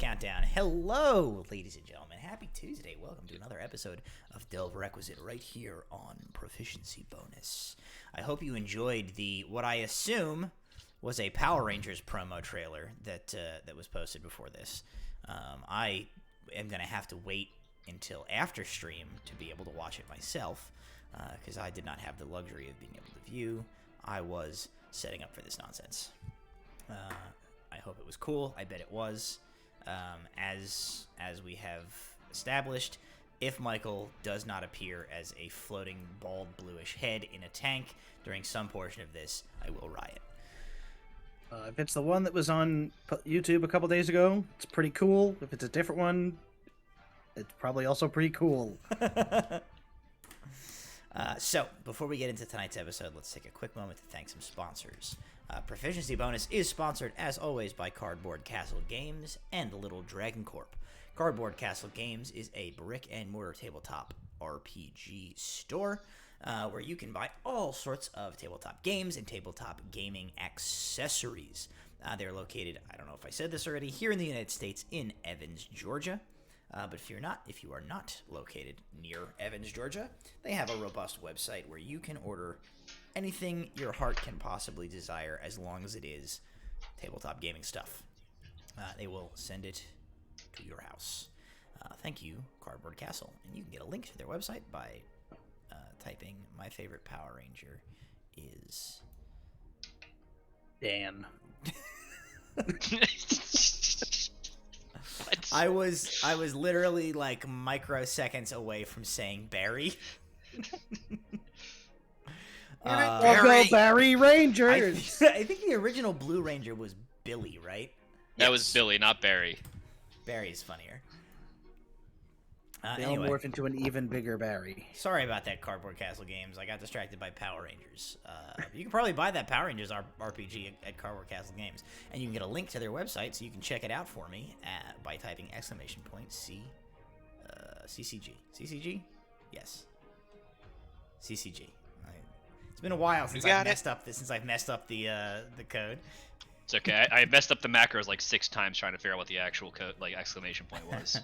countdown. Hello, ladies and gentlemen. Happy Tuesday. Welcome to another episode of Delve Requisite right here on Proficiency Bonus. I hope you enjoyed what I assume was a Power Rangers promo trailer that was posted before this. I am going to have to wait until after stream to be able to watch it myself because I did not have the luxury of being able to view. I was setting up for this nonsense. I hope it was cool. I bet it was. As we have established, if Michael does not appear as a floating bald bluish head in a tank during some portion of this, I will riot. If it's the one that was on YouTube a couple days ago, it's pretty cool. If it's a different one, it's probably also pretty cool. So, before we get into tonight's episode, let's take a quick moment to thank some sponsors. Proficiency Bonus is sponsored, as always, by Cardboard Castle Games and Little Dragon Corp. Cardboard Castle Games is a brick-and-mortar tabletop RPG store where you can buy all sorts of tabletop games and tabletop gaming accessories. They're located, I don't know if I said this already, here in the United States in Evans, Georgia. But if you are not located near Evans, Georgia, they have a robust website where you can order anything your heart can possibly desire as long as it is tabletop gaming stuff. They will send it to your house. Thank you, Cardboard Castle. And you can get a link to their website by typing my favorite Power Ranger is Dan. I was literally like microseconds away from saying Barry. Barry Rangers. I think the original Blue Ranger was Billy, right? That was Billy, not Barry. Barry's funnier. They Anyway, all morph into an even bigger Barry. sorry about that, Cardboard Castle Games. I got distracted by Power Rangers. You can probably buy that Power Rangers RPG at Cardboard Castle Games, and you can get a link to their website so you can check it out for me by typing CCG. CCG? Yes. CCG. It's been a while since I've messed up the code. It's okay. I messed up the macros like 6 times trying to figure out what the actual code, like exclamation point was.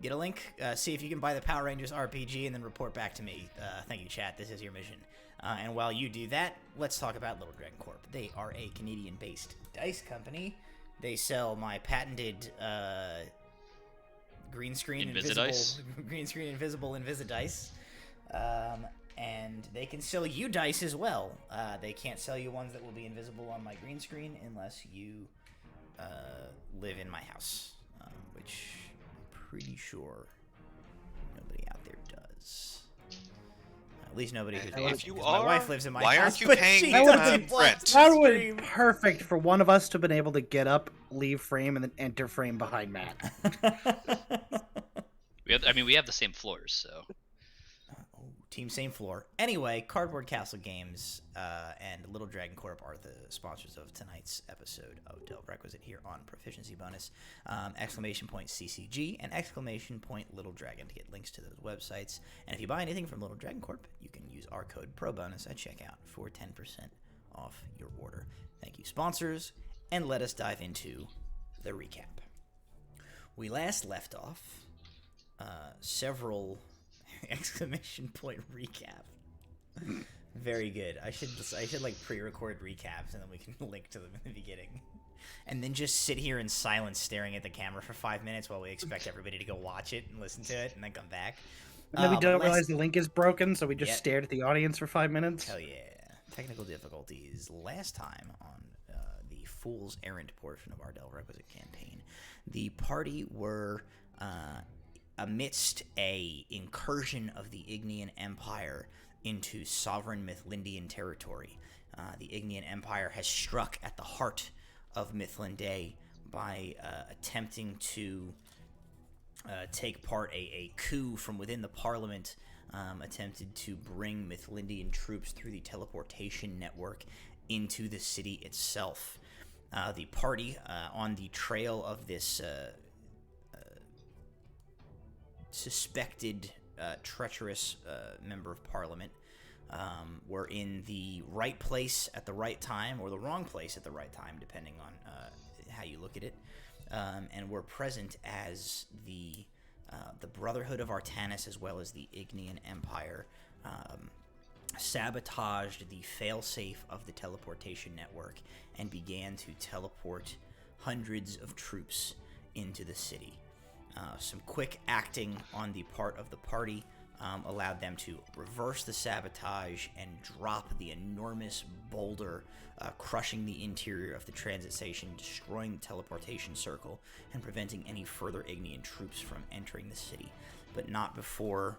Get a link, see if you can buy the Power Rangers RPG, and then report back to me. Thank you, chat. This is your mission. And while you do that, let's talk about Little Dragon Corp. They are a Canadian-based dice company. They sell my patented green screen invisible Invisidice. And they can sell you dice as well. They can't sell you ones that will be invisible on my green screen unless you live in my house, which I'm pretty sure nobody out there does. At least nobody who's If you my are, wife lives in my why house. aren't you but paying she them doesn't watch rent? the That would be stream. perfect for one of us to have been able to get up, leave frame, and then enter frame behind Matt. We have the same floors, so. Team same floor. Anyway, Cardboard Castle Games and Little Dragon Corp are the sponsors of tonight's episode of Delve Requisite here on Proficiency Bonus. Exclamation point CCG and exclamation point Little Dragon to get links to those websites. And if you buy anything from Little Dragon Corp, you can use our code PROBONUS at checkout for 10% off your order. Thank you, sponsors, and let us dive into the recap. We last left off several exclamation point recap. Very good. I should like pre-record recaps and then we can link to them in the beginning. And then just sit here in silence staring at the camera for 5 minutes while we expect everybody to go watch it and listen to it and then come back. And then we don't realize the link is broken, so we just stared at the audience for 5 minutes. Hell yeah. Technical difficulties. Last time on the Fool's Errand portion of our Delve Requisite campaign, the party were amidst a incursion of the Ignean Empire into sovereign Mithlindian territory. The Ignean Empire has struck at the heart of Mithlinde by attempting to take part a coup from within the parliament, attempted to bring Mithlindian troops through the teleportation network into the city itself. The party, on the trail of this suspected treacherous member of parliament, were in the right place at the right time, or the wrong place at the right time, depending on how you look at it. and were present as the Brotherhood of Artanis as well as the Ignean Empire sabotaged the failsafe of the teleportation network and began to teleport hundreds of troops into the city. Some quick acting on the part of the party allowed them to reverse the sabotage and drop the enormous boulder, crushing the interior of the transit station, destroying the teleportation circle, and preventing any further Ignean troops from entering the city. But not before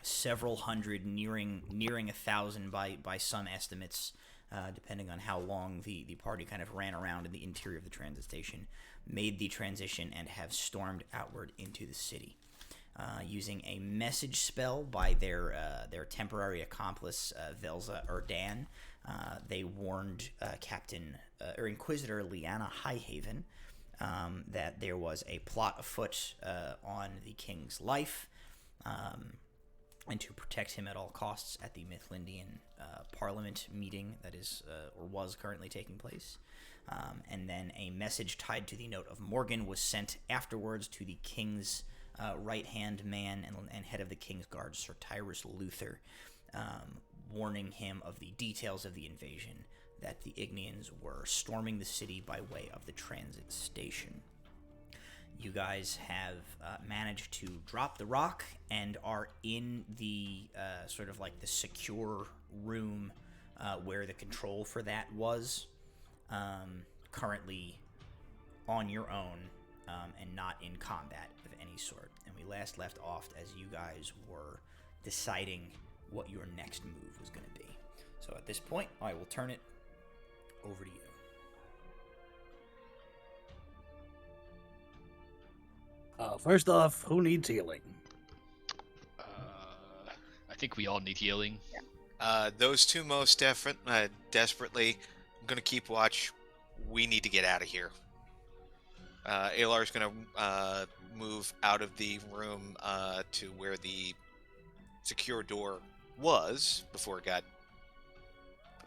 several hundred, nearing 1,000 by some estimates, depending on how long the party kind of ran around in the interior of the transit station, made the transition and have stormed outward into the city. Using a message spell by their temporary accomplice, Velza Erdan, they warned Inquisitor Lyanna Highhaven that there was a plot afoot on the king's life, and to protect him at all costs at the Mithlindian Parliament meeting that is or was currently taking place. And then a message tied to the note of Morgan was sent afterwards to the king's right-hand man and head of the King's Guard, Sir Tyrus Luther, warning him of the details of the invasion, that the Igneans were storming the city by way of the transit station. You guys have managed to drop the rock and are in the sort of like the secure room where the control for that was, currently on your own and not in combat of any sort. And we last left off as you guys were deciding what your next move was going to be. So at this point, I will turn it over to you. First off, who needs healing? I think we all need healing. Those two most desperately. I'm gonna keep watch. We need to get out of here. Alar's gonna move out of the room to where the secure door was before it got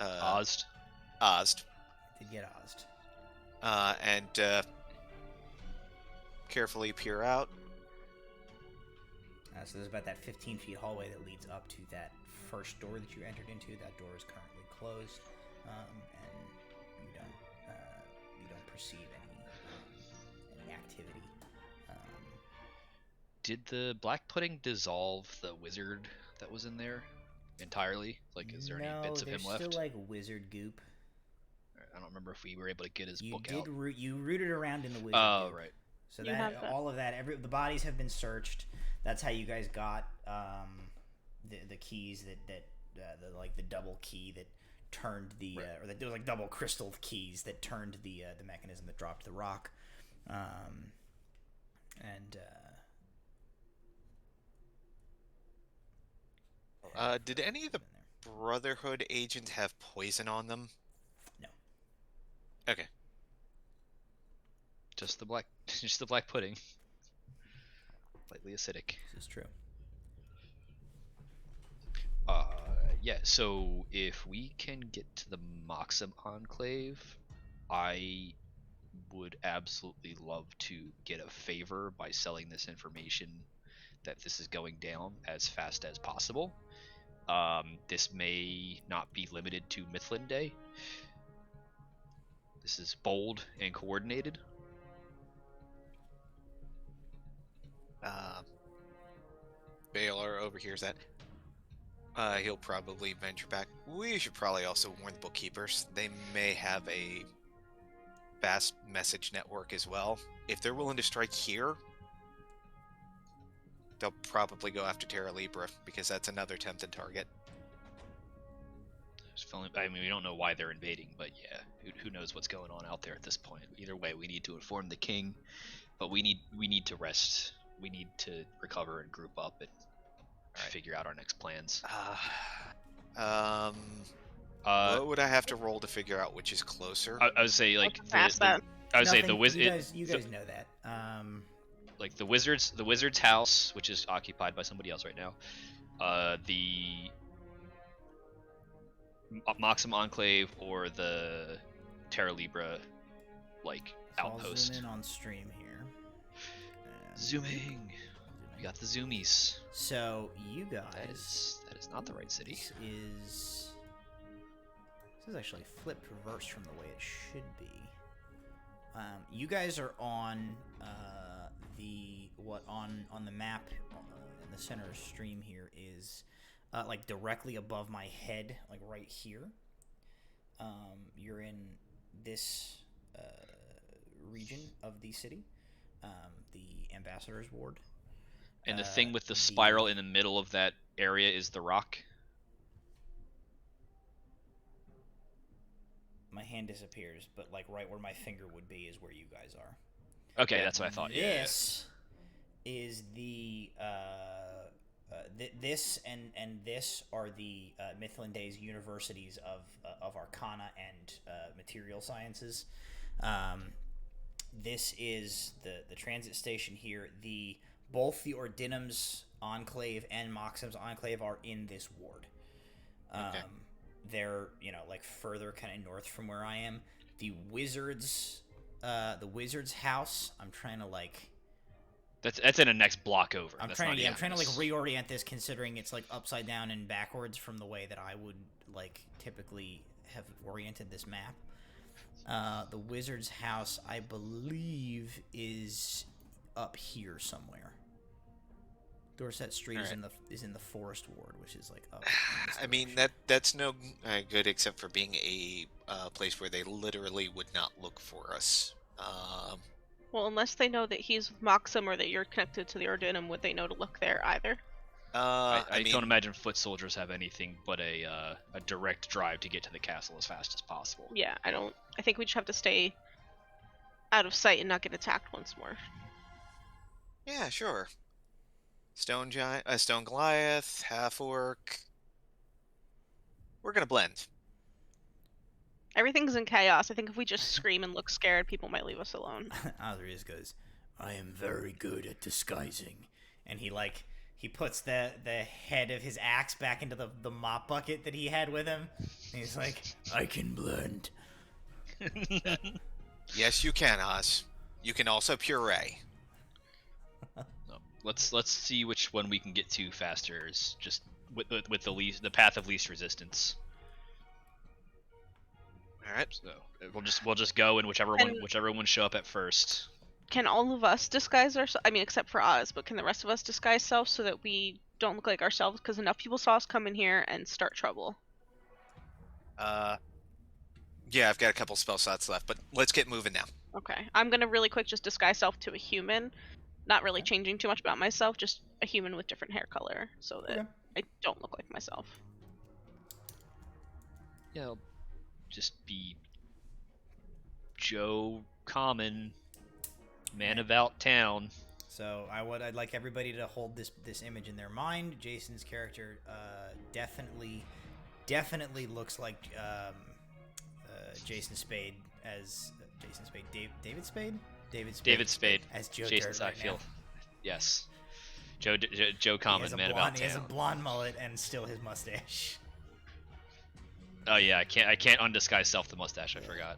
Ozed. Did get Ozed. And carefully peer out. So there's about that 15 feet hallway that leads up to that first door that you entered into. That door is currently closed, and you don't perceive any activity. Did the black pudding dissolve the wizard that was in there entirely? Like, is there any bits of him left? No, there's still like wizard goop. I don't remember if we were able to get his You book did out. You rooted around in the wizard Oh, goop. right. So You that have that. all of that, the bodies have been searched. That's how you guys got the keys that the double key that turned the Right. or there was like double crystal keys that turned the mechanism that dropped the rock, Did any of the Brotherhood agents have poison on them? No. Okay. Just the black pudding. Lightly acidic. This is true. Yeah, so if we can get to the Moxham Enclave, I would absolutely love to get a favor by selling this information that this is going down as fast as possible. This may not be limited to Mithlin Day. This is bold and coordinated. Baylor overhears that. He'll probably venture back. We should probably also warn the bookkeepers. They may have a vast message network as well. If they're willing to strike here, they'll probably go after Terra Libra, because that's another tempted target. I mean, we don't know why they're invading, but yeah, who knows what's going on out there at this point. Either way, we need to inform the king, but we need to rest. We need to recover and group up and figure out our next plans. What would I have to roll to figure out which is closer? I would say like Ask that. I would say Nothing, the wizard. You guys know that. Like the wizard's house, which is occupied by somebody else right now. The Moxham Enclave or the Terra Libra, like So I'll outpost. zoom in on stream here. And Zooming. We got the zoomies. So you guys. That is not the right city. This is actually flipped reverse from the way it should be. You guys are on on the map in the center of stream here is like directly above my head, like right here. You're in this region of the city, the ambassador's ward. And the thing with the spiral in the middle of that area is the rock. My hand disappears, but like right where my finger would be is where you guys are. Okay, that's what I thought. This is the this and this are the Mythland Days universities of Arcana and Material Sciences. This is the transit station here. Both the Ordinum's Enclave and Moxum's Enclave are in this ward. Okay. They're, like further kind of north from where I am. The wizard's house. I'm trying to like. That's in the next block over. I'm trying to like reorient this, considering it's like upside down and backwards from the way that I would like typically have oriented this map. The wizard's house, I believe, is up here somewhere. Dorset Street is in the Forest Ward, which is like up. I mean that's no good except for being a place where they literally would not look for us. Well, unless they know that he's Moxum or that you're connected to the Ordinum, would they know to look there either? I don't imagine foot soldiers have anything but a direct drive to get to the castle as fast as possible. Yeah, I think we just have to stay out of sight and not get attacked once more. Yeah, sure. Stone giant, stone Goliath, half orc. We're gonna blend. Everything's in chaos. I think if we just scream and look scared, people might leave us alone. Azrius goes, "I am very good at disguising," and he puts the head of his axe back into the mop bucket that he had with him. And he's like, "I can blend." Yes, you can, Oz. You can also puree. Let's see which one we can get to faster. Is just with the path of least resistance. All right. So we'll just go and whichever one show up at first. Can all of us disguise ourselves? I mean, except for Oz, but can the rest of us disguise selves so that we don't look like ourselves? Because enough people saw us come in here and start trouble. Yeah, I've got a couple spell slots left, but let's get moving now. Okay, I'm gonna really quick just disguise self to a human, not really changing too much about myself, just a human with different hair color, so that I don't look like myself. Yeah, I'll just be Joe Common, man about town. So I'd like everybody to hold this image in their mind. Jason's character definitely looks like Jason Spade as Jason Spade. David Spade. David Spade as Joe Jason Dirt right Sidefield. now. Yes. Joe Common, man about town. He has a blonde mullet and still his mustache. Oh yeah, I can't undisguise self the mustache. I forgot.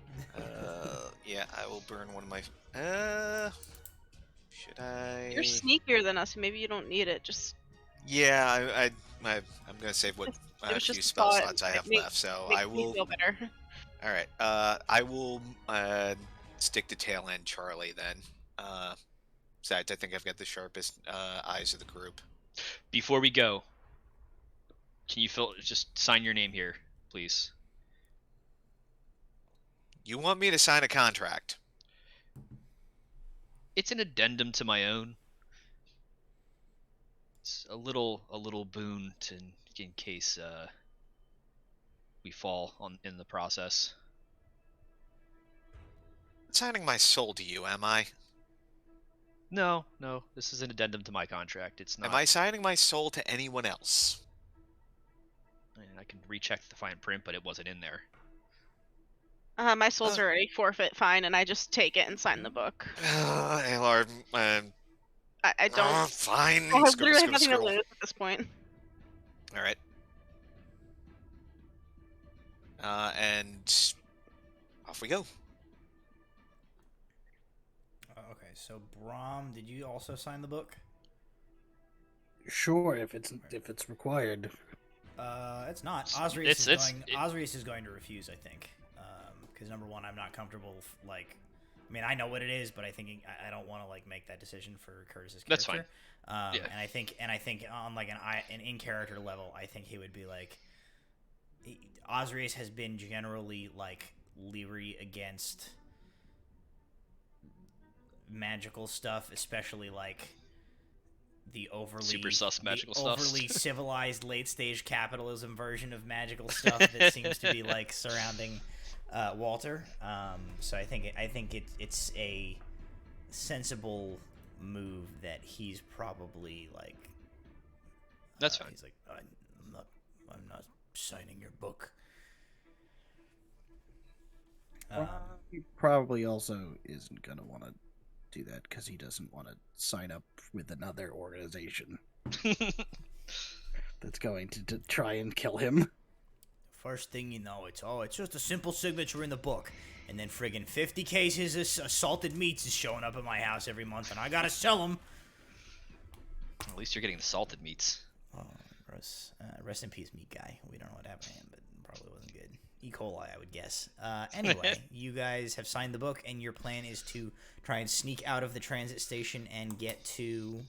Yeah, I will burn one of my. Should I? You're sneakier than us. Maybe you don't need it. Just. Yeah, I'm gonna save what few spell slots I have left, so I will. Me feel better. All right. I will stick to tail end Charlie then. Besides, I think I've got the sharpest eyes of the group. Before we go, can you just sign your name here, please? You want me to sign a contract? It's an addendum to my own. It's a little boon in case we fall in the process. Signing my soul to you, am I? No, this is an addendum to my contract. It's not. Am I signing my soul to anyone else? I can recheck the fine print, but it wasn't in there. My soul's already forfeit fine, and I just take it and sign the book. Alar, I don't. Fine. I have literally nothing to lose at this point. All right. And off we go. So Brahm, did you also sign the book? Sure, if it's required. It's not. Osrius is going to refuse, I think, because number one, I'm not comfortable. I mean, I know what it is, but I think I don't want to like make that decision for Curtis's character. That's fine. Yeah. And I think on like an in character level, I think he would be like, Osrius has been generally like leery against magical stuff, especially like the super sus magical overly stuff. civilized late stage capitalism version of magical stuff that seems to be like surrounding Walter. So I think it's a sensible move that he's probably like. That's fine. He's like, I'm not signing your book. He probably also isn't gonna want to do that because he doesn't want to sign up with another organization that's going to try and kill him. First thing you know, it's just a simple signature in the book, and then friggin' 50 cases of salted meats is showing up at my house every month, and I gotta sell them. At least you're getting the salted meats. Oh, gross. Rest in peace, meat guy. We don't know what happened to him, but probably wasn't good. E. coli, I would guess. Anyway, you guys have signed the book, and your plan is to try and sneak out of the transit station and get to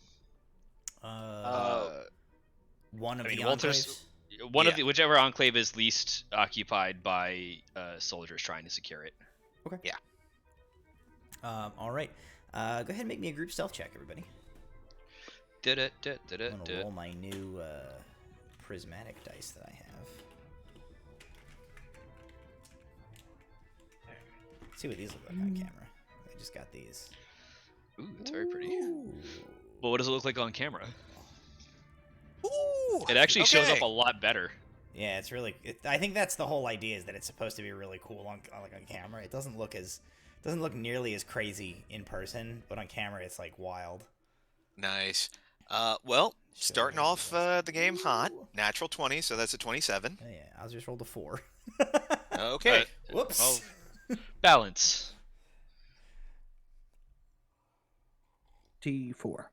one of the enclaves. One of the whichever enclave is least occupied by soldiers trying to secure it. Okay. Yeah. All right. Go ahead and make me a group stealth check, everybody. I'm gonna roll my new prismatic dice that I have. Let's see what these look like on camera. I just got these. Ooh, it's very pretty. Ooh. But what does it look like on camera? Ooh, It actually shows okay. up a lot better. Yeah, it's really. I think that's the whole idea, is that it's supposed to be really cool on camera. It doesn't look nearly as crazy in person, but on camera it's like wild. Nice. Well, starting off the game hot. Natural 20, so that's a 27. Oh, yeah, I just rolled a 4. Okay. Whoops. Well, balance. T4.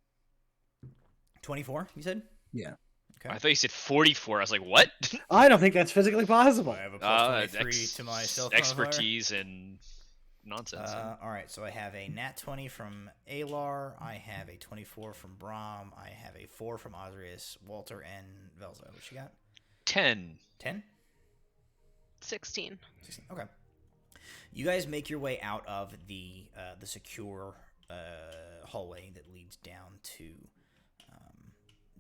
24, you said? Yeah. Okay. I thought you said 44. I was like, what? I don't think that's physically possible. I have a plus 23 to my stealth modifier. expertise and nonsense. All right, so I have a nat 20 from Alar. I have a 24 from Brahm. I have a 4 from Osrius, Walter, and Velza. What you got? 10. 10? 16. 16. Okay. You guys make your way out of the secure hallway that leads down to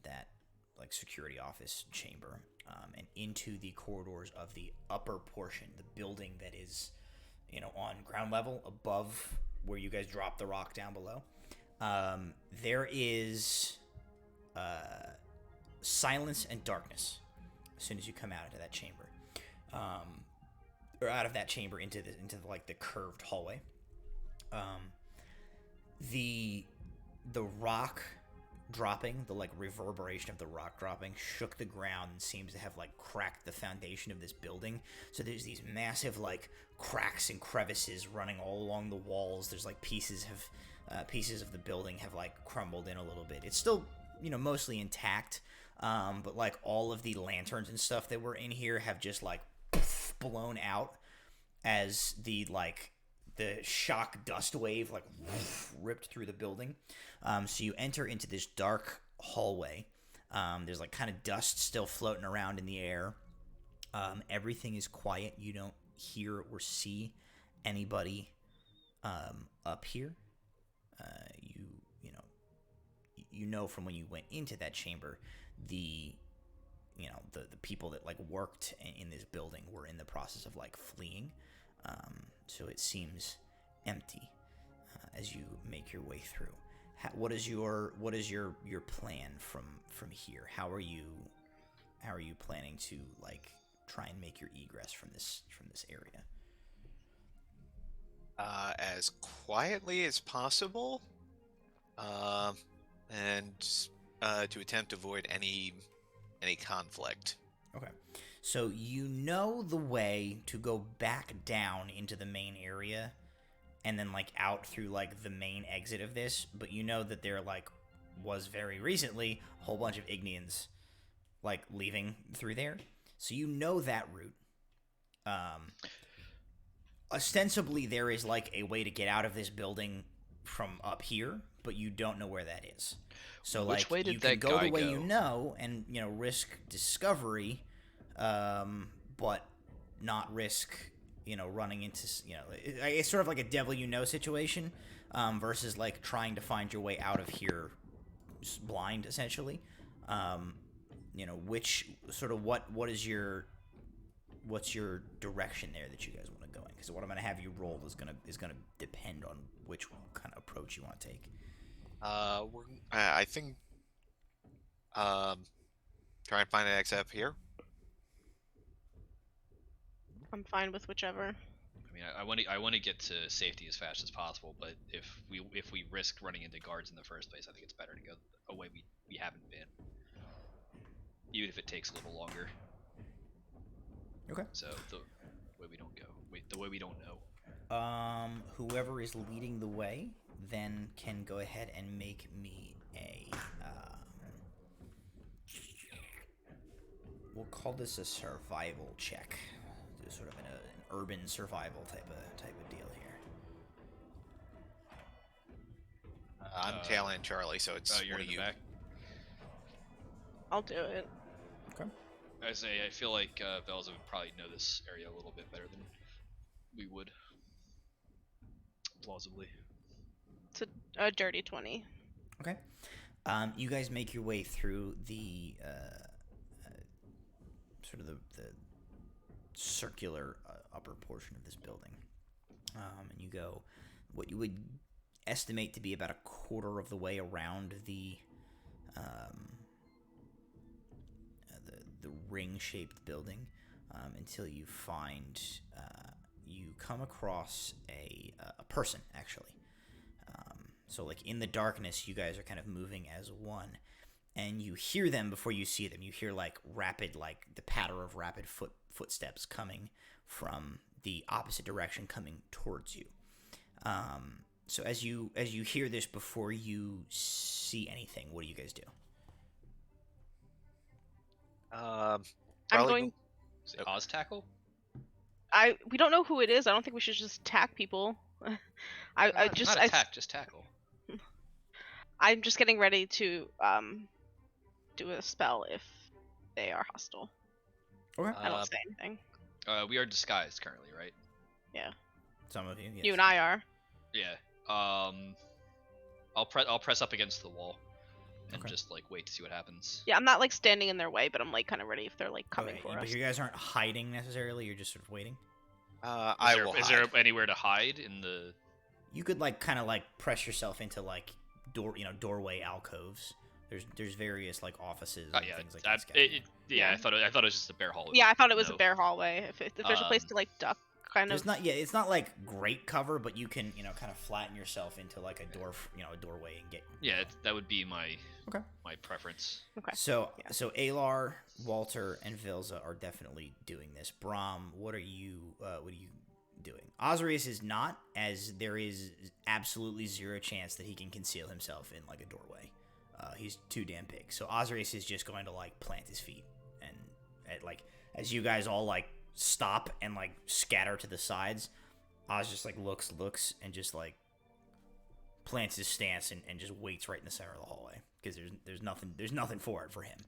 that like security office chamber, and into the corridors of the upper portion, the building that is, on ground level above where you guys drop the rock down below. There is silence and darkness as soon as you come out into that chamber, or out of that chamber into like the curved hallway. The rock dropping, the like reverberation of the rock dropping shook the ground and seems to have like cracked the foundation of this building. So there's these massive like cracks and crevices running all along the walls. There's like pieces of the building have like crumbled in a little bit. It's still mostly intact, but like all of the lanterns and stuff that were in here have just like blown out as the shock dust wave like ripped through the building. So you enter into this dark hallway. There's like kind of dust still floating around in the air. Everything is quiet. You don't hear or see anybody up here. You know from when you went into that chamber, the people that like worked in this building were in the process of like fleeing. So it seems empty as you make your way through. What is your plan from here? How are you planning to like try and make your egress from this area? As quietly as possible, and to attempt to avoid any conflict. Okay. So you know the way to go back down into the main area and then like out through like the main exit of this, but you know that there like was very recently a whole bunch of Ignians like leaving through there, so you know that route. Ostensibly there is like a way to get out of this building from up here, but you don't know where that is. So Which like way did you can that go the guy way go? you know and risk discovery, but not risk running into it's sort of like a devil you know situation, versus like trying to find your way out of here blind essentially. Which sort of what's your direction there that you guys want to go in? Because what I'm going to have you roll is going to depend on which kind of approach you want to take. I think try and find an exit up here. I'm fine with whichever. I mean, I want to get to safety as fast as possible, but if we risk running into guards in the first place, I think it's better to go a way we haven't been, even if it takes a little longer. Okay. So the way we don't go, the way we don't know. Whoever is leading the way then can go ahead and make me a. We'll call this a survival check. Do sort of an urban survival type of deal here. I'm tail end Charlie, so it's You're one in of the you. back. I'll do it. Okay. I feel like Velza would probably know this area a little bit better than we would. Plausibly. It's a dirty 20. Okay. You guys make your way through the sort of the circular upper portion of this building, and you go what you would estimate to be about a quarter of the way around the ring-shaped building, until you find you come across a person actually. So like in the darkness, you guys are kind of moving as one, and you hear them before you see them. You hear like rapid, like the patter of rapid footsteps coming from the opposite direction, coming towards you. So as you hear this before you see anything, what do you guys do? I'm Probably going. Is it Oz tackle? We don't know who it is. I don't think we should just attack people. Not attack, just tackle. I'm just getting ready to do a spell if they are hostile. Okay. I don't say anything. We are disguised currently, right? Yeah. Some of you, yes. You and I are. Yeah. I'll press up against the wall and just like wait to see what happens. Yeah, I'm not like standing in their way, but I'm like kind of ready if they're like coming for but us. you guys aren't hiding necessarily. You're just sort of waiting. Is there anywhere to hide in the? You could like kind of like press yourself into like doorway alcoves. There's various like offices and things like that. I thought it was just a bare hallway. Yeah, I thought it was a bare hallway. If there's a place to like duck, kind of. It's not like great cover, but you can kind of flatten yourself into like a doorway and get. Yeah, that would be my Okay. my preference. Okay. So Alar, Walter, and Vilza are definitely doing this. Brahm, what are you doing? Ozrius is not, as there is absolutely zero chance that he can conceal himself in like a doorway. He's too damn big. So Ozrius is just going to like plant his feet, and like as you guys all like stop and like scatter to the sides, Oz just like looks and just like plants his stance and just waits right in the center of the hallway because there's nothing for him.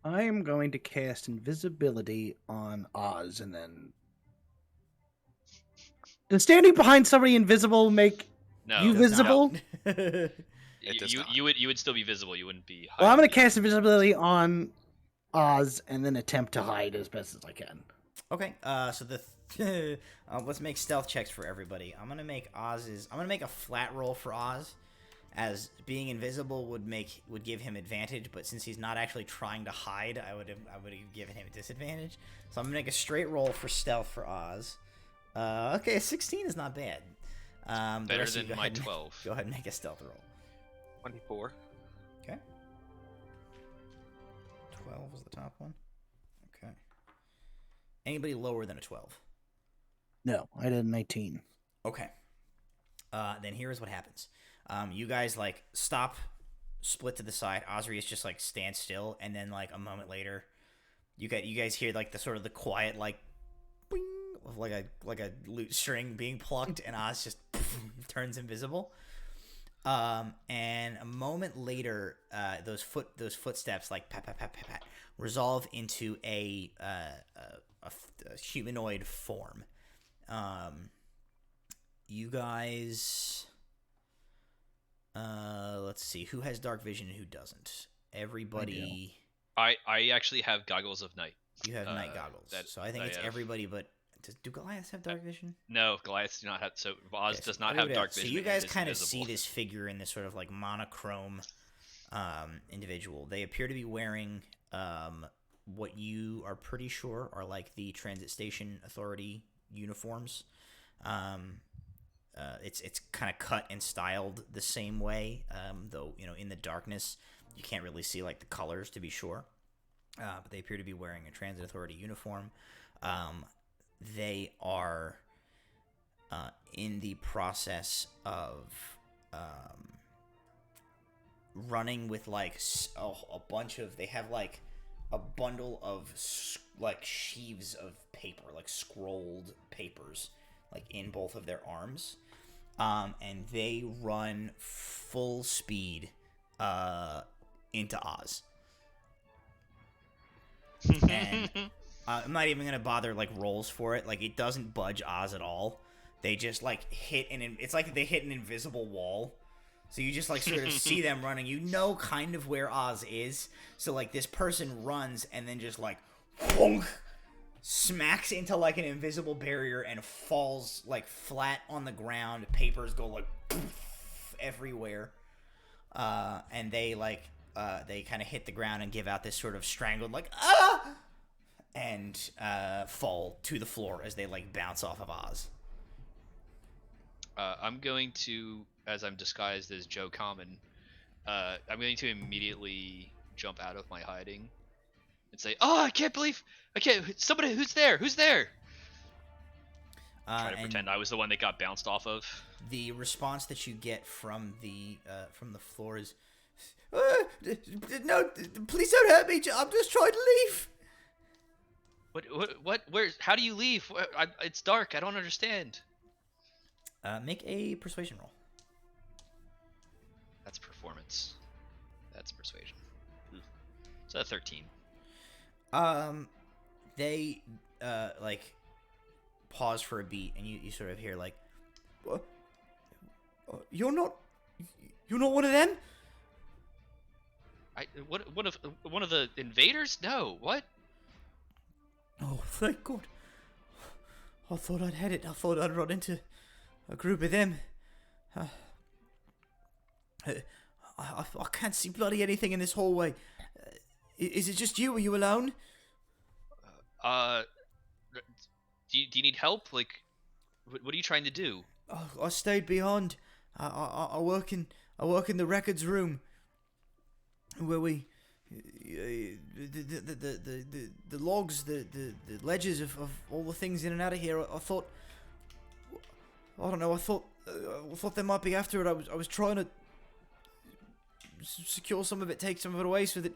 I am going to cast invisibility on Oz, and then does standing behind somebody invisible make you visible? You would still be visible. You wouldn't be. Well, I'm going to cast invisibility on Oz and then attempt to hide as best as I can. Okay. So let's make stealth checks for everybody. I'm gonna make a flat roll for Oz, as being invisible would give him advantage, but since he's not actually trying to hide, I would have given him a disadvantage. So I'm gonna make a straight roll for stealth for Oz. Okay, 16 is not bad. Better than my 12. Go ahead and make a stealth roll. 24. Okay. 12 was the top one. Okay. Anybody lower than a 12? No, I did 19. Okay. Then here is what happens. You guys like stop, split to the side. Osrius just like stands still, and then like a moment later, you guys hear like the sort of the quiet like, boing, of like a lute string being plucked, and Oz just turns invisible. And a moment later, those footsteps like pat pat pat pat pat resolve into a humanoid form. You guys, let's see who has dark vision and who doesn't. Everybody. I actually have goggles of night. You have night goggles, so I think it's everybody. But do Goliaths have dark vision? No, Goliaths do not have. So Oz does not have everybody dark else. vision. So you and guys is kind of invisible. see this figure in this sort of like monochrome individual. They appear to be wearing what you are pretty sure are like the Transit Station Authority uniforms. It's kind of cut and styled the same way, though in the darkness you can't really see like the colors to be sure. But they appear to be wearing a Transit Authority uniform. They are in the process of running with like a bunch of. They have like a bundle of like sheaves of paper, like scrolled papers, like in both of their arms, and they run full speed into Oz. And I'm not even gonna bother like rolls for it. Like it doesn't budge Oz at all. They just like hit it's like they hit an invisible wall. So you just like sort of see them running. You know kind of where Oz is. So like this person runs and then just like whonk, smacks into like an invisible barrier and falls like flat on the ground. Papers go like poof, everywhere. And they like they kind of hit the ground and give out this sort of strangled like ah, and fall to the floor as they like bounce off of Oz. I'm going to, as I'm disguised as Joe Common, I'm going to immediately jump out of my hiding and say, "Oh, I can't! Somebody, who's there? Who's there?" Try to pretend I was the one that got bounced off of. The response that you get from the floor is, "No, please don't hurt me. I'm just trying to leave." What? How do you leave? It's dark. I don't understand. Make a persuasion roll. That's performance. That's persuasion. So 13. They like pause for a beat, and you sort of hear like, "You're not one of them." One of the invaders? No. What? Oh, thank God. I thought I'd had it. I thought I'd run into a group of them. I can't see bloody anything in this hallway. Is it just you? Are you alone? Do you need help? Like, what are you trying to do? I stayed behind. I work in the records room, where we the logs, the ledgers of all the things in and out of here. I thought, I don't know. I thought they might be after it. I was trying to secure some of it, take some of it away, so that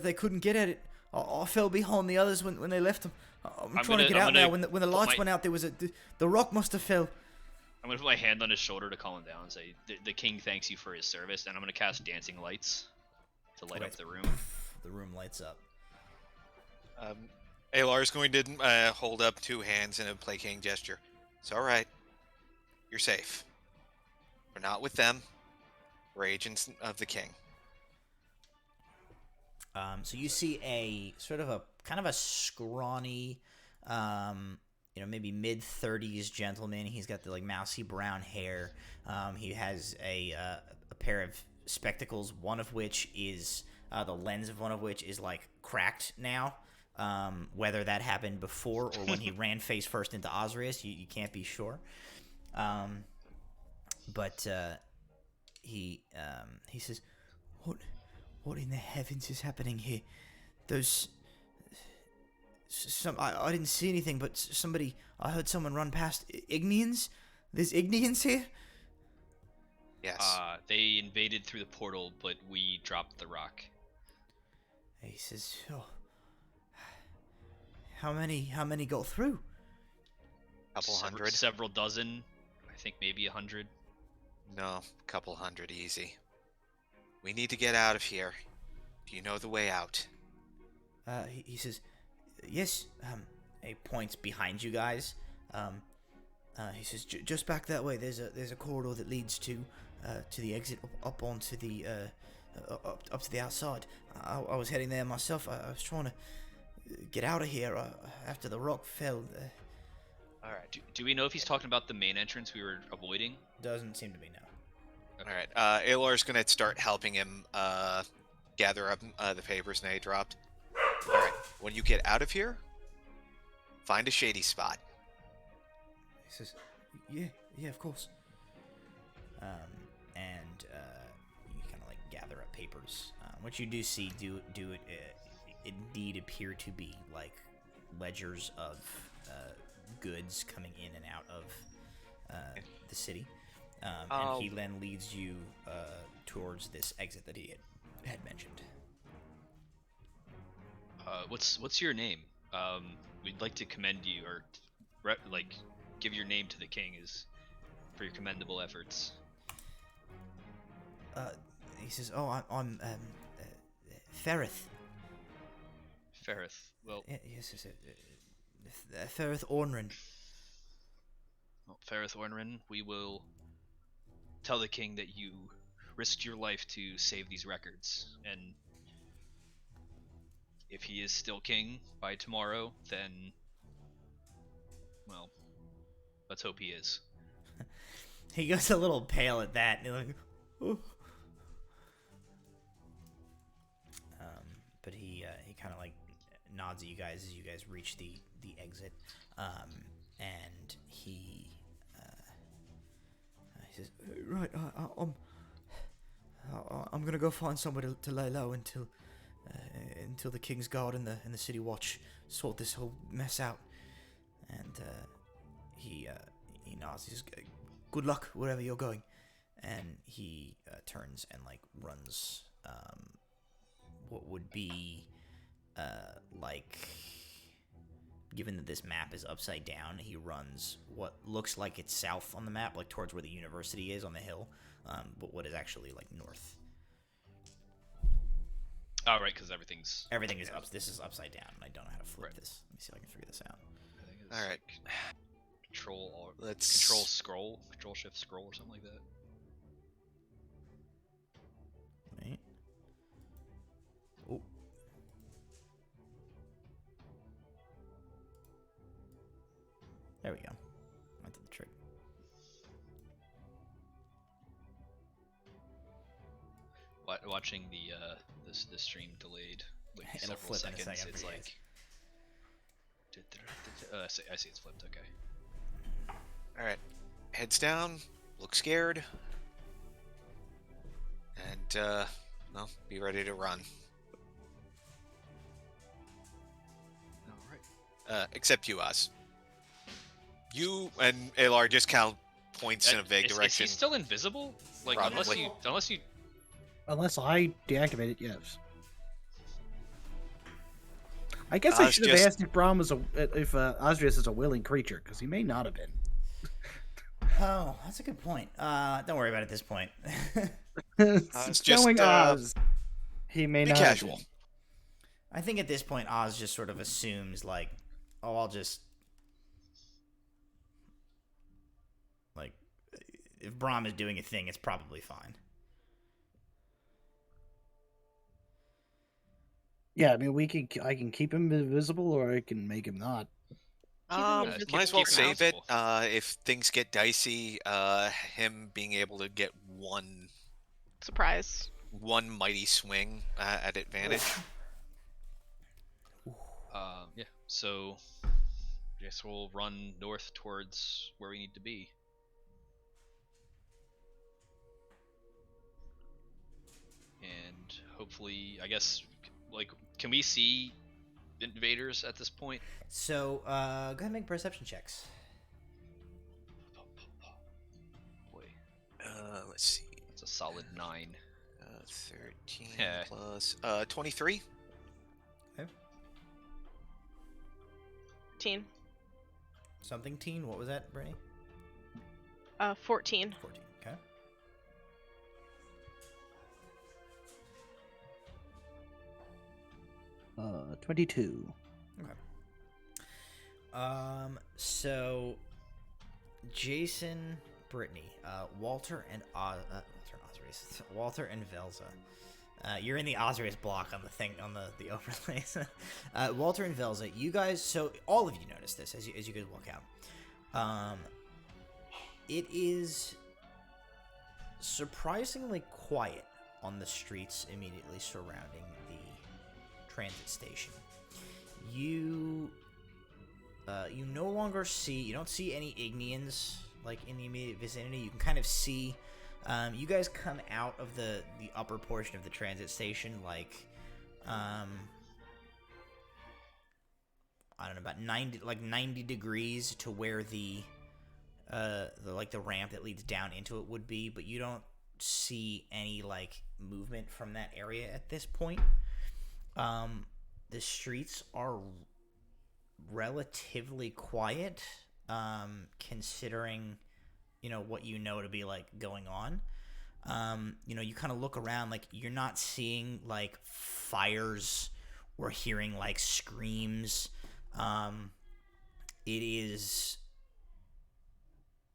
they couldn't get at it. I fell behind the others when they left them. I'm trying to get out now. When the lights went out, there was the rock must have fell. I'm gonna put my hand on his shoulder to calm him down and say, "The king thanks you for his service," and I'm gonna cast dancing lights to light up the room. The room lights up. Alar's going to hold up two hands in a placating gesture. It's all right. You're safe. We're not with them. We're agents of the king. So you see a sort of a kind of a scrawny, maybe mid-30s gentleman. He's got the like mousy brown hair. He has a pair of spectacles, one of which is the lens of one of which is like cracked now. Whether that happened before or when he ran face first into Osrius, you can't be sure. But he says, "What in the heavens is happening here? Those I didn't see anything, but somebody, I heard someone run past. Ignians? There's Ignians here? Yes. They invaded through the portal, but we dropped the rock. He says, oh, how many got through? Couple hundred. Several dozen. I think maybe 100. No, couple hundred easy. We need to get out of here. Do you know the way out? He says, yes. He points behind you guys. He says, just back that way. There's a corridor that leads to the exit up onto the up to the outside. I was heading there myself. I was trying to get out of here after the rock fell. All right. Do we know if he's talking about the main entrance we were avoiding? Doesn't seem to be, no. All right. Alar's gonna start helping him gather up the papers they dropped. All right. When you get out of here, find a shady spot. He says, yeah, of course. And you kind of like gather up papers. What you do see indeed appear to be like ledgers of goods coming in and out of the city. And he then leads you towards this exit that he had mentioned. What's your name? We'd like to commend you, or give your name to the king for your commendable efforts. He says, "Oh, I'm Ferrith." Ferrith. Well, Yes, Ferrith Ornrin. Well, Ferrith Ornrin, we will tell the king that you risked your life to save these records, and if he is still king by tomorrow, then, well, let's hope he is. He goes a little pale at that, and he's like, oh. But he kind of like nods at you guys as you guys reach the exit, and he says, "Right, I'm gonna go find somewhere to lay low until the King's Guard and the City Watch sort this whole mess out." And he nods. He says, "Good luck wherever you're going." And he turns and like runs what would be like, given that this map is upside down, he runs what looks like it's south on the map, like towards where the university is on the hill, but what is actually like north. Oh, right, because everything is up. This is upside down, and I don't know how to flip this. Let me see if I can figure this out. I think it's All right. Control Shift Scroll or something like that. Wait. Oh. There we go. I did the trick. Watching the stream delayed like It'll several flip in a seconds. second It's for you like I see it's flipped. Okay. All right. Heads down. Look scared. And well, be ready to run. All right. Except you, Oz. You and Alar just kind of points in a vague direction. Is he still invisible? Like Probably. unless you. Unless I deactivate it, yes. I guess I Oz should have just- asked if Brahm was if Osrius is a willing creature, because he may not have been. Oh, that's a good point. Don't worry about it at this point. It's just, Knowing Oz, he may be not. have casual. been. I think at this point, Oz just sort of assumes, like, oh, I'll just... Like, if Brahm is doing a thing, it's probably fine. Yeah, I mean, I can keep him invisible, or I can make him not. Might as well keep save it. responsible. If things get dicey, him being able to get one Surprise. mighty swing at advantage. Yeah. So, I guess we'll run north towards where we need to be. And hopefully, I guess, like, can we see invaders at this point? So, go ahead and make perception checks. Boy, Let's see. it's a solid 9. 13 Yeah. plus 23. Okay. Teen. Something teen. What was that, Brittany? 14. 14. Okay. 22. Okay. So Jason, Brittany, Walter and Walter and Velza. You're in the Osrius block on the thing on the overlays. Walter and Velza, you guys. So all of you notice this as you guys walk out. It is surprisingly quiet on the streets immediately surrounding the transit station. You no longer see, you don't see any Ignians like in the immediate vicinity. You can kind of see, you guys come out of the upper portion of the transit station, like, I don't know, about 90 degrees to where the ramp that leads down into it would be, but you don't see any like movement from that area at this point. The streets are relatively quiet, considering, what you know to be like going on. You kind of look around, like you're not seeing like fires or hearing like screams. It is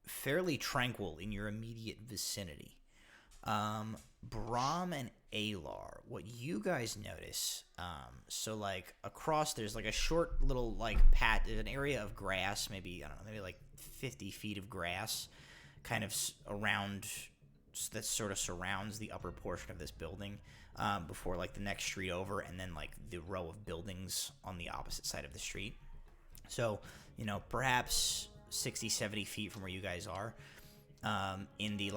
fairly tranquil in your immediate vicinity. Brahm and Alar, what you guys notice, so like across, there's like a short little like there's an area of grass, maybe, I don't know, maybe like 50 feet of grass kind of around, that sort of surrounds the upper portion of this building, before like the next street over, and then like the row of buildings on the opposite side of the street. So, perhaps 60, 70 feet from where you guys are, in the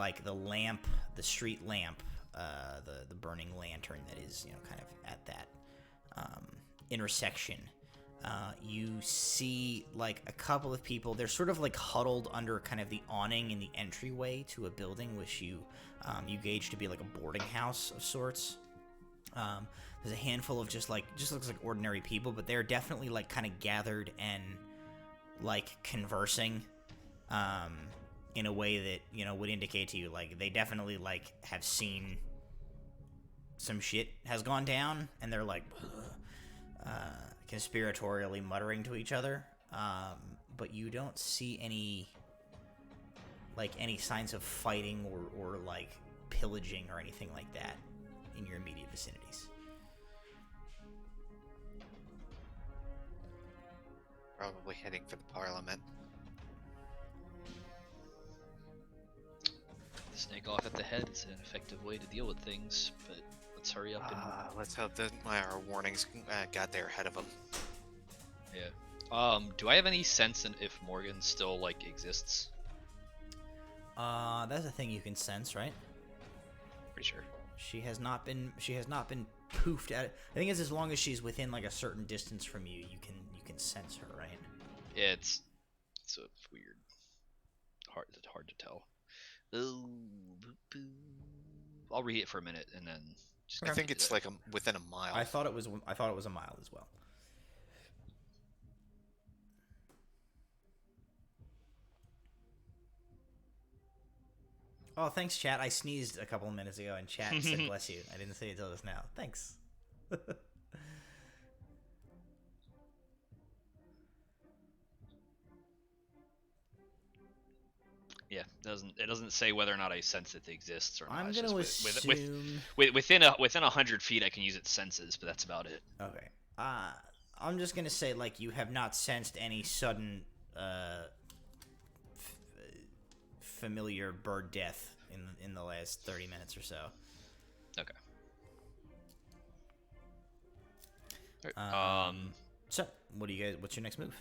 street lamp, the burning lantern that is, kind of at that intersection, you see like a couple of people. They're sort of like huddled under kind of the awning in the entryway to a building, which you gauge to be like a boarding house of sorts. There's a handful of just looks like ordinary people, but they're definitely like kind of gathered and like conversing, in a way that, would indicate to you, like, they definitely, like, have seen some shit has gone down, and they're, like, conspiratorially muttering to each other, but you don't see any signs of fighting or like, pillaging or anything like that in your immediate vicinities. Probably heading for the Parliament. Snake off at the head is an effective way to deal with things, but let's hurry up and... Let's hope that our warnings got there ahead of them. Yeah. Do I have any sense in if Morgan still, like, exists? That's a thing you can sense, right? Pretty sure. She has not been poofed out. I think it's as long as she's within, like, a certain distance from you, you can sense her, right? Yeah, it's a weird... hard to tell. I'll read it for a minute and then. I think it's like within a mile. I thought it was a mile as well. Oh, thanks, chat. I sneezed a couple of minutes ago, and chat said "bless you." I didn't say it till just now. Thanks. Yeah, it doesn't say whether or not I sense it exists or not. I'm It's gonna just assume within 100 feet I can use its senses, but that's about it. Okay. I'm just gonna say, like, you have not sensed any sudden familiar bird death in the last 30 minutes or so. Okay. So, what's your next move?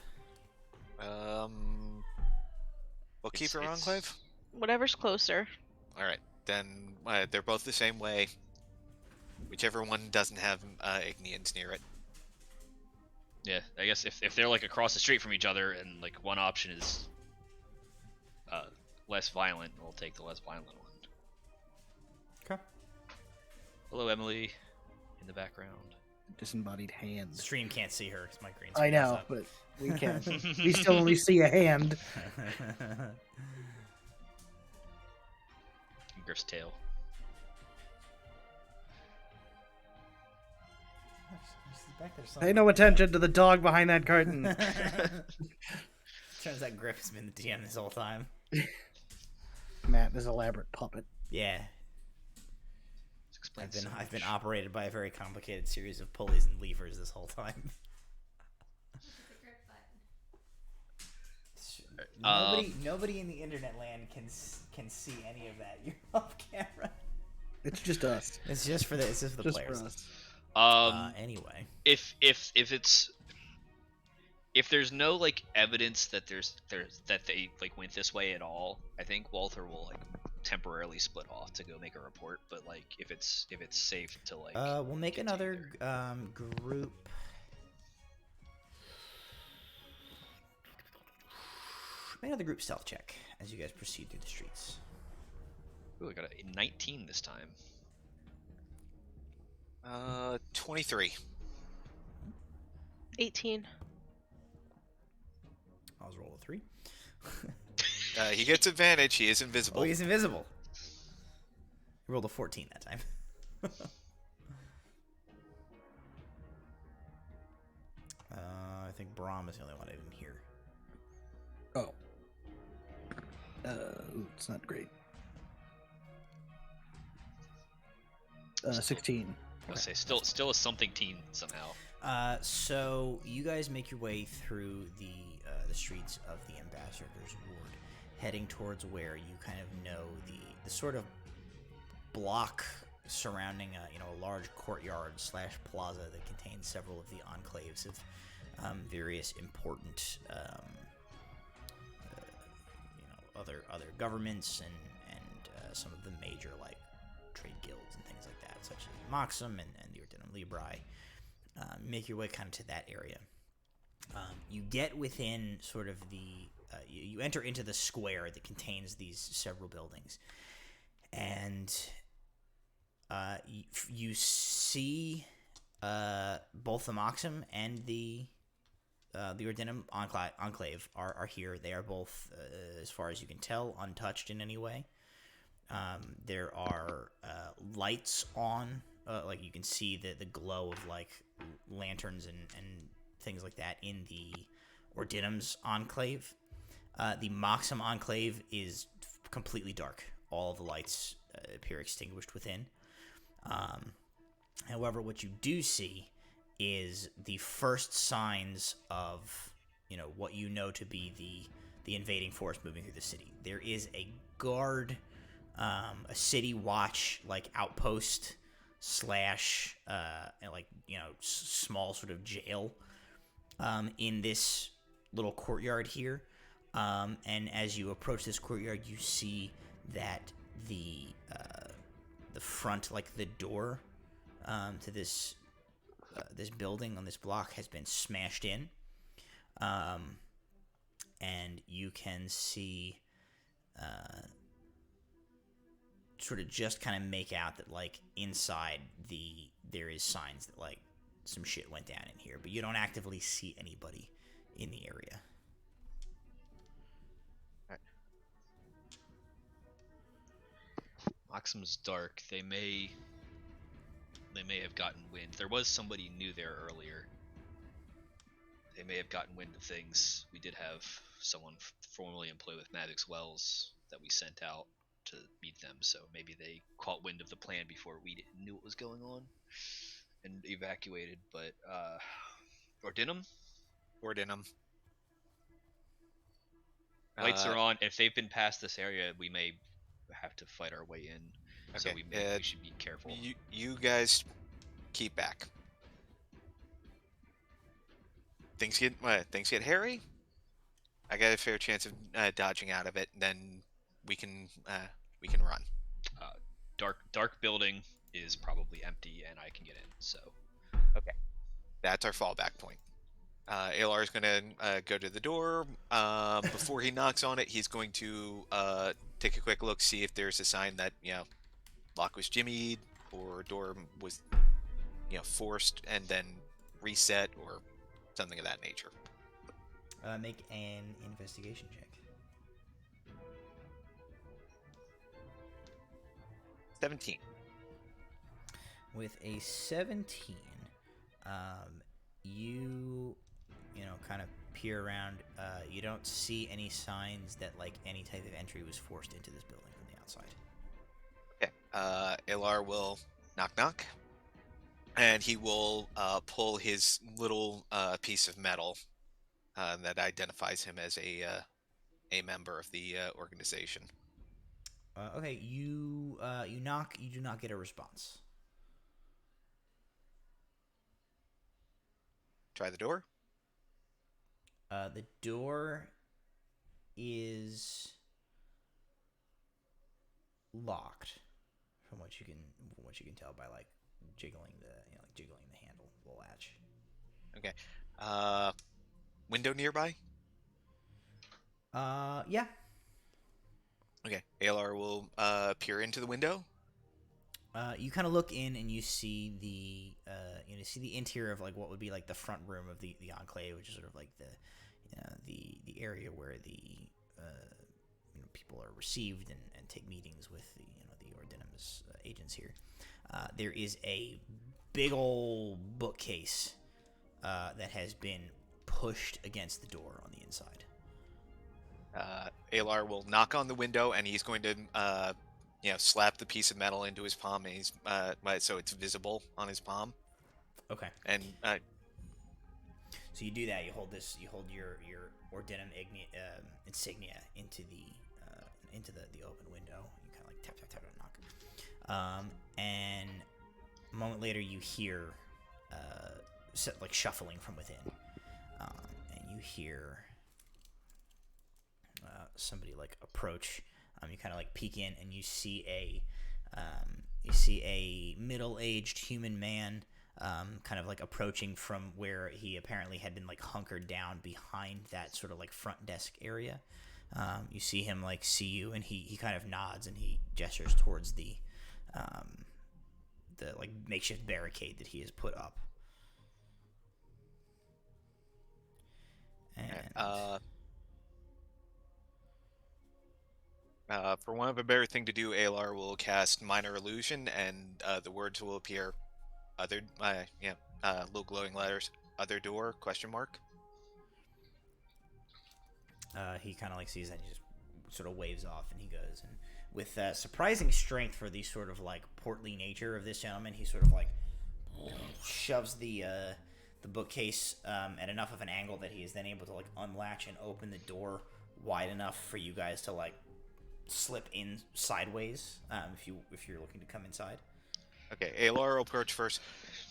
We'll keep her enclave. Whatever's closer. All right, then they're both the same way. Whichever one doesn't have Ignians near it. Yeah, I guess if they're like across the street from each other and like one option is less violent, we'll take the less violent one. Okay. Hello, Emily, in the background. Disembodied hand. Stream can't see her because my green I screen is know, up. but we can. We still only see a hand. Griff's tail. Pay no attention to the dog behind that curtain. Turns out Griff has been the DM this whole time. Matt, this elaborate puppet. Yeah. Explains so I've been much. operated by a very complicated series of pulleys and levers this whole time. Nobody in the internet land can see any of that. You're off camera. It's just us. It's just for the Just players. for us. Anyway. If there's no like evidence that that they like went this way at all, I think Walter will like temporarily split off to go make a report. But like if it's safe to like We'll make continue another group. Make another group stealth check as you guys proceed through the streets. Ooh, I got a 19 this time. 23. 18. I'll roll a 3. He gets advantage. He is invisible. Oh, he's invisible. He rolled a 14 that time. I think Brahm is the only one I didn't hear. Oh. It's not great. 16. I was gonna say still a something teen somehow. So you guys make your way through the streets of the Ambassador's Ward, heading towards where you kind of know the sort of block surrounding a large courtyard / plaza that contains several of the enclaves of various important other governments and some of the major like trade guilds and things like that, such as Moxum and the Ordinum Libri. Make your way kind of to that area. You get within sort of you enter into the square that contains these several buildings, and you see both the Moxum and the Ordinum Enclave are here. They are both, as far as you can tell, untouched in any way. There are lights on, like you can see the glow of like lanterns and things like that in the Ordinum's Enclave. The Moxum Enclave is completely dark. All of the lights appear extinguished within. However, what you do see is the first signs of what you know to be the invading force moving through the city. There is a guard, a city watch like outpost / small sort of jail in this little courtyard here. And as you approach this courtyard, you see that the front, like the door to this building on this block has been smashed in, and you can see sort of just kind of make out that like inside there is signs that like some shit went down in here, but you don't actively see anybody in the area. Moxum's dark. They may have gotten wind. There was somebody new there earlier. They may have gotten wind of things. We did have someone formerly employed with Maddox Wells that we sent out to meet them, so maybe they caught wind of the plan before we knew what was going on and evacuated. But Ordinum? Lights are on. If they've been past this area, we may have to fight our way in. So Okay, we should be careful. You guys keep back. Things get hairy. I got a fair chance of dodging out of it. Then we can run. Dark building is probably empty, and I can get in. So Okay, that's our fallback point. Alar is gonna go to the door. Before he knocks on it, he's going to take a quick look, see if there's a sign that lock was jimmied or door was forced and then reset or something of that nature. Make an investigation check. 17. With a 17, you kind of peer around. You don't see any signs that like any type of entry was forced into this building from the outside. Okay. Alar will knock knock, and he will pull his little piece of metal that identifies him as a member of the organization. Okay, you knock. You do not get a response. Try the door. The door is locked, from what you can tell by like jiggling the handle, the latch. Okay. Window nearby. Yeah. Okay. Alar will peer into the window. You kind of look in and you see the interior of like what would be like the front room of the enclave, which is sort of like the area where the people are received and take meetings with the Ordinim's agents here. There is a big old bookcase that has been pushed against the door on the inside. Alar will knock on the window, and he's going to slap the piece of metal into his palm, and he's so it's visible on his palm. Okay. And so you do that. You hold your Ordinum insignia into the open window. You kind of like tap tap tap and knock. And a moment later, you hear like shuffling from within, and you hear somebody like approach. You kind of like peek in, and you see a middle-aged human man, kind of like approaching from where he apparently had been like hunkered down behind that sort of like front desk area. You see him like see you, and he kind of nods and he gestures towards the like makeshift barricade that he has put up. And for one of a better thing to do, Alar will cast Minor Illusion, and the words will appear. Other, little glowing letters. Other door? Question mark. He kind of like sees that, and he just sort of waves off, and he goes. And with surprising strength for the sort of like portly nature of this gentleman, he sort of like shoves the bookcase at enough of an angle that he is then able to like unlatch and open the door wide enough for you guys to like slip in sideways if you're looking to come inside. Okay, Alar will approach first.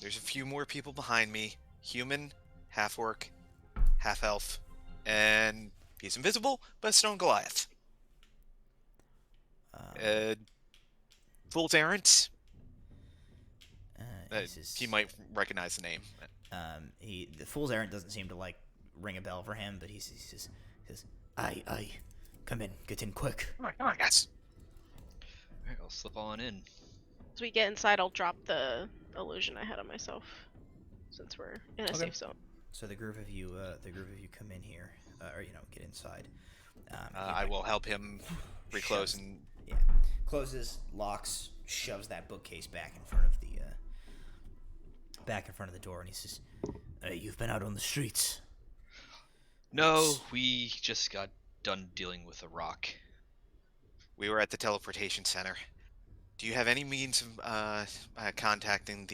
There's a few more people behind me. Human, half orc, half elf, and he's invisible, but stone Goliath. Fool's Errant. He might recognize the name. The Fool's Errand doesn't seem to like ring a bell for him, but he says, "I, come in, get in quick." Come on, guys. Alright, I'll slip on in. As we get inside, I'll drop the illusion I had on myself, since we're in a safe zone. So the group of you come in here, or get inside. I will help him reclose and closes, locks, shoves that bookcase back in front of the door, and he says, "You've been out on the streets." No, we just got done dealing with a rock. we were at the teleportation center. Do you have any means of contacting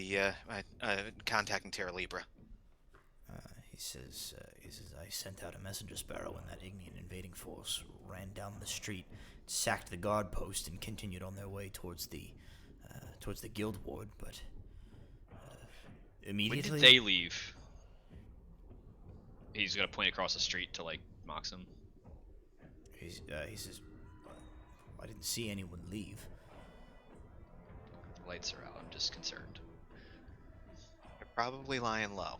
contacting Terra Libra? He says, "I sent out a messenger sparrow when that Ignean invading force ran down the street, sacked the guard post, and continued on their way towards the guild ward, but immediately..." When did they leave? He's gonna point across the street to like Moxham. He says, "I didn't see anyone leave." The lights are out. I'm just concerned. They're probably lying low.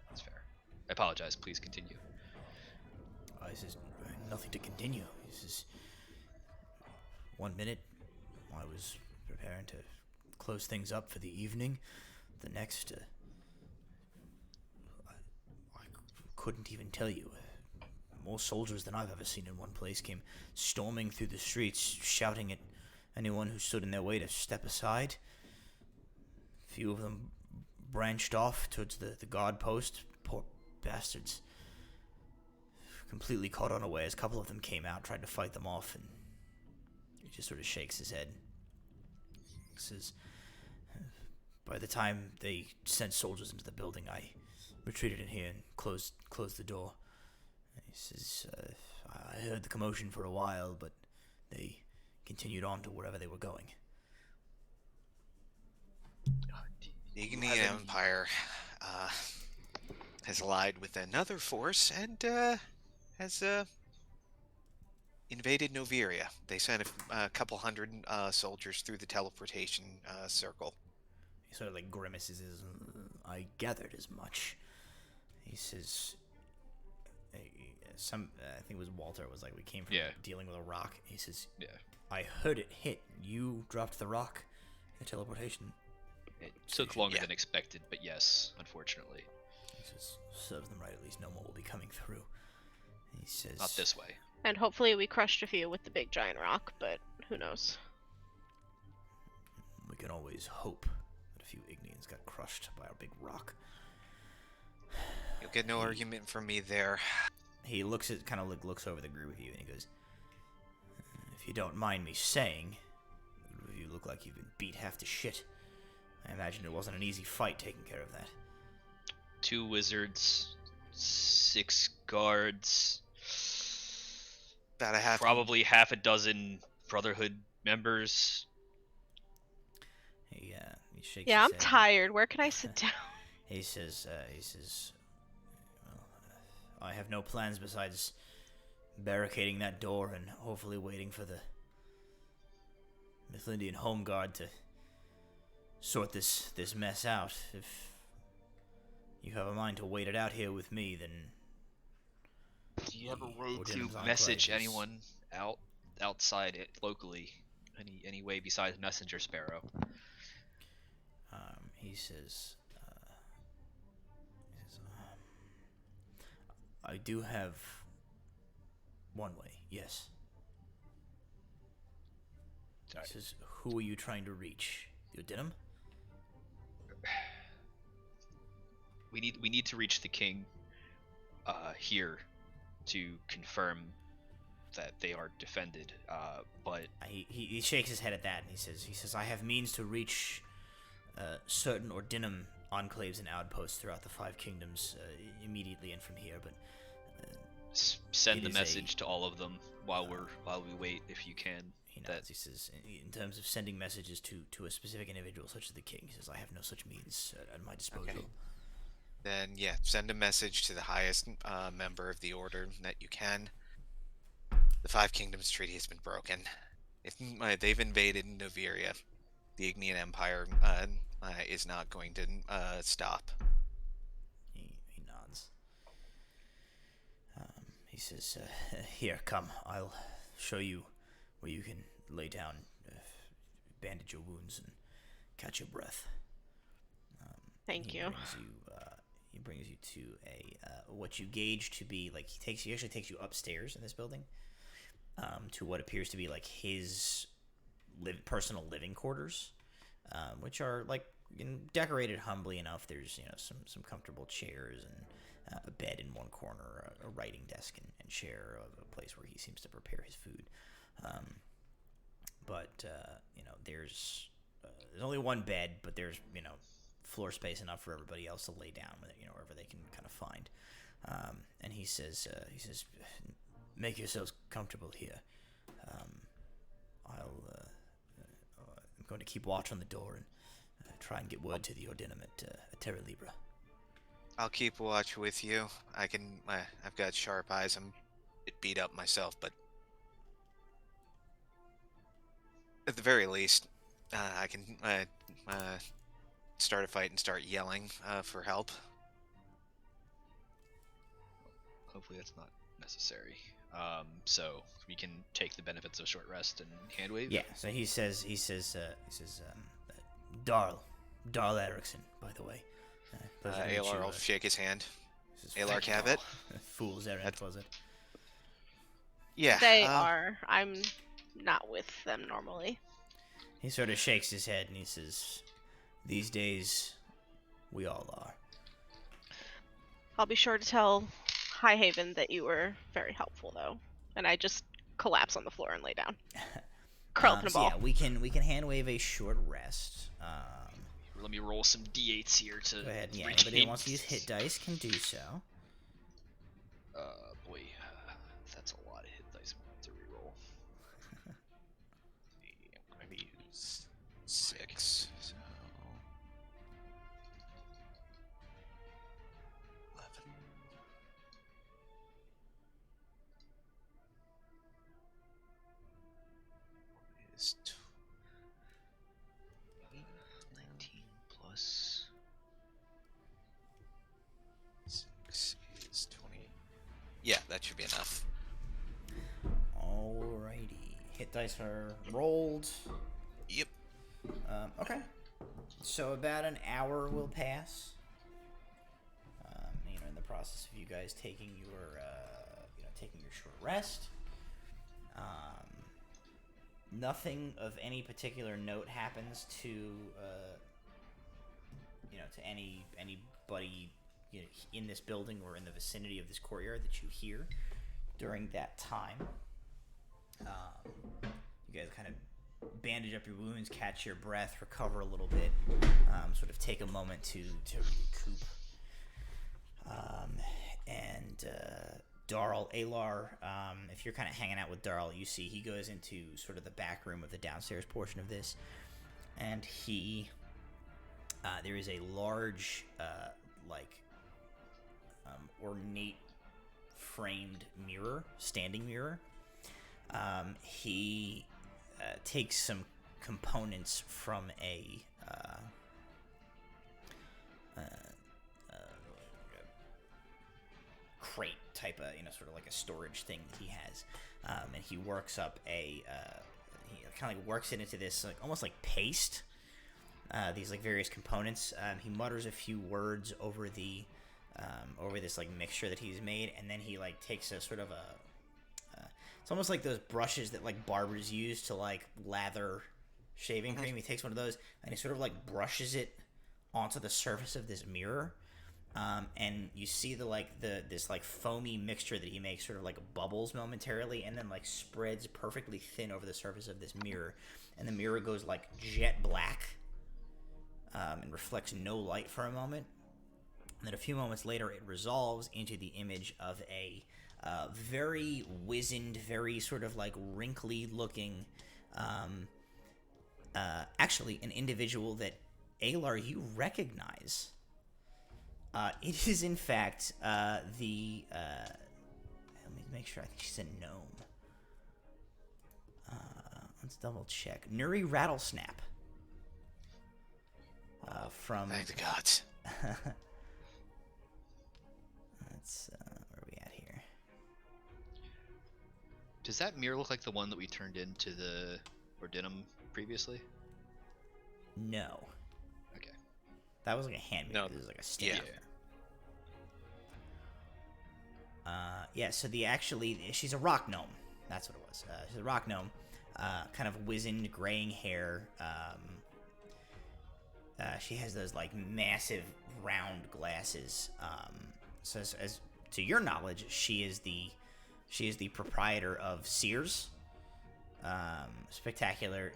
That's fair. I apologize. Please continue. He says, nothing to continue. He says, 1 minute, I was preparing to close things up for the evening. The next, I couldn't even tell you. More soldiers than I've ever seen in one place came storming through the streets, shouting at anyone who stood in their way to step aside. A few of them branched off towards the guard post. Poor bastards. Completely caught unawares. A couple of them came out, tried to fight them off, and he just sort of shakes his head. He says, by the time they sent soldiers into the building, I retreated in here and closed the door. He says, I heard the commotion for a while, but they continued on to wherever they were going. The Ignean Empire has allied with another force and has invaded Noveria. They sent a couple hundred soldiers through the teleportation circle. He sort of like grimaces. I gathered as much. He says, I think it was Walter, was like, we came from dealing with a rock. He says, Yeah. I heard it hit. You dropped the rock in teleportation. It took longer than expected, but yes, unfortunately. He says, serves them right, at least no more will be coming through. He says, Not this way. And hopefully we crushed a few with the big giant rock, but who knows? We can always hope that a few Ignians got crushed by our big rock. You'll get no argument from me there. He looks over the group with you, and he goes, if you don't mind me saying, you look like you've been beat half to shit. I imagine it wasn't an easy fight taking care of that. 2 wizards, 6 guards, About a half. probably half a dozen Brotherhood members. He shakes Yeah, his I'm head. tired. Where can I sit down? He says, well, I have no plans besides barricading that door and hopefully waiting for the Mythlindian Home Guard to sort this mess out. If you have a mind to wait it out here with me, then... Do you have a way Odin's to Enclave message is- anyone outside it locally? Any way besides Messenger Sparrow? He says, I do have one way, yes. Sorry. He says, who are you trying to reach? The Odinum? We need to reach the king here to confirm that they are defended. But He shakes his head at that, and he says, I have means to reach certain Ordinum enclaves and outposts throughout the 5 kingdoms immediately and from here, but send it the is message to all of them while we wait, if you can. he nods. He says, in terms of sending messages to a specific individual such as the king, he says, I have no such means at my disposal. Okay. Then, yeah, send a message to the highest member of the order that you can. The 5 Kingdoms Treaty has been broken. If they've invaded Noveria, the Ignean Empire is not going to stop. He nods. He says, here, come. I'll show you where you can lay down, bandage your wounds, and catch your breath. Thank you. He brings you to a what you gauge to be like he actually takes you upstairs in this building, to what appears to be like his personal living quarters, which are like decorated humbly enough. There's some comfortable chairs and a bed in one corner, a writing desk and chair, a place where he seems to prepare his food. But there's only one bed, but there's floor space enough for everybody else to lay down, wherever they can kind of find. And he says, make yourselves comfortable here. I'm going to keep watch on the door and try and get word to the Ordinum at Terra Libra. I'll keep watch with you. I've got sharp eyes. I'm a bit beat up myself, but at the very least, I can start a fight and start yelling for help. hopefully that's not necessary. So we can take the benefits of short rest and hand wave. Yeah. So he says, Darl Erickson, by the way. Pleasure to meet Alar you, will shake his hand. this is Alar Cavett? Fool's errand, was it? Yeah. They are. I'm not with them normally. He sort of shakes his head and he says, "These days, we all are." I'll be sure to tell Highhaven that you were very helpful, though. And I just collapse on the floor and lay down. Curl up in a So ball. yeah, we can hand wave a short rest. Let me roll some d8s here to. Go ahead. Yeah, regain- anybody who wants to use hit dice can do so. Boy, that's a lot of hit dice to reroll. I'm going to use 6. So 11. Is 19 plus. 6 is 20. Yeah, that should be enough. Alrighty, hit dice are rolled. Yep. Okay. So about an hour will pass. In the process of you guys taking your, taking your short rest. Nothing of any particular note happens to, to anybody, in this building or in the vicinity of this courtyard that you hear during that time. You guys kind of bandage up your wounds, catch your breath, recover a little bit, sort of take a moment to recoup. Darl, Alar, if you're kind of hanging out with Darl, you see he goes into sort of the back room of the downstairs portion of this, and there is a large, ornate framed mirror, standing mirror. He takes some components from a crate type of, sort of like a storage thing that he has, and he works up he kind of like works it into this almost like paste. These like various components. He mutters a few words over this like mixture that he's made, and then he like takes a sort of it's almost like those brushes that like barbers use to like lather shaving cream. He takes one of those and he sort of like brushes it onto the surface of this mirror, and you see this foamy mixture that he makes sort of like bubbles momentarily, and then like spreads perfectly thin over the surface of this mirror, and the mirror goes like jet black, and reflects no light for a moment. And then a few moments later, it resolves into the image of a very wizened, very sort of like wrinkly looking, actually an individual that, Alar, you recognize. It is in fact let me make sure, I think she's a gnome. Let's double check. Nuri Rattlesnap. From... Thank the gods. Let's, where are we at here? Does that mirror look like the one that we turned into the Ordinum previously? No. Okay. That was like a hand mirror. No. This is like a stand Yeah. mirror. So she's a rock gnome. That's what it was. She's a rock gnome. Kind of wizened, graying hair. She has those like massive round glasses. So as to your knowledge, she is the proprietor of Sears. Spectacular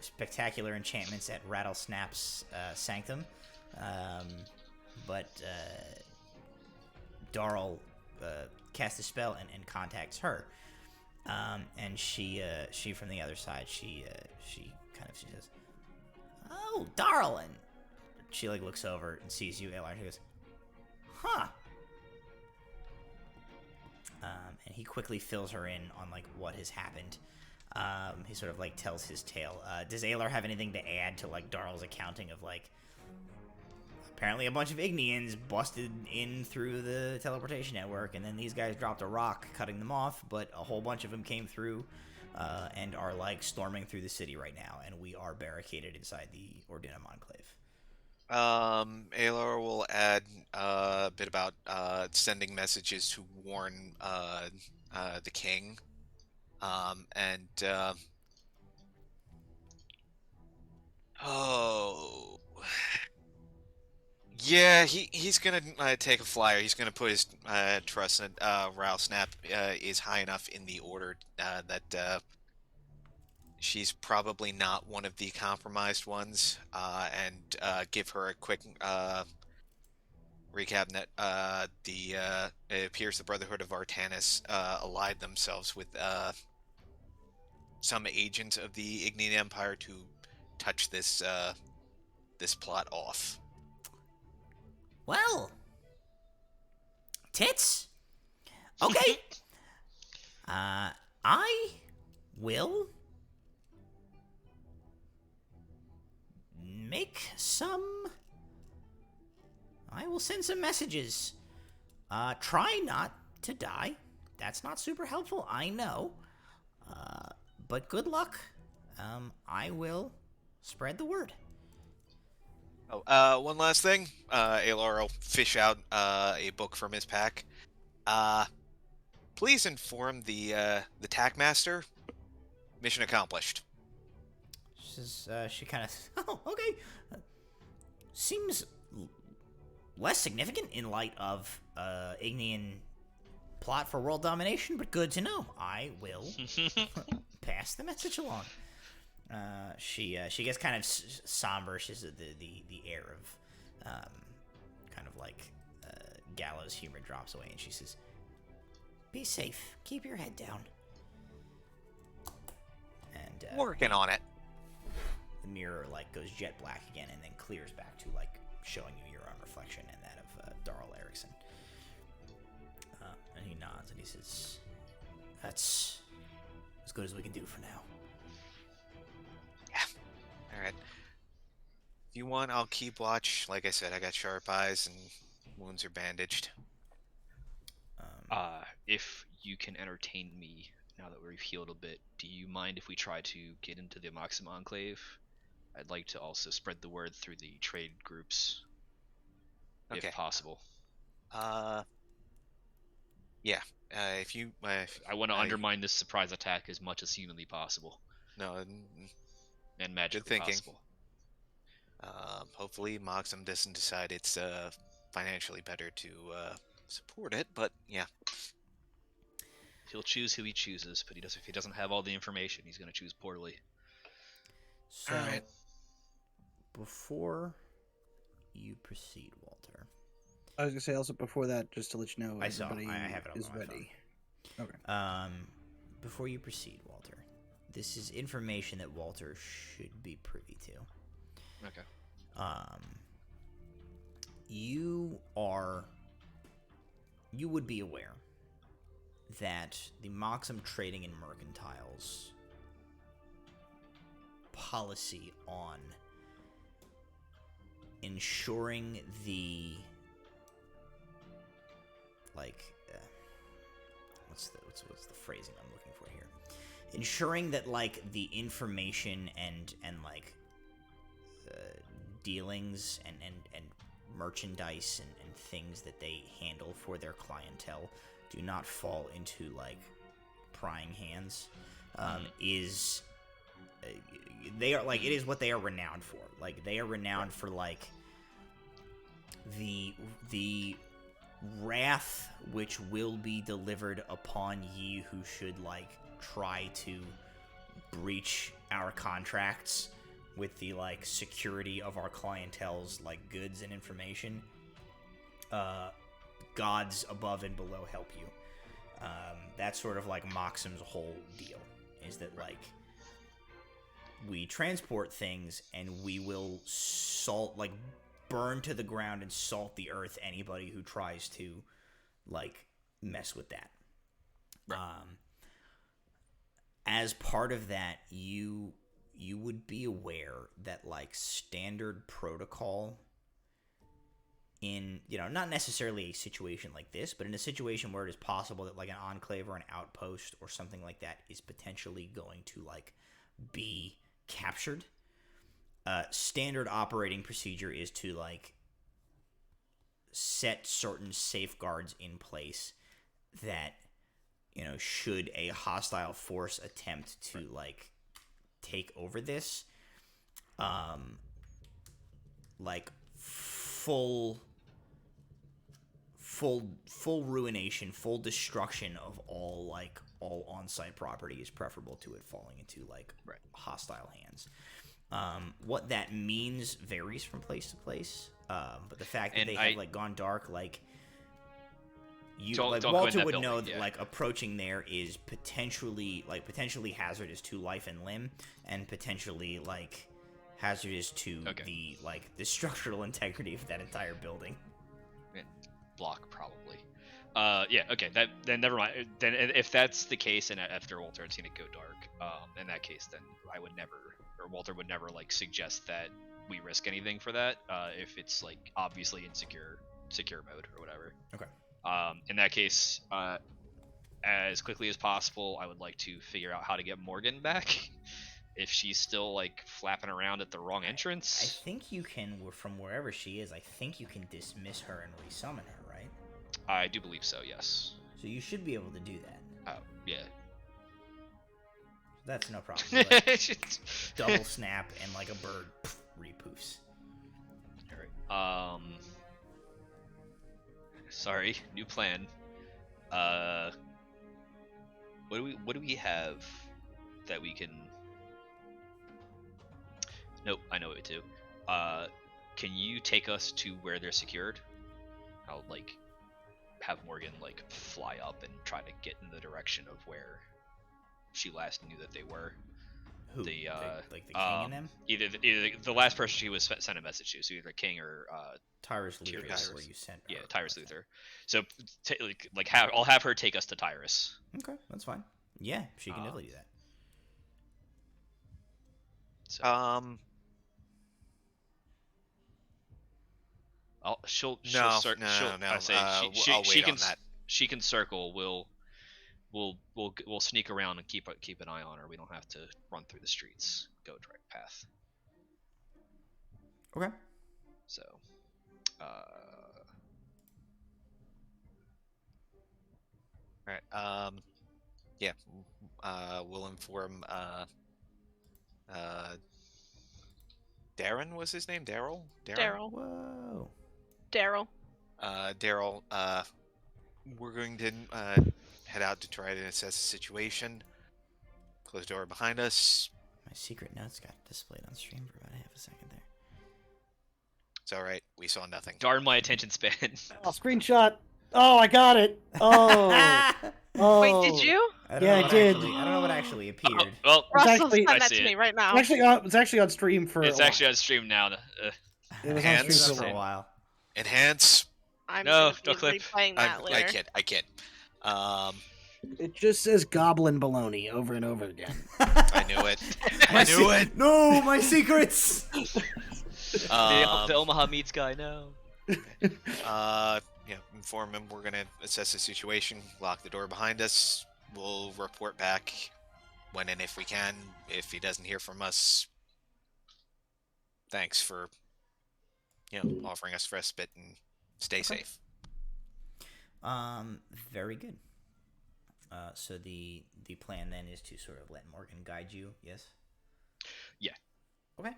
enchantments at Rattlesnap's Sanctum. But Darl casts a spell and contacts her. And she from the other side, she says, "Oh, Darl," and she like looks over and sees you, Alar, and she goes, "Huh." And he quickly fills her in on like what has happened. He sort of like tells his tale. Does Alar have anything to add to like Darl's accounting of like apparently a bunch of Ignians busted in through the teleportation network, and then these guys dropped a rock, cutting them off, but a whole bunch of them came through and are, like, storming through the city right now, and we are barricaded inside the Ordinum Enclave. Aelor will add a bit about sending messages to warn the king. Oh, yeah, he's gonna take a flyer. He's gonna put his trust in Rao Snap is high enough in the order that she's probably not one of the compromised ones, and give her a quick recap that it appears the Brotherhood of Artanis allied themselves with some agents of the Ignean Empire to touch this plot off. Well, tits. Okay. I will make some. I will send some messages. Try not to die. That's not super helpful, I know. But good luck. I will spread the word. Oh, one last thing. Aelor will fish out a book from his pack. Please inform the TAC master. Mission accomplished. She kind of. Oh, okay. Seems less significant in light of Ignean plot for world domination, but good to know. I will pass the message along. She gets kind of somber. She's the air of kind of like gallows humor drops away, and she says, "Be safe. Keep your head down." And Working on it. the mirror like goes jet black again, and then clears back to like showing you your own reflection and that of Darl Erickson. And he nods and he says, "That's as good as we can do for now." All right. If you want, I'll keep watch. Like I said, I got sharp eyes and wounds are bandaged. If you can entertain me now that we've healed a bit, do you mind if we try to get into the Moxim Enclave? I'd like to also spread the word through the trade groups, Okay. if possible. Yeah. If you, I want to undermine this surprise attack as much as humanly possible, no, and magically Good thinking. possible. hopefully Moxim doesn't decide it's financially better to support it. But yeah. He'll choose who he chooses, but if he doesn't have all the information, he's going to choose poorly. So, Alright. before you proceed, Walter, I was gonna say also before that, just to let you know, I saw. everybody I have it up is on my ready. Okay. before you proceed, Walter, this is information that Walter should be privy to. Okay. You would be aware that the Moxim Trading and Mercantiles policy on ensuring the what's the phrasing I'm looking for here? Ensuring that like the information and dealings and merchandise and things that they handle for their clientele do not fall into like prying hands. Is they are like, it is what they are renowned for. Like they are renowned for like the wrath which will be delivered upon ye who should like try to breach our contracts with the like security of our clientele's like goods and information. Gods above and below help you. That's sort of like Moxim's whole deal, is that like we transport things and we will burn to the ground and salt the earth anybody who tries to like mess with that. Right. As part of that, you would be aware that like standard protocol in, not necessarily a situation like this, but in a situation where it is possible that like an enclave or an outpost or something like that is potentially going to like be captured, standard operating procedure is to like set certain safeguards in place that, should a hostile force attempt to like take over this, like full ruination, full destruction of all on-site property is preferable to it falling into like hostile hands. What that means varies from place to place, but the fact that they have like gone dark, like Walter would know that like approaching there is potentially hazardous to life and limb, and potentially like hazardous to the structural integrity of that entire building. Block probably. Okay. Then never mind. Then if that's the case, and after Walter had seen it go dark, in that case, then Walter would never like suggest that we risk anything for that. If it's like obviously in secure mode or whatever. Okay. In that case, as quickly as possible, I would like to figure out how to get Morgan back. If she's still like flapping around at the wrong entrance. I think you can, from wherever she is, I think you can dismiss her and resummon her, right? I do believe so, yes. So you should be able to do that. Oh, yeah. That's no problem. Like, double snap and like a bird repoofs. Alright. Sorry, new plan. What do we have that we can... Nope, I know it too. Can you take us to where they're secured? I'll like have Morgan like fly up and try to get in the direction of where she last knew that they were. Who? The king and them? Either the last person she was sent a message to, so either King or Tyrus Luther is where you sent her. Yeah, Tyrus Luther. So I'll have her take us to Tyrus. Okay, that's fine. Yeah, she can definitely do that. So, she'll circle. I'll wait on that. She can circle. We'll sneak around and keep an eye on her. We don't have to run through the streets. Go a direct path. Okay. So, Alright, yeah, we'll inform, Darren was his name? Daryl? Daryl. Whoa. Daryl. Daryl, we're going to, head out to try to assess the situation. Close the door behind us. My secret notes got displayed on stream for about half a second there. It's alright, we saw nothing. darn my attention span. Oh, screenshot. Oh, I got it. Oh. Oh. Wait, did you? I did. I don't know what actually appeared. Well, Russell, actually- send I that see to it. me right now. It's actually on stream for. it's a while. actually on stream now. It was on Hands. stream for for a while. Enhance. I'm No, gonna don't be clip. replaying that later. I kid. It just says goblin baloney over and over again. I knew it. I knew it. No, my secrets. The Omaha Meats guy, no. Yeah, inform him we're gonna assess the situation, lock the door behind us. We'll report back when and if we can. If he doesn't hear from us, thanks for, offering us respite and stay safe. Very good. So the plan then is to sort of let Morgan guide you, yes? Yeah. Okay.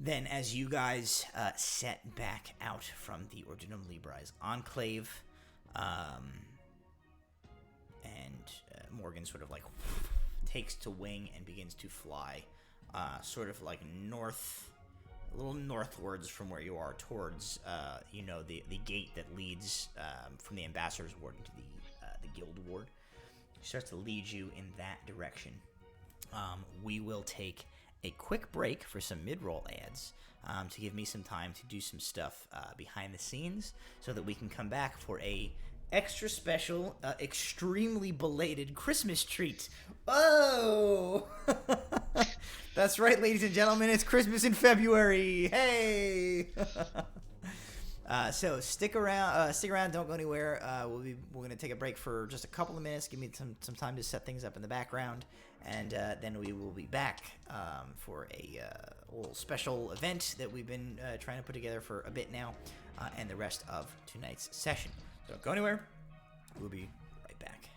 Then as you guys set back out from the Ordinum Librae's enclave, and Morgan sort of like takes to wing and begins to fly, sort of like north, a little northwards from where you are towards, the gate that leads from the Ambassador's Ward into the Guild Ward. She starts to lead you in that direction. We will take a quick break for some mid-roll ads to give me some time to do some stuff behind the scenes so that we can come back for a extra special, extremely belated Christmas treat. Oh! That's right, ladies and gentlemen, it's Christmas in February! Hey! So stick around. Don't go anywhere. We're gonna take a break for just a couple of minutes. Give me some time to set things up in the background, and then we will be back for a little special event that we've been trying to put together for a bit now, and the rest of tonight's session. Don't go anywhere. We'll be right back.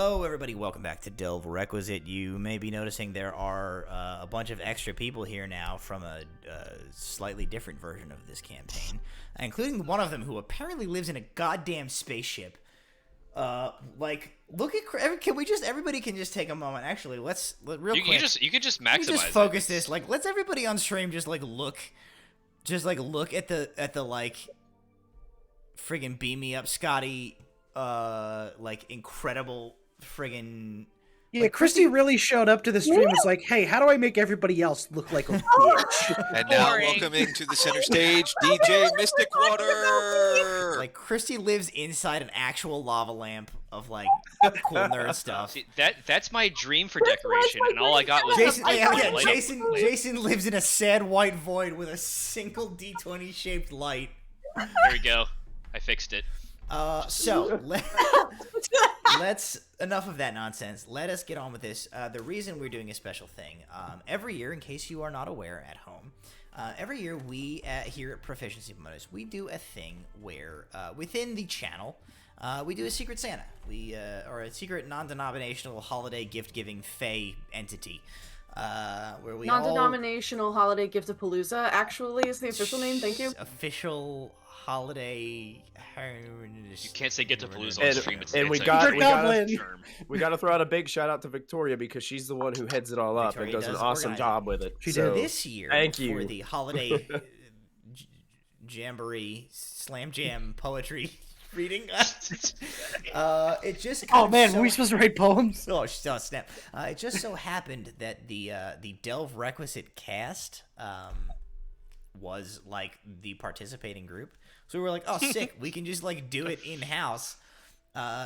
Hello, everybody. Welcome back to Delve Requisite. You may be noticing there are a bunch of extra people here now from a slightly different version of this campaign, including one of them who apparently lives in a goddamn spaceship. Look at. Can we just? Everybody can just take a moment. Actually, real quick. You could just maximize. Just focus this. Let's everybody on stream just look at the friggin' beam me up, Scotty. Incredible friggin'. Yeah, Christy really showed up to the stream. It's like, hey, how do I make everybody else look like a bitch? And now Boring. welcoming to the center stage, DJ Mystic Water. Like, Christy lives inside an actual lava lamp of cool nerd stuff. See, that's my dream for decoration, and all I got was Jason lives in a sad white void with a single D20 shaped light. There we go. I fixed it. So let's enough of that nonsense. Let us get on with this. The reason we're doing a special thing, every year, in case you are not aware at home, every year we here at Proficiency Bonus, we do a thing where within the channel, we do a Secret Santa. We or a secret non-denominational holiday gift-giving Fey entity. Where we non-denominational holiday gift-a-palooza actually is the official name. Thank you. Official holiday. You can't say get to Palooza on stream. We gotta throw out a big shout out to Victoria because she's the one who heads it all up Victoria and does an does awesome organize job with it. She So, did this year thank for you. the holiday jamboree slam jam poetry reading. It just Oh man, were we supposed to write poems? Oh snap! It just so happened that the Delve Requisite cast was the participating group, so we were like, oh sick, we can just do it in house.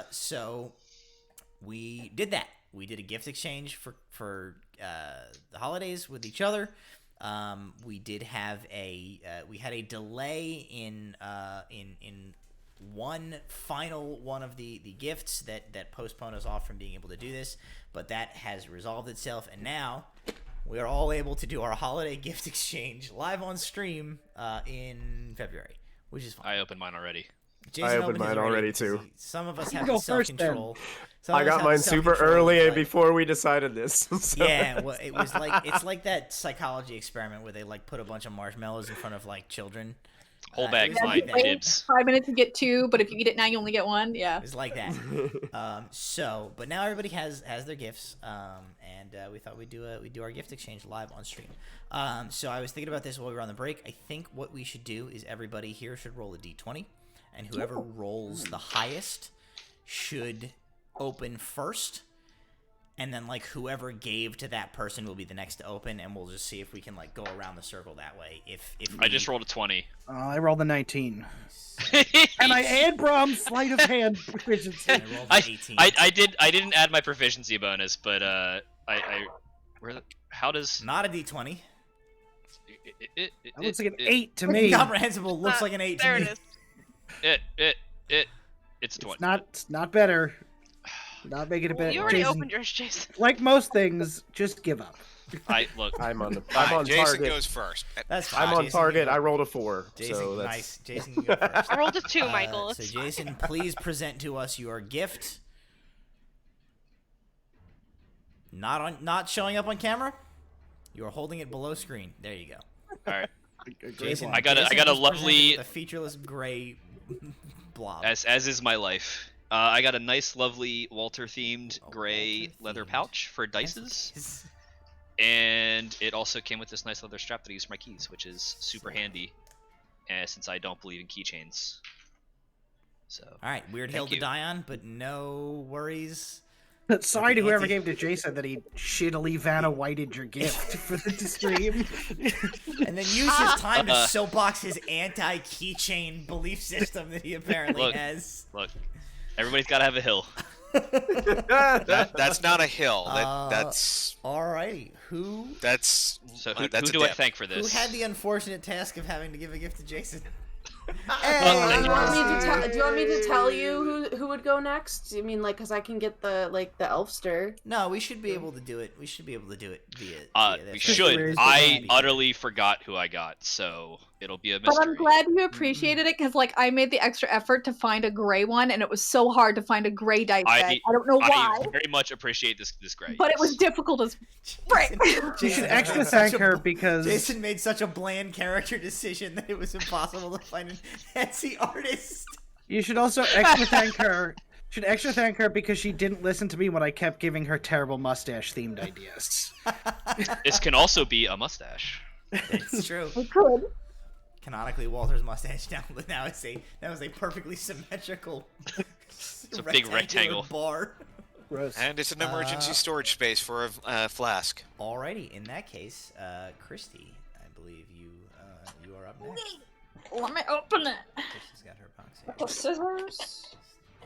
So we did that. We did a gift exchange for the holidays with each other. We did have we had a delay in one of the gifts that postponed us off from being able to do this, but that has resolved itself, and now we are all able to do our holiday gift exchange live on stream in February, which is fun. I opened mine already. Jason I opened his mine already too. Some of us have go the first, self-control. I got mine super early and before we decided this. So. Yeah, well, it was it's like that psychology experiment where they put a bunch of marshmallows in front of Whole children. It bag's was mine. like that. Dibs. 5 minutes to get 2, but if you eat it now, you only get 1. Yeah. It was like that. But now everybody has their gifts, and we thought we'd do our gift exchange live on stream. So I was thinking about this while we were on the break. I think what we should do is everybody here should roll a d20, and whoever rolls the highest should open first, and then whoever gave to that person will be the next to open, and we'll just see if we can go around the circle that way. If I just rolled a 20. I rolled a 19. And I add Brahm's sleight of hand proficiency. I rolled an 18. I didn't add my proficiency bonus, but how does Not a d20. That looks like an 8 to me. Incomprehensible looks like an 8 to There me. it is. it's 20. It's not better. Not making it better. You already Jason, opened yours, Jason. like most things, just give up. I'm on Jason target. goes first. That's fine. I'm on Jason, target. you go I rolled a 4. Jason, so that's nice. Jason, you go first. I rolled a 2, Michael. So It's Jason, please present to us your gift. Not showing up on camera. You are holding it below screen. There you go. All right. Jason, I got a Jason just lovely- presented a featureless gray blob. As is my life. I got a nice, lovely Walter-themed gray leather Walter-themed. pouch for dices, and it also came with this nice leather strap that I use for my keys, which is super handy, since I don't believe in keychains. So. All right, weird hill Thank to you. die on, but no worries. Sorry to The whoever anti- gave to Jason that he shittily Vanna Whited your gift for the stream. And then use his time to soapbox his anti-keychain belief system that he apparently Look. has. Look, everybody's got to have a hill. That's not a hill. That's Alrighty, who So who that's a do I dip. thank for this? who had the unfortunate task of having to give a gift to Jason? Do you want me to tell you who would go next? I mean, because I can get the Elfster. No, we should be able to do it. We should be able to do it via. We this. should. Where's the I lobby? utterly forgot who I got, so It'll be a But mystery. I'm glad you appreciated it because, like, I made the extra effort to find a gray one, and it was so hard to find a gray dice bag. I don't know why, I very much appreciate this gray. but it was difficult as frick. You should extra thank her because Jason made such a bland character decision that it was impossible to find an Etsy artist. you should also extra thank her. Should extra thank her because she didn't listen to me when I kept giving her terrible mustache themed ideas. This can also be a mustache. It's true. It could. Canonically, Walter's mustache now is a perfectly symmetrical. It's a big rectangle bar. Gross. And it's an emergency storage space for a flask. Alrighty, in that case, Christy, I believe you are up next. Let me open it. Christy's got her box here. The scissors.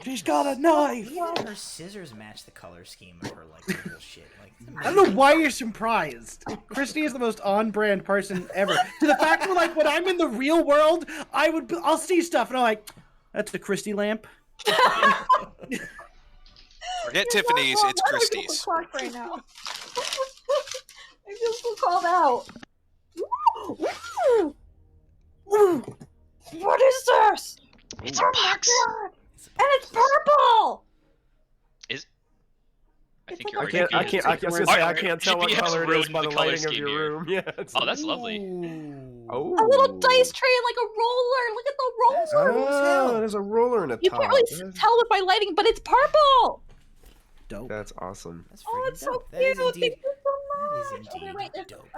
She's got a knife. Her scissors match the color scheme of her little shit. I don't know why you're surprised. Christy is the most on-brand person ever. To the fact that, when I'm in the real world, I'll see stuff and I'm like, that's a Christy lamp. Forget Tiffany's, it's Christie's. Right now. I just feel called out. What is this? It's a box. And it's purple. I think like you're I can't tell what RGB has color it is ruined by the the color lighting of scheme your here. room. Yeah. Oh, that's lovely. Oh. A little dice tray and like a roller. Look at the roller. Oh, there's a roller in the You top. can't really tell with my lighting, but it's purple. Dope. That's awesome. That's Oh, freaking it's so dope. cute. That is Thank indeed. you so That much. is Okay, indeed wait, there's dope.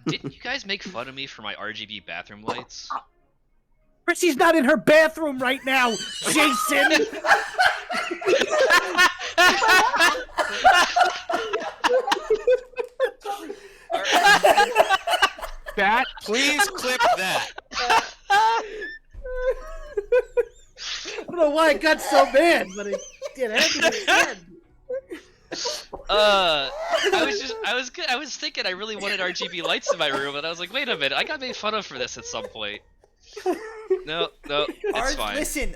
Didn't you guys make fun of me for my RGB bathroom lights? Christy's not in her bathroom right now, Jason. That, please clip that. I don't know why I got so mad, but it had to be said. I was thinking I really wanted RGB lights in my room, and I was like, wait a minute, I got made fun of for this at some point. No, it's fine. Listen.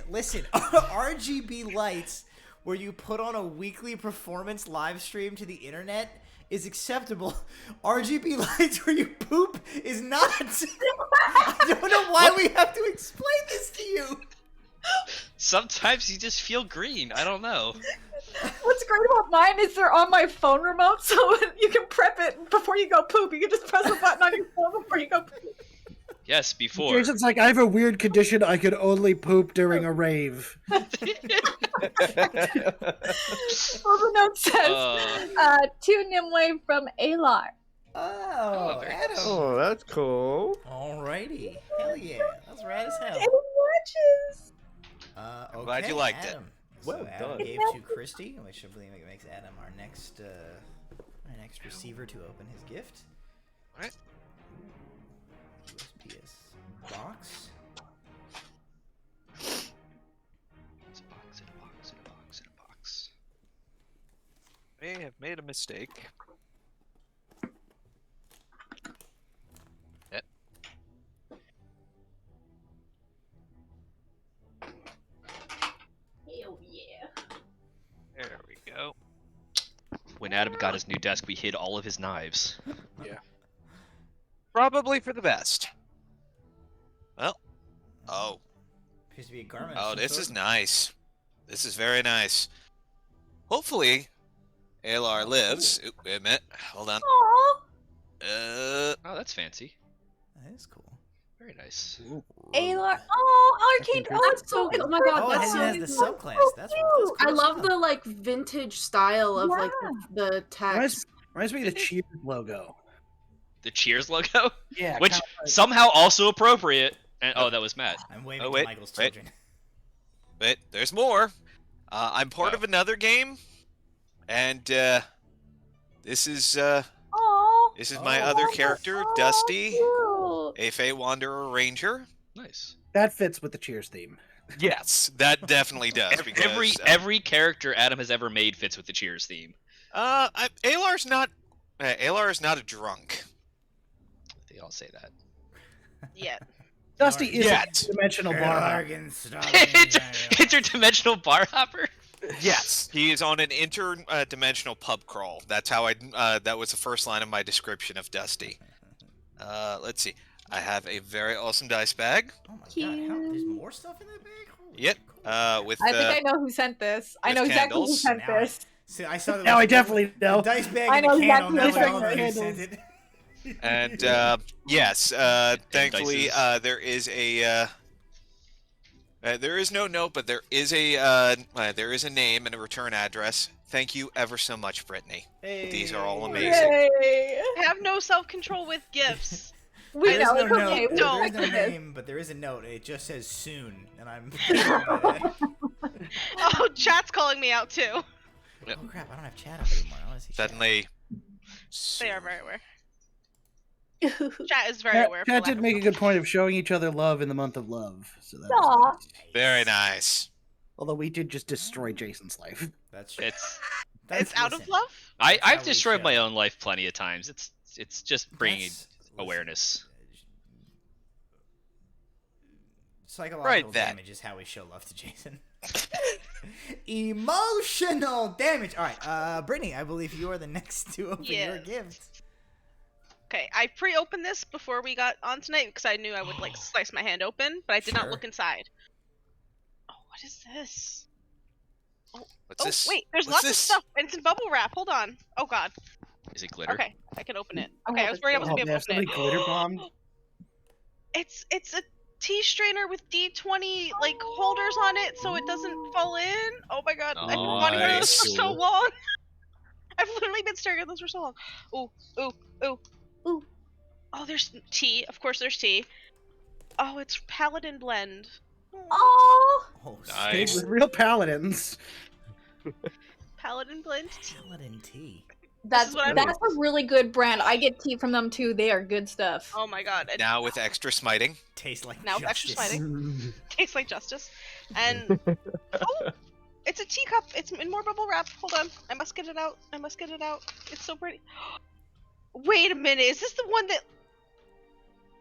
RGB lights, where you put on a weekly performance live stream to the internet, is acceptable. RGB lights where you poop is not. I don't know why we have to explain this to you. Sometimes you just feel green. I don't know. What's great about mine is they're on my phone remote, so you can prep it before you go poop. You can just press a button on your phone before you go poop. Yes, before. Jason's like, I have a weird condition. I could only poop during a rave. Well, the note says, to Nimue from Alar. Oh, very Adam. Oh, that's cool. Alrighty. Hell yeah. That's rad as hell. And it matches. Okay, glad you liked it. Adam. Well So Adam done. gave to Christy, which I believe makes Adam our next receiver to open his gift. Alright. USPS box. It's a box, in a box, in a box, in a box. May have made a mistake. Hell yeah. There we go. When Adam got his new desk, we hid all of his knives. Probably for the best. Well. Oh. Appears to be a garment. Oh, this is nice. This is very nice. Hopefully, Alar lives. Oop, wait a minute. Hold on. Aww. Oh, that's fancy. That is cool. Very nice. Alar. Oh, Arcane. Oh, it's so Oh my god, Oh, that's it so has the cool. subclass. That's cool. I love the like vintage style of like the text. Reminds me of the Cheers logo. The Cheers logo, Yeah. which kinda like- somehow also appropriate. And oh, that was Matt. I'm waving Oh, to wait, Michael's wait. children. But there's more. I'm part Oh. of another game, and this is Aww. my other character, Oh, Dusty, cute. a Fey Wanderer Ranger. Nice. That fits with the Cheers theme. Yes, that definitely does. Because, Every character Adam has ever made fits with the Cheers theme. Alar's not. Alar is not a drunk. They all say that. Yeah. Dusty is Yet. a dimensional bar. Interdimensional bar hopper. Yes, he is on an interdimensional pub crawl. That's how that was the first line of my description of Dusty. Let's see. I have a very awesome dice bag. Oh my god, there's more stuff in that bag? Holy Yep. cool. With I think I know who sent this. I with know exactly who candles. sent Now this. See, I saw that. Now I definitely know. The dice bag I and know the candle. exactly Now who I know sent who it. sent it. And yes, thankfully dices. there is a there is no note, but there is a name and a return address. Thank you ever so much, Brittany. These are all amazing. Yay. I have no self-control with gifts. We There's know no it's note. okay. We No. There is no expected this. name, but there is a note. It just says soon, and I'm. Oh, chat's calling me out too. Oh crap! I don't have chat up anymore. I want to see chat. Suddenly, They are very aware. Chat is very aware. Chat did make a good point of showing each other love in the month of love. So that Aw. was nice. very nice. Although we did just destroy Jason's life. That's true. It's It's out of listen, love. That's how I've we destroyed my show. own life plenty of times. It's just bringing That's- listen, awareness. Psychological Right, that. damage is how we show love to Jason. Emotional damage. All right, Brittany, I believe you are the next to open your Yes. gift. Okay, I pre-opened this before we got on tonight because I knew I would like slice my hand open, but I did not Sure. look inside. Oh, what is this? What's Oh, this? wait, there's What's lots this? of stuff. And it's in bubble wrap. Hold on. Oh god. Is it glitter? Okay, I can open it. I Okay, I have was it worried I too. wasn't Oh, gonna be able man, to open somebody glitter bombed. It's a tea strainer with D20 like holders on it, so it doesn't fall in. Oh my god, I've been wanting one of those for Nice. so long. I've literally been staring at those for so long. Ooh, ooh, ooh, ooh. Oh, there's tea. Of course, there's tea. Oh, it's Paladin Blend. Oh, Oh, Nice. With real paladins. Paladin Blend. Paladin tea. that's what I'm- a really good brand. I get tea from them too. They are good stuff. Oh my god. It Now with extra smiting. Tastes like Now justice. extra smiting. Tastes like justice. And oh, it's a teacup. It's in more bubble wrap. Hold on. I must get it out. I must get it out. It's so pretty. Wait a minute. Is this the one that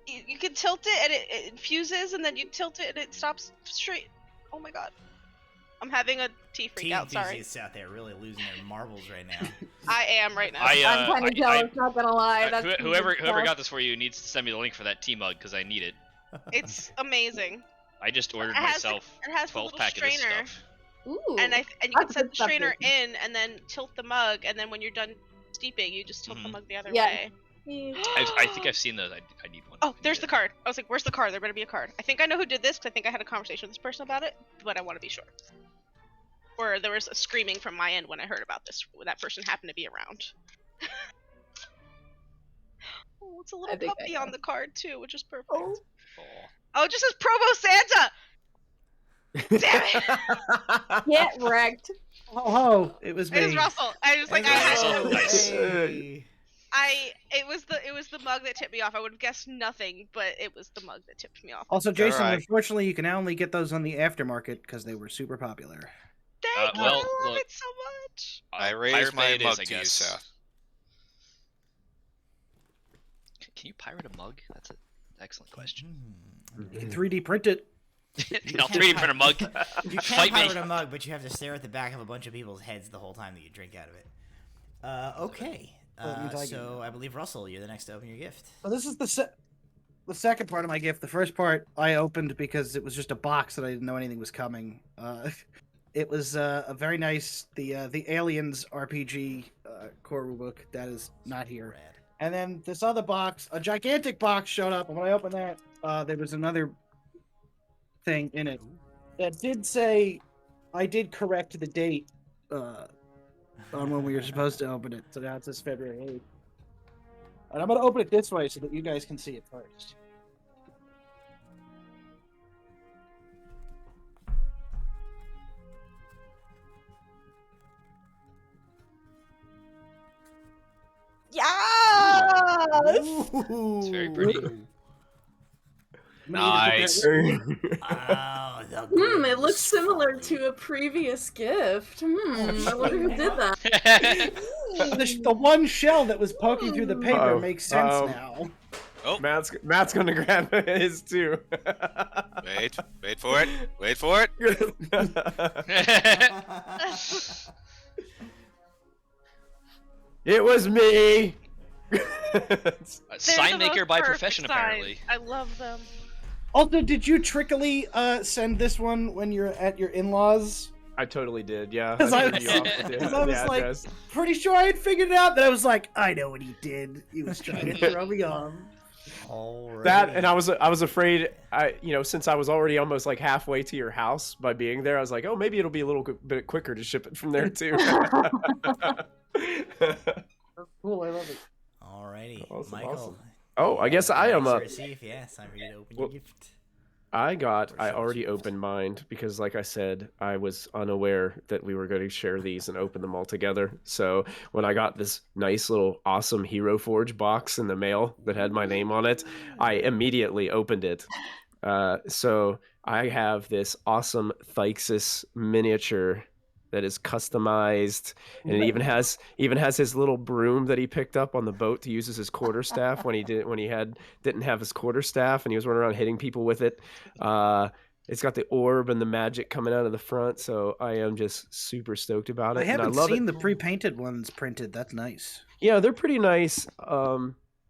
you can tilt it and it infuses, and then you tilt it and it stops straight? Oh my god. I'm having a tea freak Tea out. Sorry. enthusiasts out there really losing their marbles right now. I am right now. I'm kind of jealous. Not gonna lie. That's Whoever good stuff. got this for you needs to send me the link for that tea mug because I need it. It's amazing. I just ordered It has myself It has a 12 little pack of this strainer. stuff. Ooh. And you That's can set good the stuff, strainer Jason. in and then tilt the mug, and then when you're done steeping, you just tilt the Mhm. mug the other Yeah. way. I think I've seen those. I need one. Oh, I need there's it. the card. I was like, where's the card? There better be a card. I think I know who did this because I think I had a conversation with this person about it, but I want to be sure. Or there was a screaming from my end when I heard about this. When that person happened to be around. Oh, it's a little think I puppy know. on the card too, which is perfect. Oh. Oh, it just says Provo Santa. Damn it! Get wrecked. Oh, it was me. It was Russell. I was like, Russell. Nice. Hey. it was the mug that tipped me off. I would have guessed nothing, but it was the mug that tipped me off. Also, Jason, Alright. unfortunately, you can only get those on the aftermarket because they were super popular. Thank you. well, I love look. it so much. I Pirate raised my Bay it is, mug I to you, guess. so. Can you pirate a mug? That's an excellent question. You can 3D print it. I'll 3D print a mug. You can Fight me. pirate a mug, but you have to stare at the back of a bunch of people's heads the whole time that you drink out of it. Okay. Well, it means I So get it. I believe Russell, you're the next to open your gift. Well, this is the second part of my gift. The first part I opened because it was just a box that I didn't know anything was coming. It was a very nice the Aliens RPG core rulebook that is not here. Rad. And then this other box, a gigantic box, showed up, and when I opened that, there was another thing in it that did say I did correct the date on when we were supposed to open it. So now it says February 8th. And I'm going to open it this way so that you guys can see it first. Yes. It's very pretty. Nice. Oh, the It looks similar to a previous gift. I wonder who did that. The one shell that was poking through the paper Uh-oh. makes sense Uh-oh. now. Oh, Matt's gonna grab his too. wait for it. Wait for it. It was me. Sign the maker most by perfect profession, signs. apparently. I love them. Also, did you trickily send this one when you're at your in-laws? I totally did, yeah. Because I, threw you off with because the I was like, address. pretty sure I had figured it out. That I was like, I know what he did. He was trying to throw me off. Alrighty. That, and I was afraid, since I was already almost like halfway to your house by being there, I was like, oh, maybe it'll be a little bit quicker to ship it from there too. Cool, I love it. Alrighty, Awesome, Michael. awesome. Oh, I guess I am up. Receive. Yeah, it's time for you to open Well, your gift. I already opened mine because, like I said, I was unaware that we were going to share these and open them all together. So when I got this nice little awesome Hero Forge box in the mail that had my name on it, I immediately opened it. So I have this awesome Thixus miniature that is customized, and it even has his little broom that he picked up on the boat to use as his quarterstaff when he didn't have his quarterstaff and he was running around hitting people with it. It's got the orb and the magic coming out of the front, so I am just super stoked about it. I haven't and I love seen it. the pre-painted ones printed. That's nice. Yeah, they're pretty nice.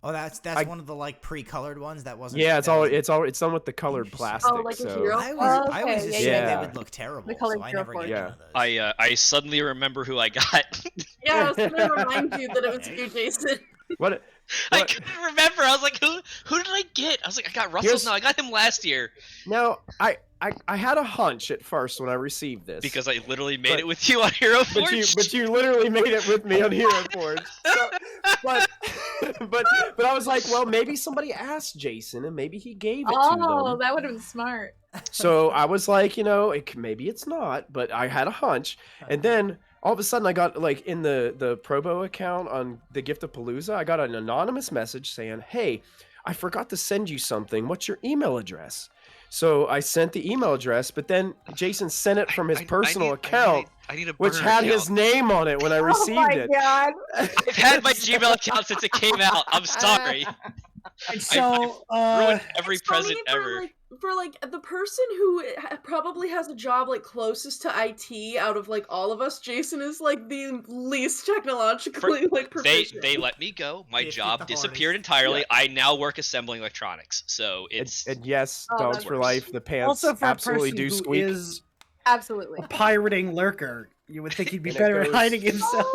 Oh, that's one of the like pre-colored ones that wasn't. Yeah, that wasn't- it's done with the colored plastic. Oh, like a so. hero? I Oh, always okay, assumed yeah. they would look terrible, The colored so I Hero never get Forge. one Yeah. of those. I suddenly remember who I got. Yeah, I was gonna remind you that it was you, Jason. What? I couldn't remember. I was like, who did I get? I was like, I got Russell. Here's- No, I got him last year Now, I had a hunch at first when I received this. because I literally made it with you on Hero Forge. But you literally made it with me on Hero Forge. So, but I was like, well, maybe somebody asked Jason and maybe he gave it to Oh, them. that would have been smart. So I was like, maybe it's not, but I had a hunch. And then all of a sudden I got like in the Probo account on the Gift of Palooza, I got an anonymous message saying, hey, I forgot to send you something. What's your email address? So I sent the email address, but then Jason sent it from his personal account, I need a which burner had account. his name on it when I Oh received my it. god. I've had my Gmail account since it came out. I'm sorry. And so, Ruined every It's funny present ever. for the person who probably has a job like closest to IT out of like all of us, Jason is like the least technologically like proficient. They let me go. My They hit job the disappeared hardest. entirely. Yeah. I now work assembling electronics. So it's And yes, Oh, Dogs that for works. Life, the pants also for a absolutely person do who squeak. is Absolutely. a pirating lurker, you would think he'd be And it better at goes- hiding himself.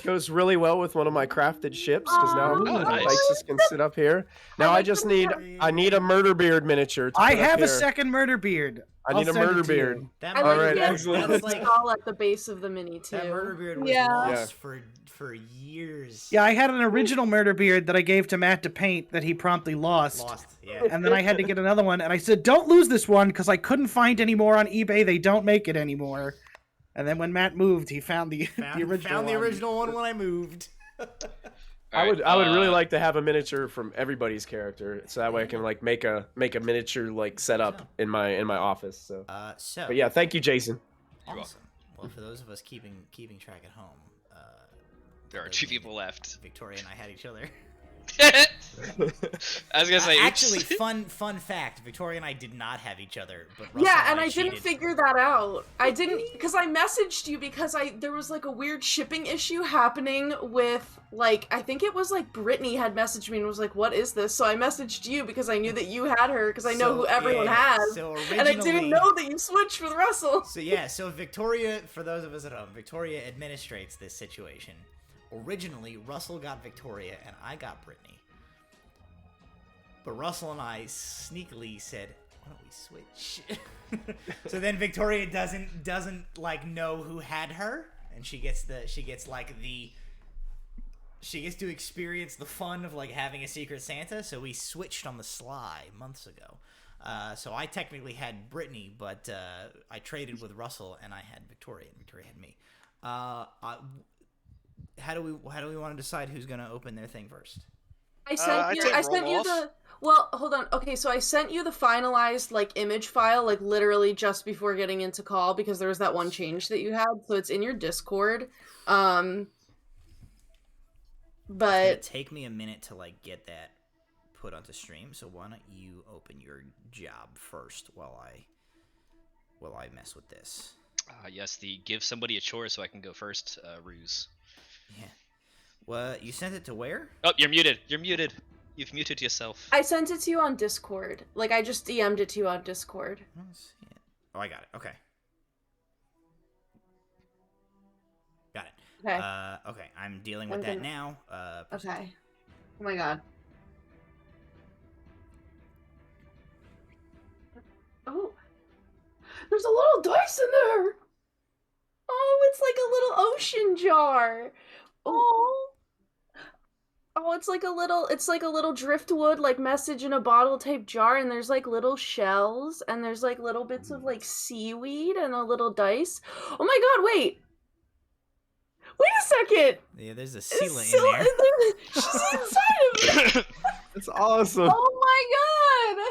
Goes really well with one of my crafted ships because now Oh, nice. Lexus can sit up here. Now I like just the- I need a murder beard miniature. To I put up have a here. second murder beard. I I'll need a send it murder to you. beard. That I murder like Alright, the beard, excellent. that was like install at the base of the mini too. that murder beard was Yeah. lost for years. Yeah, I had an original murder beard that I gave to Matt to paint that he promptly lost. Yeah. And then I had to get another one, and I said, don't lose this one, because I couldn't find any more on eBay. They don't make it anymore. And then when Matt moved, he found the Found the original one when I moved. I would really like to have a miniature from everybody's character, so that way I can like make a miniature like setup in my office. So, So but yeah, thank you, Jason. awesome. Well, for those of us keeping track at home, there are 2 people left. Victoria and I had each other. I was gonna say, Actually, oops. fun fact: Victoria and I did not have each other, but Russell Yeah, and I cheated. didn't figure that out. I didn't because I messaged you because there was like a weird shipping issue happening with like I think it was like Brittany had messaged me and was like, "What is this?" So I messaged you because I knew that you had her because I know who everyone has, So and I didn't originally- know that you switched with Russell. So Victoria, for those of us at home, Victoria administrates this situation. Originally, Russell got Victoria and I got Brittany. But Russell and I sneakily said, "Why don't we switch?" So then Victoria doesn't like know who had her, and she gets to experience the fun of like having a secret Santa. So we switched on the sly months ago. So I technically had Brittany, but I traded with Russell and I had Victoria, and Victoria had me. How do we want to decide who's gonna open their thing first? I sent you roll the well, hold on. Okay, so I sent you the finalized like image file like literally just before getting into call because there was that one change that you had. So it's in your Discord. It's gonna But take me a minute to like get that put onto stream. So why don't you open your job first while I mess with this? Yes, the give somebody a chore so I can go first ruse. Yeah. What? You sent it to where? Oh, you're muted. You're muted. You've muted yourself. I sent it to you on Discord. Like, I just DM'd it to you on Discord. I don't see it. Oh, I got it. Okay. Got it. Okay. Okay, I'm dealing with I'm that gonna- now. Okay. Oh my god. Oh. There's a little dice in there! Oh, it's like a little ocean jar. Oh. Oh, it's like a little driftwood like message in a bottle type jar, and there's like little shells, and there's like little bits of like seaweed and a little dice. Oh my god, wait. Wait a second. Yeah, there's a Is Scylla in Scylla there. She's inside of it. That's awesome. Oh my god.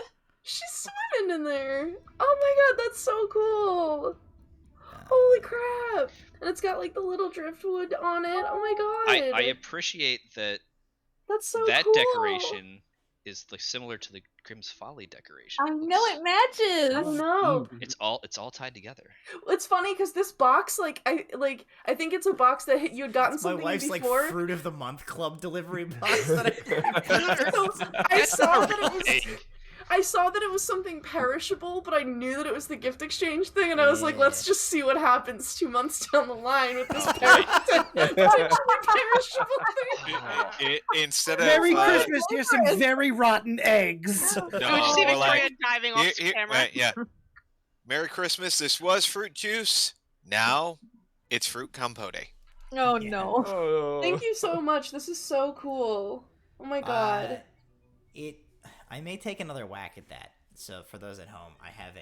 She's swimming in there. Oh my god, that's so cool. Holy crap. And it's got like the little driftwood on it. Oh my god. I appreciate that That's so that cool. decoration is like similar to the Grimm's Folly decoration. I know it matches. I know. It's all tied together. It's funny because this box, I think it's a box that you had gotten My something wife's in like before. fruit of the month club delivery box that I So, I That's saw not that it was. right. I saw that it was something perishable, but I knew that it was the gift exchange thing, and I was like, let's just see what happens 2 months down the line with this perishable thing. Instead of Merry Christmas, here's some very rotten eggs. No, I would just see more Victoria like, diving off here- camera. yeah. Merry Christmas. This was fruit juice. Now it's fruit compote. Oh Yeah. no. Oh. Thank you so much. This is so cool. Oh my god. I may take another whack at that. So for those at home, I have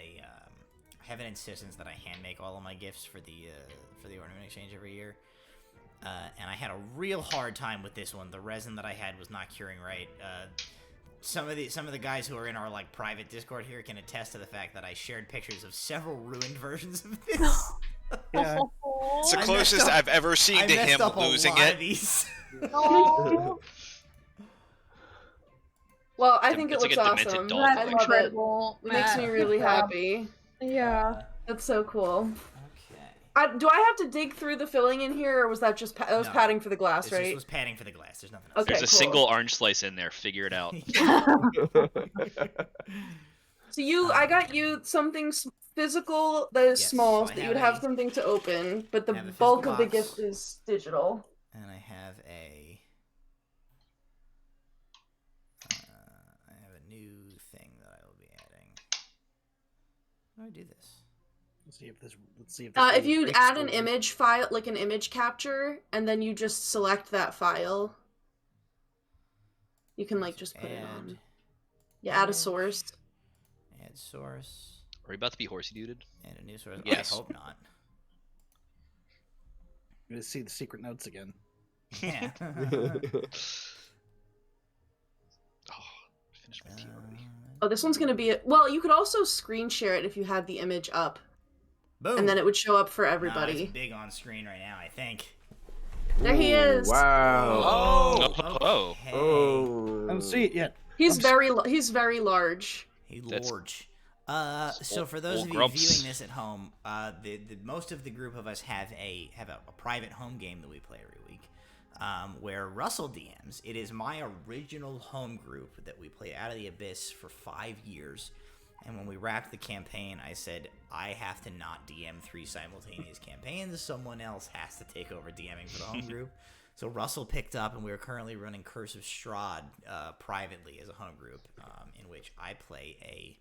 an insistence that I hand make all of my gifts for the ornament exchange every year. And I had a real hard time with this one. The resin that I had was not curing right. Some of the guys who are in our like private Discord here can attest to the fact that I shared pictures of several ruined versions of this. Yeah. It's the I closest messed up- I've ever seen I to messed him up losing a lot it. of these. Oh, Well, I think it It's like looks a demented awesome. doll I that's collection. love it. incredible. It makes me really happy. Yeah. That's so cool. Okay. Do I have to dig through the filling in here, or was that just that was No. padding for the glass, This right? just was padding for the glass. There's nothing else. Okay. There's a cool. single orange slice in there. Figure it out. So I got you something physical that is Yes, so so I that you have would have a- something to open, but the I have a bulk physical of the box. gift is digital. And I have a new thing that I will be adding. How do I do this? Let's see if this. If really you breaks add an through. image file, like an image capture, and then you just select that file, you can like just put it on. Yeah, add a image, source. Add source. Are we about to be horsey duded? And a new source. Yes. I hope not. I'm gonna see the secret notes again. Yeah. Finished my tea already. Oh, this one's gonna be. Well, you could also screen share it if you had the image up, Boom. and then it would show up for No, everybody. it's big on screen right now, I think. There he is. Wow. Oh. Okay. Oh. I don't see it yet. He's very large. Hey, That's- Lorge. So for those old of you grumps. viewing this at home, the most of the group of us have a private home game that we play every week, where Russell DMs. It is my original home group that we played Out of the Abyss for 5 years, and when we wrapped the campaign, I said I have to not DM 3 simultaneous campaigns. Someone else has to take over DMing for the home group. So Russell picked up, and we are currently running Curse of Strahd privately as a home group, in which I play a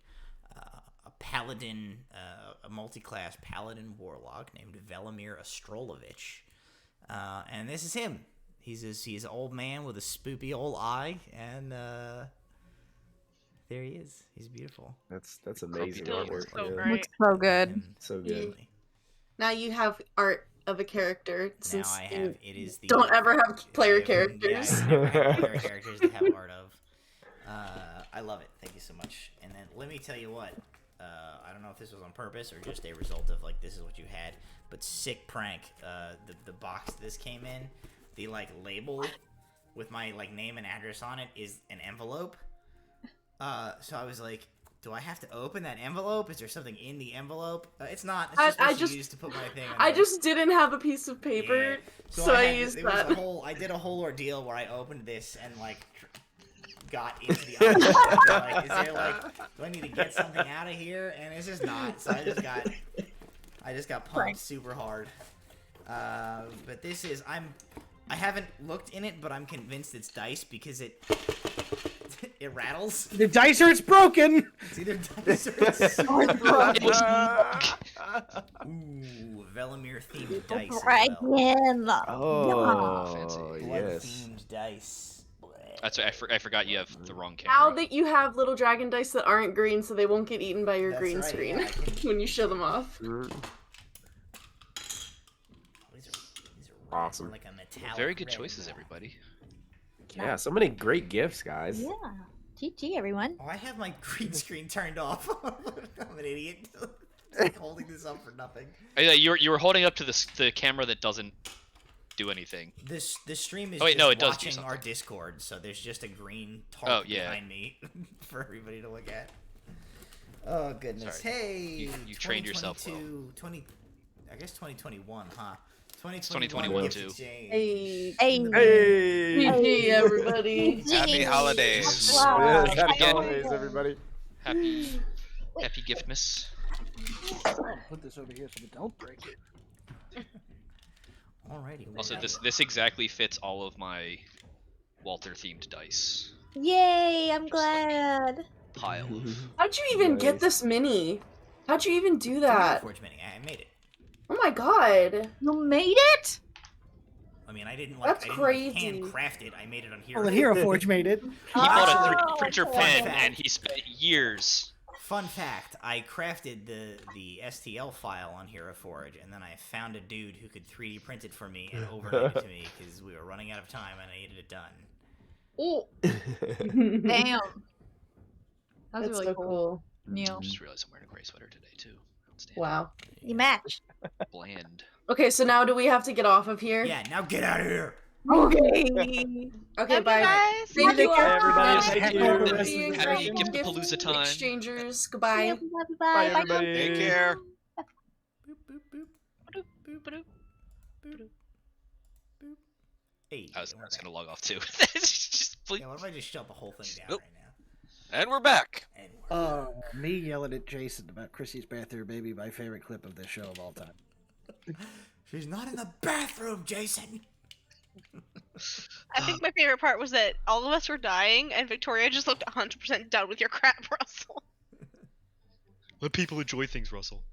paladin, a multi-class paladin warlock named Velimir Astrolovich, and this is him. He's an old man with a spoopy old eye, and there he is. He's beautiful. That's amazing Still artwork. so yeah. great. Looks so good. And So good. Now you have art of a character. now Since I you have. It is the. don't ever have player Yeah, characters. I never had player characters to have art of. I love it. Thank you so much. And then let me tell you what. I don't know if this was on purpose or just a result of like this is what you had, but sick prank. The box this came in, the like label with my like name and address on it is an envelope. So I was like, Do I have to open that envelope? Is there something in the envelope? It's not. It's just I what just- used to put my thing on I there. just didn't have a piece of paper, Yeah. so I had used it was that. I did a whole ordeal where I opened this and like got into the envelope. Like, is there like, do I need to get something out of here? And it's just not. So I just got pumped super hard. But this is I haven't looked in it, but I'm convinced it's dice because it rattles. The dice or it's broken. It's either dice or it's Ooh, Velimir themed dice. As well. Oh, Fancy. yes. Themed dice. That's right, I forgot you have the wrong Now camera. that you have little dragon dice that aren't green, so they won't get eaten by your That's green right, screen yeah, I can- when you show them off. Mm, These are Awesome. like a metallic Very good red. choices, everybody. yeah, so many great gifts, guys. Yeah. GG, everyone. Oh, I have my green screen turned off. I'm an idiot. It's like holding this up for nothing. Yeah, you were holding up to the camera that doesn't do anything. This stream is Oh, wait, just no, it does do watching our something. Discord, so there's just a green tarp yeah. behind me for everybody to look at. Oh goodness! Sorry. Hey, You trained yourself well. 2021, huh? 2021 gift too. exchange. Hey. Hey. In the Hey! GG, everybody. Happy holidays. Wow. Yes, happy Yeah. holidays, everybody. Happy Giftmas. Put this over here so we don't break it. Alrighty. we're Also, ready. this exactly fits all of my Walter themed dice Yay, I'm Just like- glad. pile of. How'd you even get Nice. this mini? How'd you even do It's a that? Forge Mini. I made it. Oh my god. You made it? I mean, I didn't like. That's I didn't crazy. handcraft it. I made it on here. Well, the Hero Forge made it. He bought a Oh, 3D printer okay. pen Fact. and he spent years. Fun fact: I crafted the STL file on Hero Forge, and then I found a dude who could 3D print it for me and overnight it to me because we were running out of time and I needed it done. Oh. Damn. That was That's really so cool. cool. Neil. Just realized I'm wearing a gray sweater today too. Outstanding. Wow. You match. Bland. Okay, so now do we have to get off of here? Yeah, now get out of here. Okay. Okay, Love you bye. guys. Thank you all Bye, everybody. for Thank you. being Happy great Gift-a-palooza time. exchangers. Goodbye. Bye, Bye. everybody. Take care. Boop, boop, boop. Boop, boop, boop, boop. Hey, I was we're gonna back. log off too. Just please. Yeah, what if I just shut the whole thing down Nope. right now? And we're back. And we're Me yelling at Jason about Chrissy's bathroom, maybe my favorite clip of this show of all time. She's not in the bathroom, Jason. I think my favorite part was that all of us were dying, and Victoria just looked 100% done with your crap, Russell. Let people enjoy things, Russell.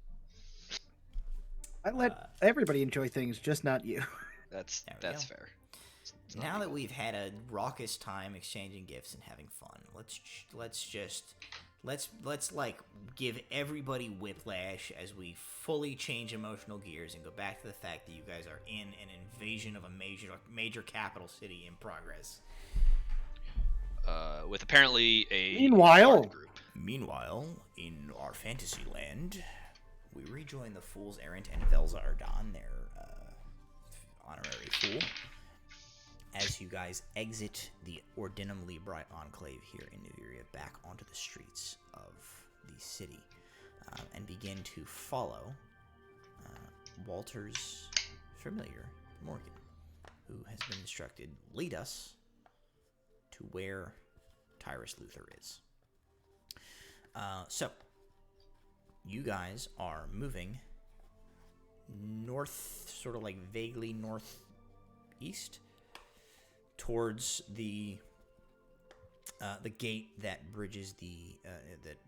I let everybody enjoy things, just not you. That's There we go. fair. It's not Now a that big we've had a raucous time exchanging gifts and having fun, let's like give everybody whiplash as we fully change emotional gears and go back to the fact that you guys are in an invasion of a major capital city in progress. deal. With apparently a Meanwhile- guard group. Meanwhile, in our fantasy land, we rejoin the Fool's Errant and Velza Ardon, their honorary fool, as you guys exit the Ordinum Libri enclave here in Nuviria back onto the streets of the city and begin to follow Walter's familiar, Morgan, who has been instructed, lead us to where Tyrus Luther is. So, you guys are moving north, sort of like vaguely northeast, towards the gate that bridges the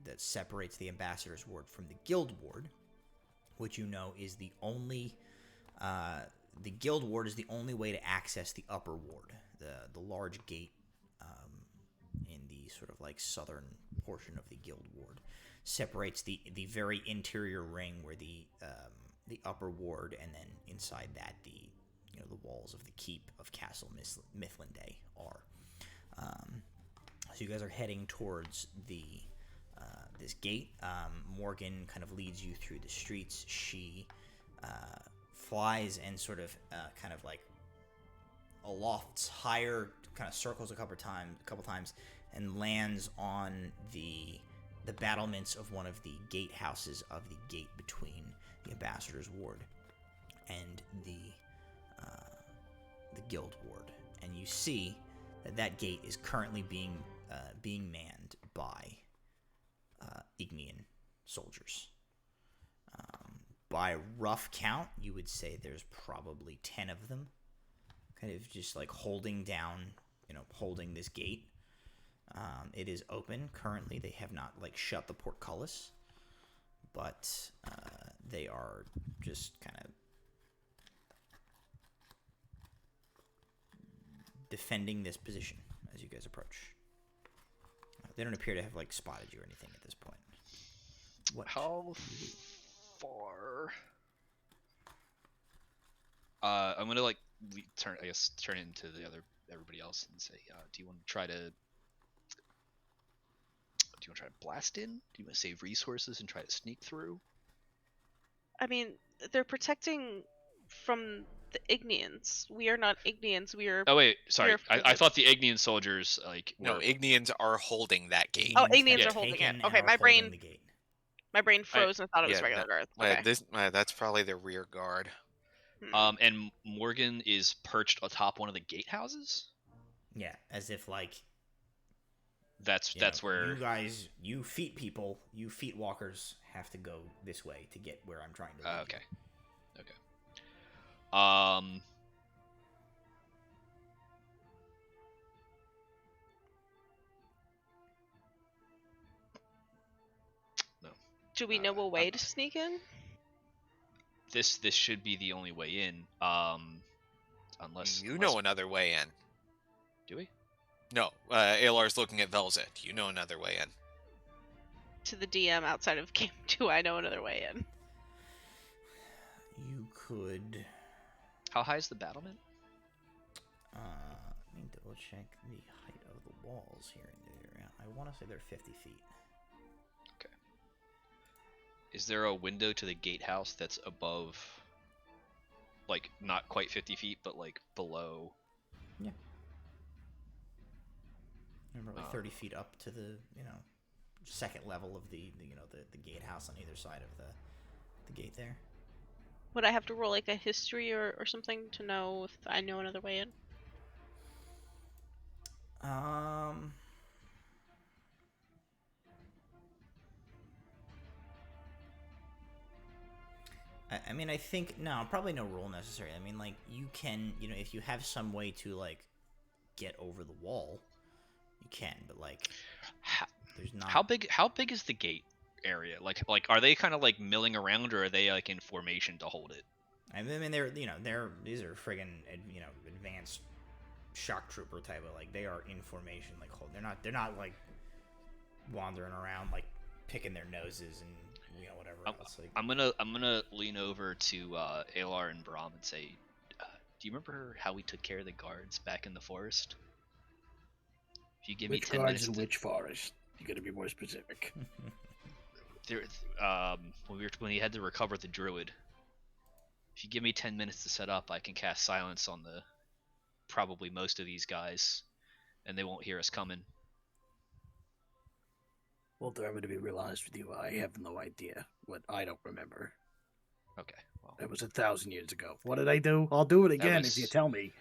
that separates the ambassador's ward from the guild ward, which you know is the only the guild ward is the only way to access the upper ward, the large gate in the sort of like southern portion of the guild ward separates the very interior ring where the upper ward, and then inside that the walls of the keep of Castle Mithlinde are. So you guys are heading towards the this gate. Morgan kind of leads you through the streets. She flies and sort of kind of like alofts higher, kind of circles a couple times, and lands on the the battlements of one of the gatehouses of the gate between the ambassador's ward and the guild ward, and you see that gate is currently being manned by Ignean soldiers. By rough count, you would say there's probably 10 of them, kind of just like holding this gate. It is open currently. They have not like shut the portcullis, but they are just kind of defending this position as you guys approach. They don't appear to have like spotted you or anything at this point. What? How far? I'm gonna like turn it into everybody else and say, do you want to try to blast in? Do you want to save resources and try to sneak through? I mean, they're protecting from the Igneans. We are not Igneans. We are. Oh wait, sorry. here for I the- thought the Ignean soldiers like were. No, Igneans are holding that gate. Oh, Igneans Igneans have are holding taken it. and Okay, are my holding brain the gate. froze and I thought it was yeah, regular guards. Uh, Okay. that's probably the rear guard. And Morgan is perched atop one of the gatehouses. Yeah, as if like That's you know, where you guys, you feet people, you feet walkers have to go this way to get where I'm trying to lead you. okay. Okay. No. Do we know a way to sneak in? This should be the only way in. Unless You know another way in. Do we? No, Alar's looking at Velzet. You know another way in. To the DM outside of game 2, I know another way in. You could. How high is the battlement? Let me double check the height of the walls here in the area. I want to say they're 50 feet. Is there a window to the gatehouse that's above, like, not quite 50 feet, but, like, below? Yeah. And probably 30 feet up to the, second level of the gatehouse on either side of the gate there. Would I have to roll like a history or something to know if I know another way in? I mean, I think no, probably no rule necessary. I mean, like you can, if you have some way to like get over the wall, you can. But like, there's not. How big is the gate area? Like are they kind of like milling around, or are they like in formation to hold it? I mean, these are friggin' advanced shock trooper type of like they are in formation like hold. They're not like wandering around like picking their noses and whatever else. Like, I'm gonna lean over to Alar and Brahm and say, do you remember how we took care of the guards back in the forest? If you give Which me 10 guards minutes in which forest? You gotta be more specific. When he had to recover the druid. If you give me 10 minutes to set up, I can cast silence on probably most of these guys, and they won't hear us coming. Walter, I'm gonna be real honest with you. I have no idea what I don't remember. Okay, well. That was 1,000 years ago. What did I do? I'll do it again if you tell me.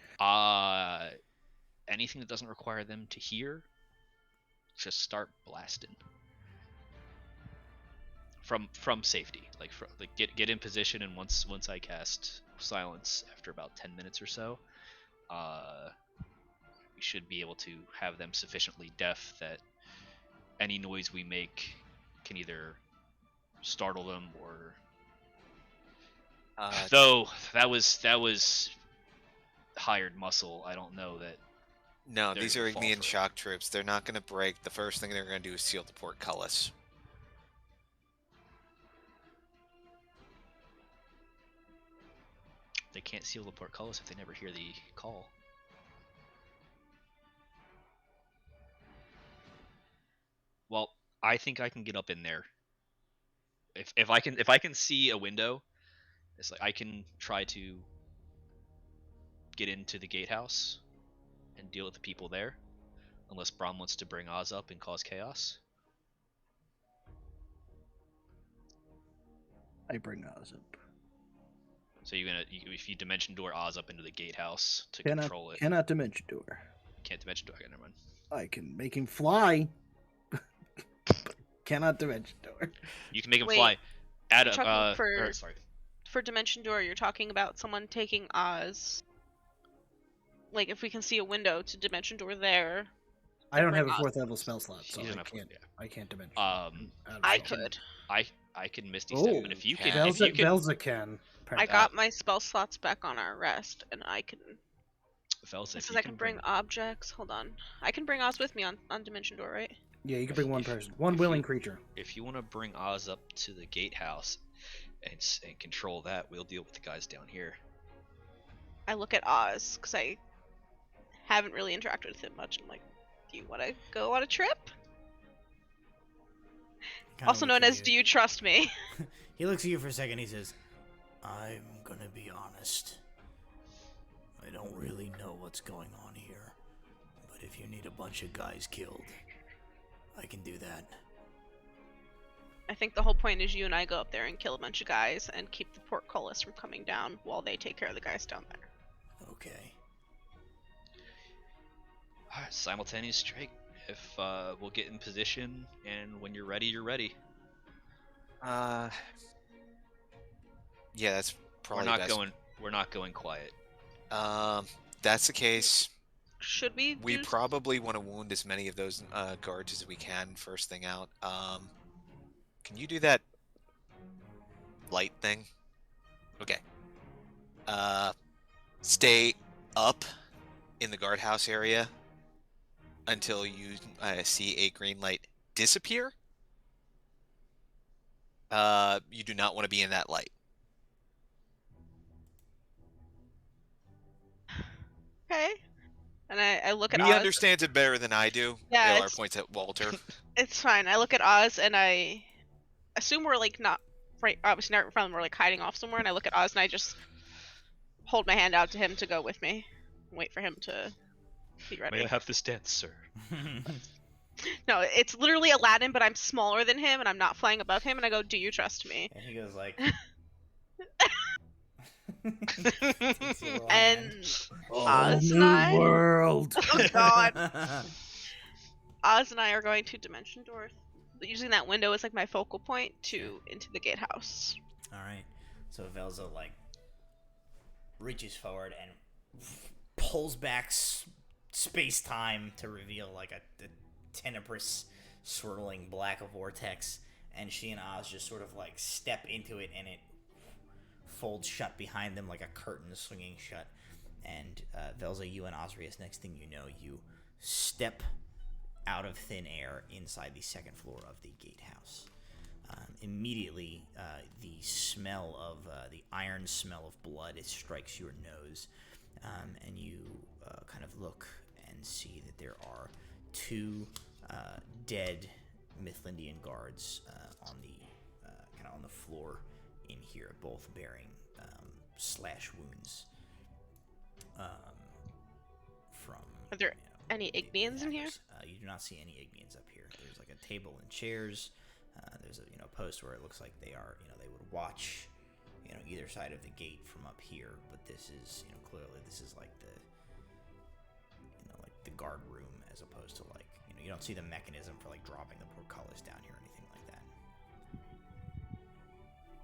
Anything that doesn't require them to hear, just start blasting. From safety, like get in position, and once I cast silence after about 10 minutes or so, we should be able to have them sufficiently deaf that any noise we make can either startle them or. Though that was hired muscle, I don't know that. No, these are gonna fall Ignean for it. shock troops. They're not going to break. The first thing they're going to do is seal the portcullis. They can't seal the portcullis if they never hear the call. Well, I think I can get up in there. If I can see a window, it's like I can try to get into the gatehouse and deal with the people there, unless Brahm wants to bring Oz up and cause chaos. I bring Oz up. So if you dimension door Oz up into the gatehouse to control it. Cannot dimension door. Can't dimension door. Okay, never mind. I can make him fly. But cannot dimension door. You can make him Wait, fly. Add you're a talking sorry. For Dimension Door, you're talking about someone taking Oz. Like, if we can see a window to Dimension Door there. I don't have a Bring Oz. 4th level spell slot, so You don't I have can't. yeah. I can't dimension. I could. I can Misty Step, but if you can, Velza can. I got my spell slots back on our rest, and I can. Velza, It says I can bring objects. Hold on. I can bring Oz with me on Dimension Door, right? Yeah, you can bring one person, one willing creature. If you want to bring Oz up to the gatehouse and control that, we'll deal with the guys down here. I look at Oz because I haven't really interacted with him much. I'm like, do you want to go on a trip? Kinda Also known looks as, at do you trust me? He looks at you for a second. He says, "I'm gonna be honest. I don't really know what's going on here, but if you need a bunch of guys killed, I can do that." I think the whole point is you and I go up there and kill a bunch of guys and keep the portcullis from coming down while they take care of the guys down there. Okay. Alright, simultaneous strike. If we'll get in position, and when you're ready, you're ready. Yeah, that's probably best. We're not going quiet. That's the case. Should we? We do... probably want to wound as many of those guards as we can first thing out. Can you do that light thing? Okay. Stay up in the guardhouse area until you see a green light disappear. You do not want to be in that light. Okay. And I look at He Oz. understands it better than I do. Yeah, Alar points at Walter. It's fine. I look at Oz and I assume we're like not right. Obviously not in front of him. We're like hiding off somewhere. And I look at Oz and I just hold my hand out to him to go with me. And wait for him to be ready. May I have this dance, sir? No, it's literally Aladdin, but I'm smaller than him and I'm not flying above him. And I go, "Do you trust me?" And he goes like, And Oz and I. World. Oh God. Oz and I are going to Dimension Door, using that window as like my focal point into the gatehouse. All right. So Velza like reaches forward and pulls back space time to reveal like a tenebrous, swirling black vortex, and she and Oz just sort of like step into it, and it folds shut behind them like a curtain swinging shut. And Velza, you and Osrius, next thing you know, you step out of thin air inside the second floor of the gatehouse. Immediately, the smell of the iron smell of blood, it strikes your nose, and you kind of look and see that there are two dead Mithlindian guards on the kind of on the floor in here, both bearing slash wounds from. Are there any Ignians in here? You do not see any Ignians up here. There's like a table and chairs. There's a post where it looks like they are they would watch either side of the gate from up here, but this is clearly this is like the like the guard room as opposed to like you don't see the mechanism for like dropping the portcullis down here or anything like that.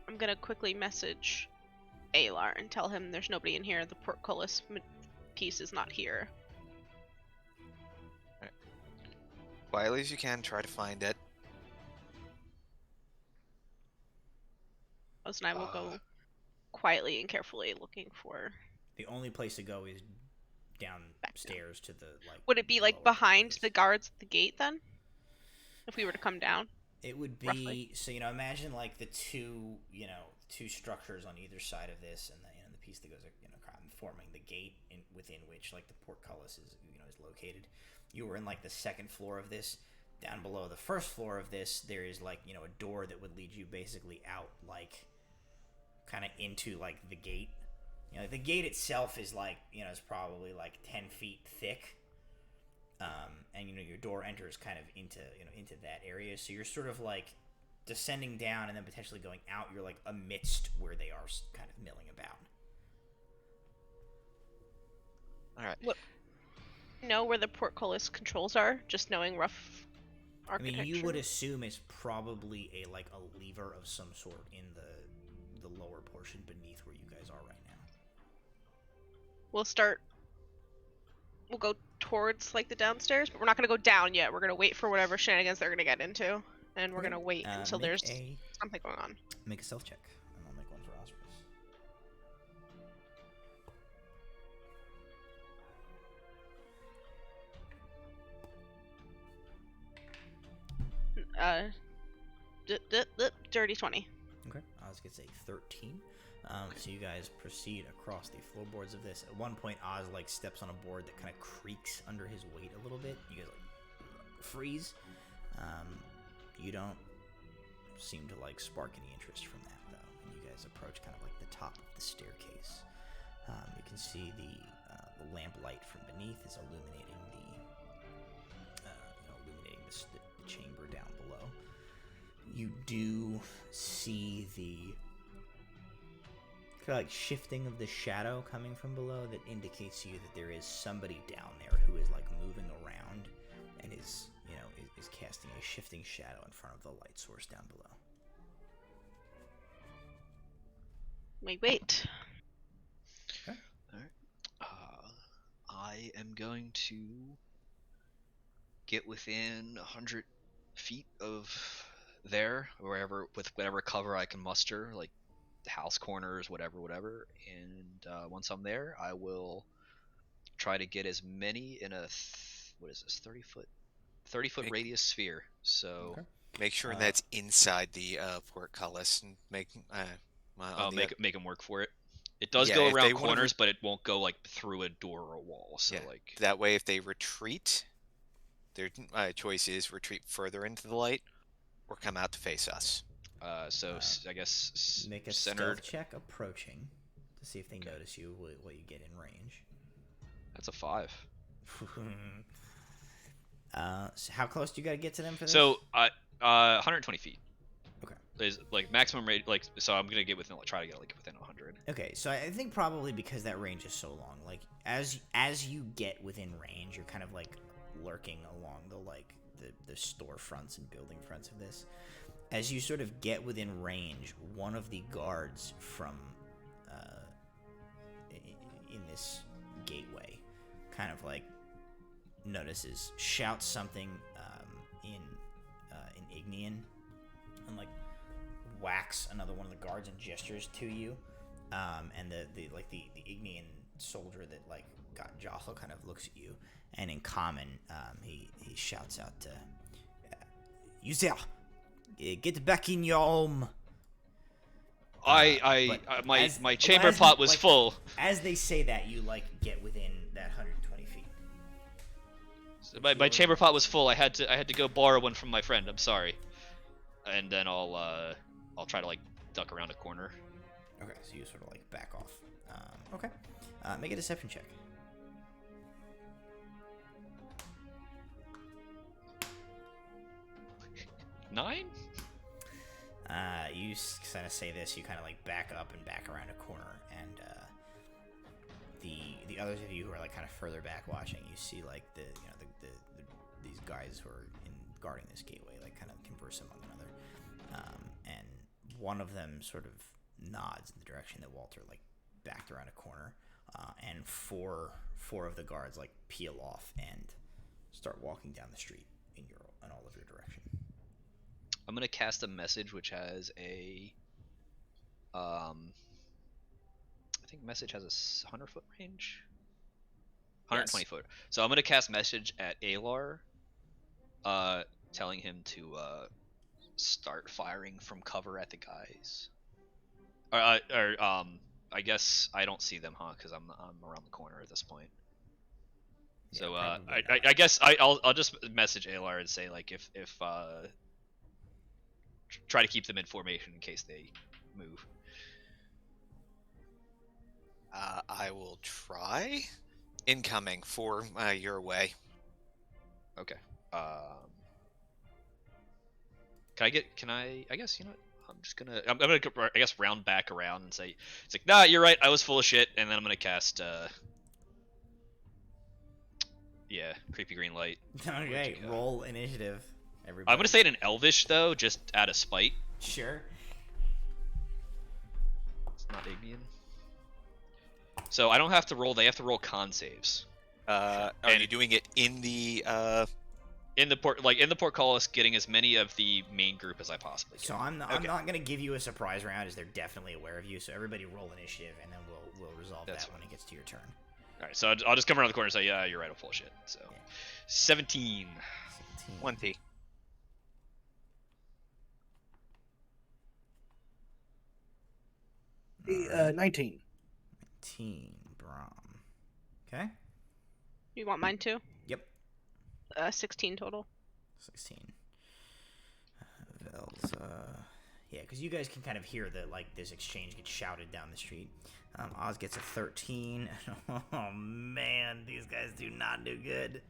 I'm gonna quickly message Alar and tell him there's nobody in here. The portcullis piece is not here. Right. Quietly as you can, try to find it. Oz and I will go quietly and carefully looking for. The only place to go is downstairs to the like. Would it be like lower behind floors. the guards at the gate then? If we were to come down? It would be roughly. so imagine like the two structures on either side of this, and the piece that goes kind of forming the gate within which like the portcullis is is located. You were in like the second floor of this. Down below the first floor of this, there is like a door that would lead you basically out like kind of into like the gate. The gate itself is like is probably like 10 feet thick. And your door enters kind of into into that area, so you're sort of like descending down and then potentially going out, you're like amidst where they are kind of milling about. All right. What? Know where the portcullis controls are, just knowing rough I architecture. mean, you would assume it's probably a lever of some sort in the lower portion beneath where you guys are right now. We'll go towards like the downstairs, but we're not gonna go down yet. We're gonna wait for whatever shenanigans they're gonna get into, and we're gonna wait until there's something going on. Make a stealth check, and I'll make one for Osprey. Dirty 20. Okay, Oz gets a 13. So you guys proceed across the floorboards of this. At one point, Oz steps on a board that kind of creaks under his weight a little bit. You guys freeze. You don't seem to spark any interest from that though. And you guys approach kind of the top of the staircase. You can see the lamp light from beneath is illuminating the chamber down below. You do see the shifting of the shadow coming from below that indicates to you that there is somebody down there who is moving around and is casting a shifting shadow in front of the light source down below. Wait. Okay. Alright. I am going to get within 100 feet of there, with whatever cover I can muster, house corners, whatever. And once I'm there, I will try to get as many in a 30-foot radius sphere. So make sure that's inside the portcullis and make make them work for it. It does go around corners, but it won't go through a door or a wall. So that way, if they retreat, their choice is retreat further into the light or come out to face us. I guess make a centered. stealth check approaching to see if they notice you, what you get in range. That's a 5. So how close do you got to get to them for this? So 120 feet. Okay. Is maximum rate. So I'm gonna get within. Try to get within 100. Okay, so I think probably because that range is so long, as you get within range, you're kind of lurking along the storefronts and building fronts of this. As you sort of get within range, one of the guards from in this gateway kind of notices, shouts something in Ignian, and whacks another one of the guards and gestures to you, and the Ignian soldier that got jostled kind of looks at you, and in common he shouts out to you there. Get back in your home. My chamber pot was full. As they say that, you get within that 120 feet. So my chamber pot was full. I had to go borrow one from my friend. I'm sorry. And then I'll try to duck around a corner. Okay, so you sort of back off. Okay, make a deception check. 9? You kind of say this. You kind of back up and back around a corner, and the others of you who are kind of further back watching, you see these guys who are guarding this gateway kind of converse among another, and one of them sort of nods in the direction that Walter backed around a corner, and four of the guards peel off and start walking down the street in all of your direction. I'm gonna cast a message which has I think message has a 100-foot range. 120 foot. So I'm gonna cast message at Alar, telling him to start firing from cover at the guys. I guess I don't see them, huh? Because I'm around the corner at this point. Yeah, So probably I guess I'll just message Alar and say if try to keep them in formation in case they move. I will try. Incoming for your way. Okay. Can I? I guess you know what. I'm gonna I guess round back around and say it's like nah, you're right. I was full of shit, and then I'm gonna cast yeah, creepy green light. Okay, you got? roll initiative. Everybody. I'm gonna say it in Elvish though, just out of spite. Sure. It's not Ignian. So I don't have to roll. They have to roll con saves. Are And- you doing it in the In the portcullis, getting as many of the main group as I possibly can. So I'm Okay. not gonna give you a surprise round, as they're definitely aware of you. So everybody roll initiative, and then we'll resolve That's that when it gets to your turn. All right, so I'll just come around the corner and say, yeah, you're right, I'm full of shit. So, Yeah. 17. 20? Uh, 19. 19, Brom. Okay. You want mine too? Yep. 16 total. 16. Vels, yeah, because you guys can kind of hear this exchange get shouted down the street. Oz gets a 13. Oh man, these guys do not do good.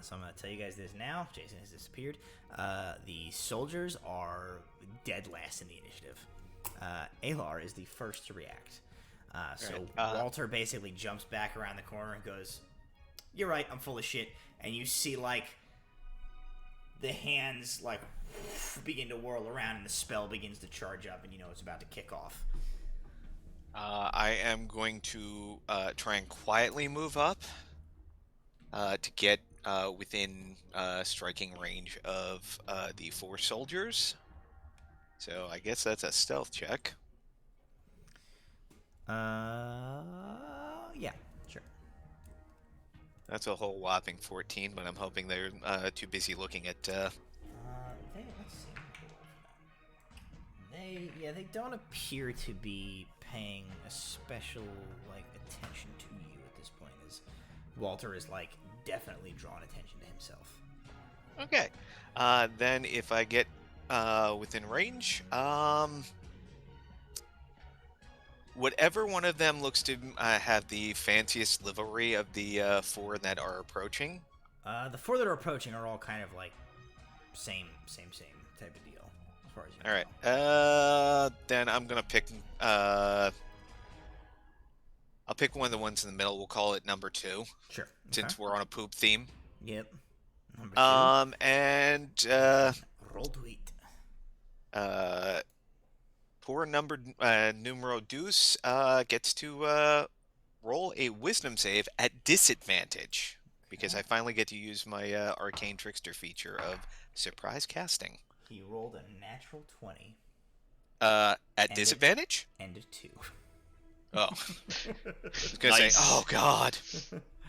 So I'm going to tell you guys this now. Jason has disappeared. The soldiers are dead last in the initiative. Alar is the first to react. So Alright, Walter basically jumps back around the corner and goes, "You're right, I'm full of shit." And you see, the hands, begin to whirl around and the spell begins to charge up and you know it's about to kick off. I am going to try and quietly move up to get within striking range of the 4 soldiers. So I guess that's a stealth check. Yeah, sure. That's a whole whopping 14, but I'm hoping they're too busy looking at. Let's see. They don't appear to be paying a special attention to you at this point, as Walter is definitely drawn attention to himself. Okay. Then if I get within range, whatever one of them looks to have the fanciest livery of the 4 that are approaching. The 4 that are approaching are all kind of same type of deal, as far as you know. All right. Then I'm gonna pick. I'll pick one of the ones in the middle. We'll call it number 2, Sure. since we're on a poop theme. Yep. Number 2. And Roll tweet. poor number numero deuce gets to roll a wisdom save at disadvantage because I finally get to use my arcane trickster feature of surprise casting. He rolled a natural 20 At And disadvantage? and a 2. Oh, I was gonna Nice. say, oh god.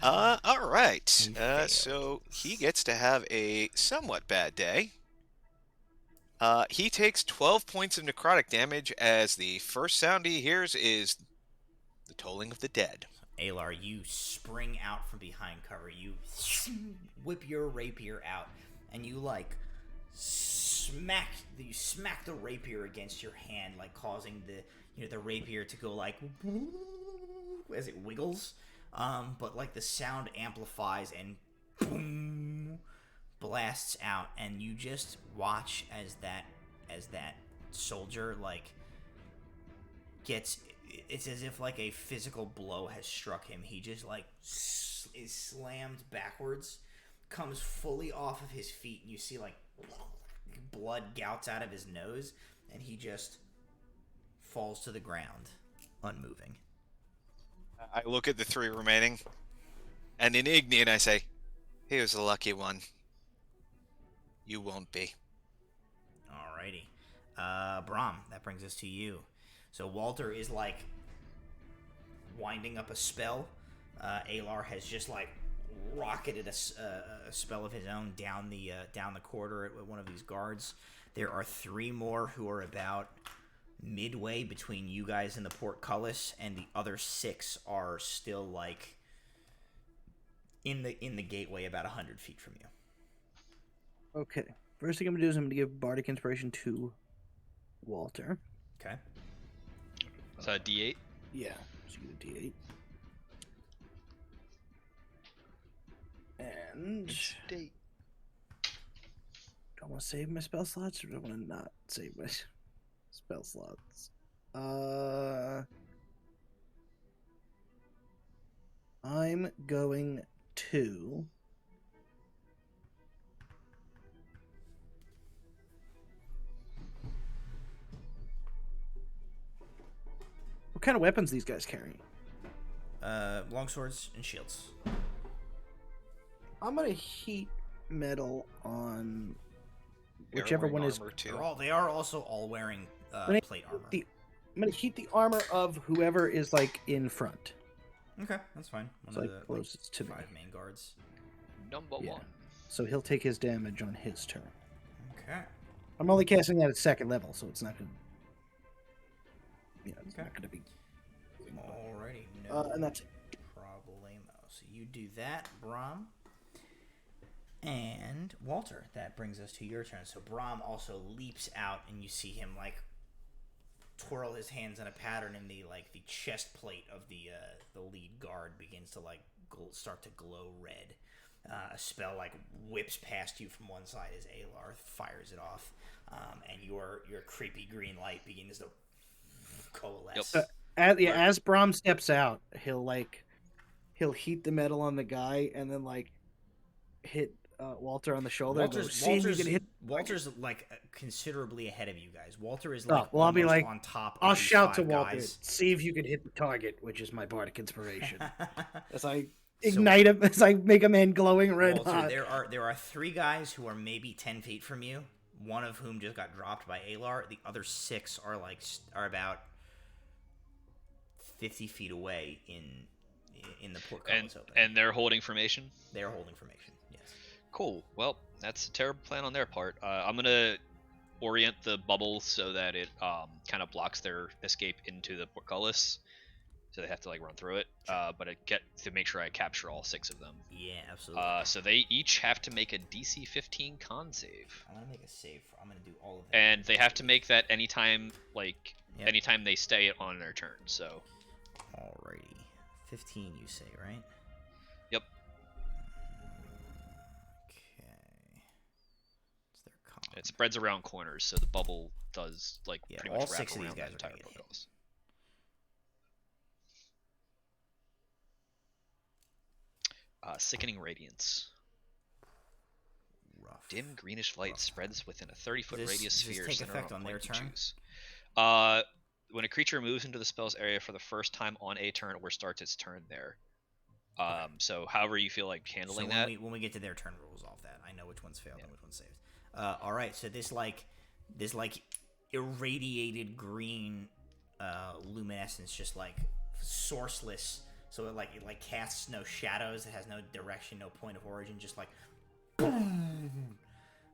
All right. He failed. So he gets to have a somewhat bad day. He takes 12 points of necrotic damage as the first sound he hears is the tolling of the dead. Alar, you spring out from behind cover. You whip your rapier out, and you smack the rapier against your hand, causing the rapier to go as it wiggles. But the sound amplifies and boom, blasts out, and you just watch as that soldier gets. It's as if a physical blow has struck him. He just is slammed backwards, comes fully off of his feet, and you see blood gouts out of his nose, and he just falls to the ground, unmoving. I look at the 3 remaining, and in Ignian I say, he was the lucky one. You won't be. Alrighty. Brahm, that brings us to you. So Walter is winding up a spell. Alar has just rocketed a spell of his own down the corridor at one of these guards. There are 3 more who are about midway between you guys and the portcullis, and the other 6 are still in the gateway about 100 feet from you. Okay. First thing I'm gonna do is I'm gonna give Bardic Inspiration to Walter. Okay. Is that a D8? Yeah. So you get a D8. And It's date. do I want to save my spell slots or do I want to not save my spell slots? I'm going to. What kind of weapons these guys carrying? Longswords and shields. I'm gonna heat metal on They're whichever wearing one is. armor too. They are also all wearing When I plate armor. I'm gonna heat the armor of whoever is like in front. Okay, that's fine. One So of like the closest to me. 5 main guards. Number Yeah. one. So he'll take his damage on his turn. Okay. I'm only casting that at second level, so it's not gonna. Yeah, it's Okay. not gonna be. Alrighty. No And that's it. problemo. So you do that, Brahm. And Walter, that brings us to your turn. So Brahm also leaps out, and you see him like twirl his hands in a pattern, and the chest plate of the lead guard begins to start to glow red. A spell whips past you from one side as Alar fires it off, and your creepy green light begins to coalesce. Yep. As Brahm steps out, he'll heat the metal on the guy and then hit Walter on the shoulder. and go, "See if you can hit." Walter's considerably ahead of you guys. Walter is Well, I'll be almost on top. I'll of these shout to 5 Walter, guys. "See if you can hit the target," which is my bardic inspiration. As I So- ignite him, as I make a man glowing red Walter, hot. there are 3 guys who are maybe 10 feet from you. One of whom just got dropped by Alar. The other 6 are about 50 feet away in the portcullis opening. And they're holding formation. They are holding formation. Yes. Cool. Well, that's a terrible plan on their part. I'm gonna orient the bubble so that it kind of blocks their escape into the portcullis, so they have to run through it. But I get to make sure I capture all 6 of them. Yeah, absolutely. So they each have to make a DC 15 con save, I'm gonna make a save. I'm gonna do all of that. and they have to make that anytime Yep. anytime they stay on their turn. So Alrighty. 15, you say, right? Yep. Okay. It's their con. it spreads around corners, so the bubble does Yeah, pretty all much wrap 6 of these around the guys are entire gonna get hit. portcullis. Sickening radiance. Rough. Dim greenish light Rough. spreads within a 30-foot Does radius this sphere take centered effect on on a their point you turn? choose. When a creature moves into the spell's area for the first time on a turn or starts its turn there. So however you feel like handling that. When we get to their turn, we'll resolve that. I know which one's failed and which one's saved. All right, so this irradiated green luminescence, just sourceless, so it casts no shadows. It has no direction, no point of origin. Just boom,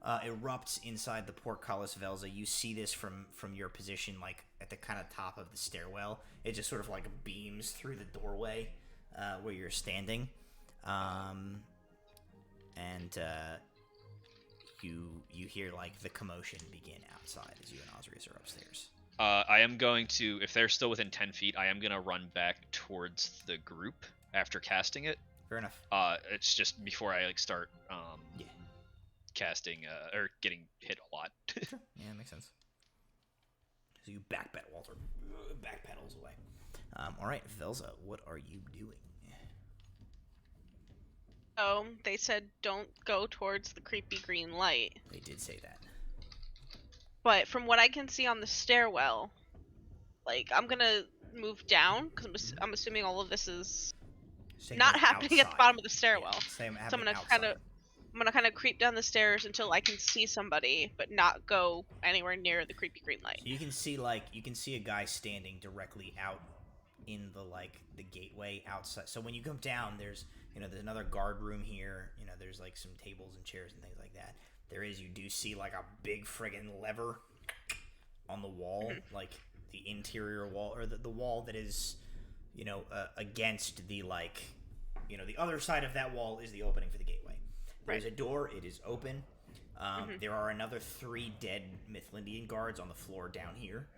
erupts inside the portcullis Velza. You see this from your position, at the kind of top of the stairwell. It just sort of beams through the doorway where you're standing, and you hear the commotion begin outside as you and Osrius are upstairs. I am going to, if they're still within 10 feet, I am going to run back towards the group after casting it. Fair enough. It's just before I start Yeah. casting or getting hit a lot. Sure. Yeah, that makes sense. So you backpedal, Walter. Backpedals away. All right, Velza, what are you doing? Oh, they said don't go towards the creepy green light. They did say that. But from what I can see on the stairwell, I'm gonna move down because I'm assuming all of this is Same not as happening at the outside. bottom of the stairwell. Yeah, same So I'm happening gonna kind of creep down the stairs until I can see somebody, but not go anywhere near the creepy green light. So you can see a guy standing directly out in the gateway outside. So when you come down, there's another guard room here. There's some tables and chairs and things like that. You do see a big friggin' lever on the wall, the interior wall, or the wall that is against the the other side of that wall is the opening for the gateway. There's a door. It is open. There are another 3 dead Mythlindian guards on the floor down here.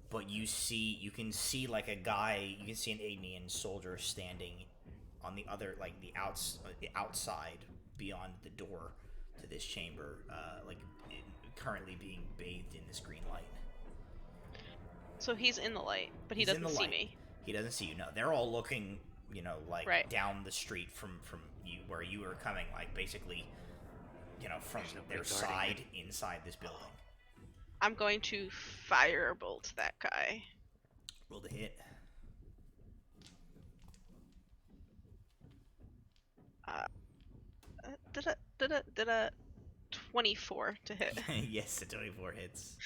But you can see a guy. You can see an Agnian soldier standing on the other, like the outside beyond the door to this chamber, currently being bathed in this green light. So he's in the light, but he He's in doesn't the see light. me. He doesn't see you. No, they're all looking, Right. down the street from you, where you were coming, like basically, from their side inside this building. I'm going to firebolt that guy. Roll the hit. Did a 24 to hit. Yes, the 24 hits.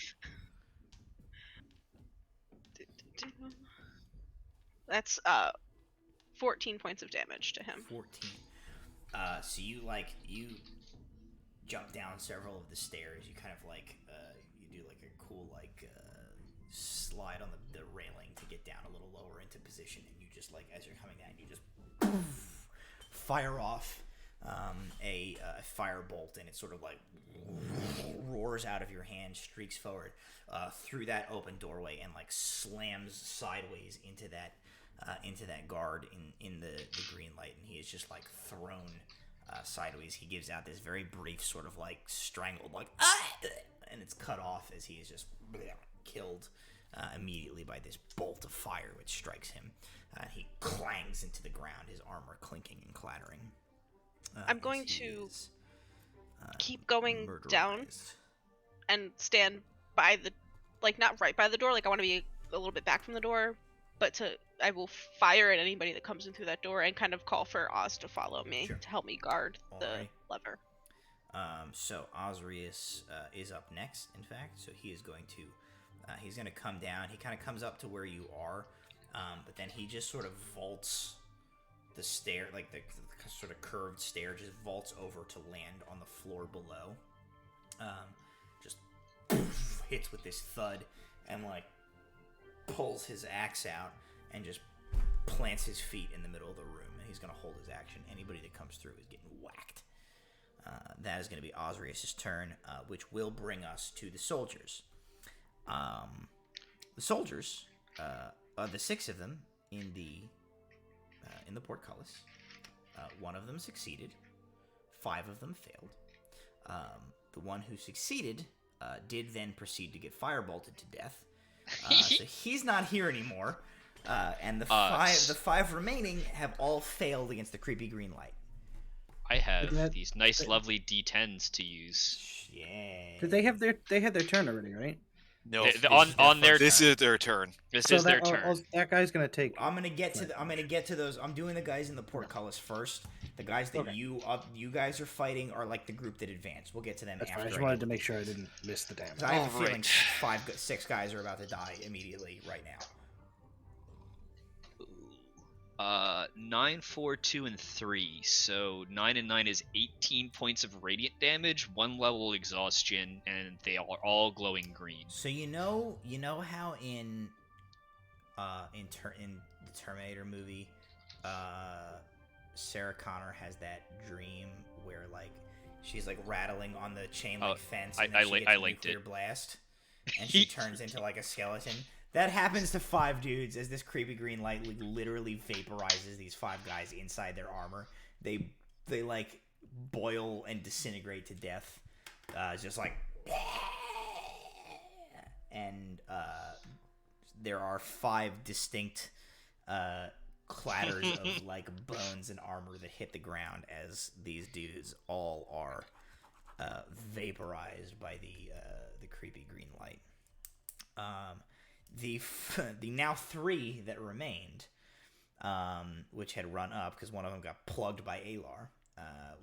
That's 14 points of damage to him. 14. So you jump down several of the stairs. You kind of you do like a cool slide on the railing to get down a little lower into position, and you just as you're coming down, you just fire off a firebolt, and it sort of roars out of your hand, streaks forward through that open doorway, and slams sideways into that guard in the green light, and he is just thrown sideways. He gives out this very brief sort of strangled and it's cut off as he is just killed immediately by this bolt of fire which strikes him. He clangs into the ground, his armor clinking and clattering. I'm going to keep going down and stand by the, not right by the door. I want to be a little bit back from the door, but I will fire at anybody that comes in through that door and kind of call for Oz to follow me to help me guard the lever. So Osrius is up next, in fact. So he is going to, he's going to come down. He kind of comes up to where you are, but then he just sort of vaults the stair, the sort of curved stair, just vaults over to land on the floor below. Just hits with this thud and pulls his axe out and just plants his feet in the middle of the room, and he's going to hold his action. Anybody that comes through is getting whacked. That is going to be Osrius' turn, which will bring us to the soldiers. The soldiers, the 6 of them in the portcullis, 1 of them succeeded, 5 of them failed. The one who succeeded did then proceed to get firebolted to death. So he's not here anymore. And the five remaining have all failed against the creepy green light. I have these nice, lovely D10s to use. Yeah. Did they had their turn already, right? No, This is their turn. This is their turn. That guy's gonna take. I'm gonna get to those. I'm doing the guys in the portcullis first. The guys that you guys are fighting are the group that advanced. We'll get to them after. Fine. I just wanted to make sure I didn't miss the damage. I have a feeling 6 guys are about to die immediately right now. 9, 4, 2, and 3. So 9 and 9 is 18 points of radiant damage, 1 level exhaustion, and they are all glowing green. So you know how in the Terminator movie, Sarah Connor has that dream where she's rattling on the chain link fence, and then she gets a nuclear blast, and she turns into a skeleton. That happens to 5 dudes as this creepy green light literally vaporizes these 5 guys inside their armor. They boil and disintegrate to death, just and there are 5 distinct clatters of bones and armor that hit the ground as these dudes all are vaporized by the creepy green light. The now 3 that remained, which had run up because one of them got plugged by Alar.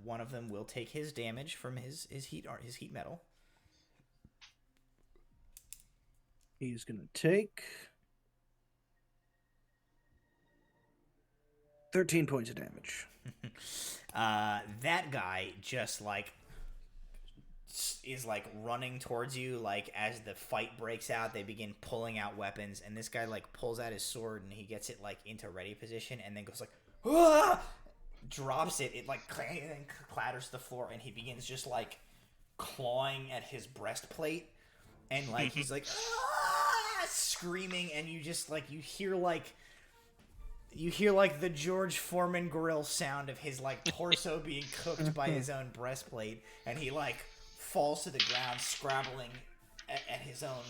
One of them will take his damage from his heat metal. He's gonna take 13 points of damage. That guy just is running towards you. As the fight breaks out, they begin pulling out weapons, and this guy pulls out his sword and he gets it into ready position, and then goes ah! Drops it. It clatters to the floor, and he begins just clawing at his breastplate, and he's ah! Screaming, and you just you hear You hear like the George Foreman grill sound of his like torso being cooked by his own breastplate, and he like falls to the ground, scrabbling at his own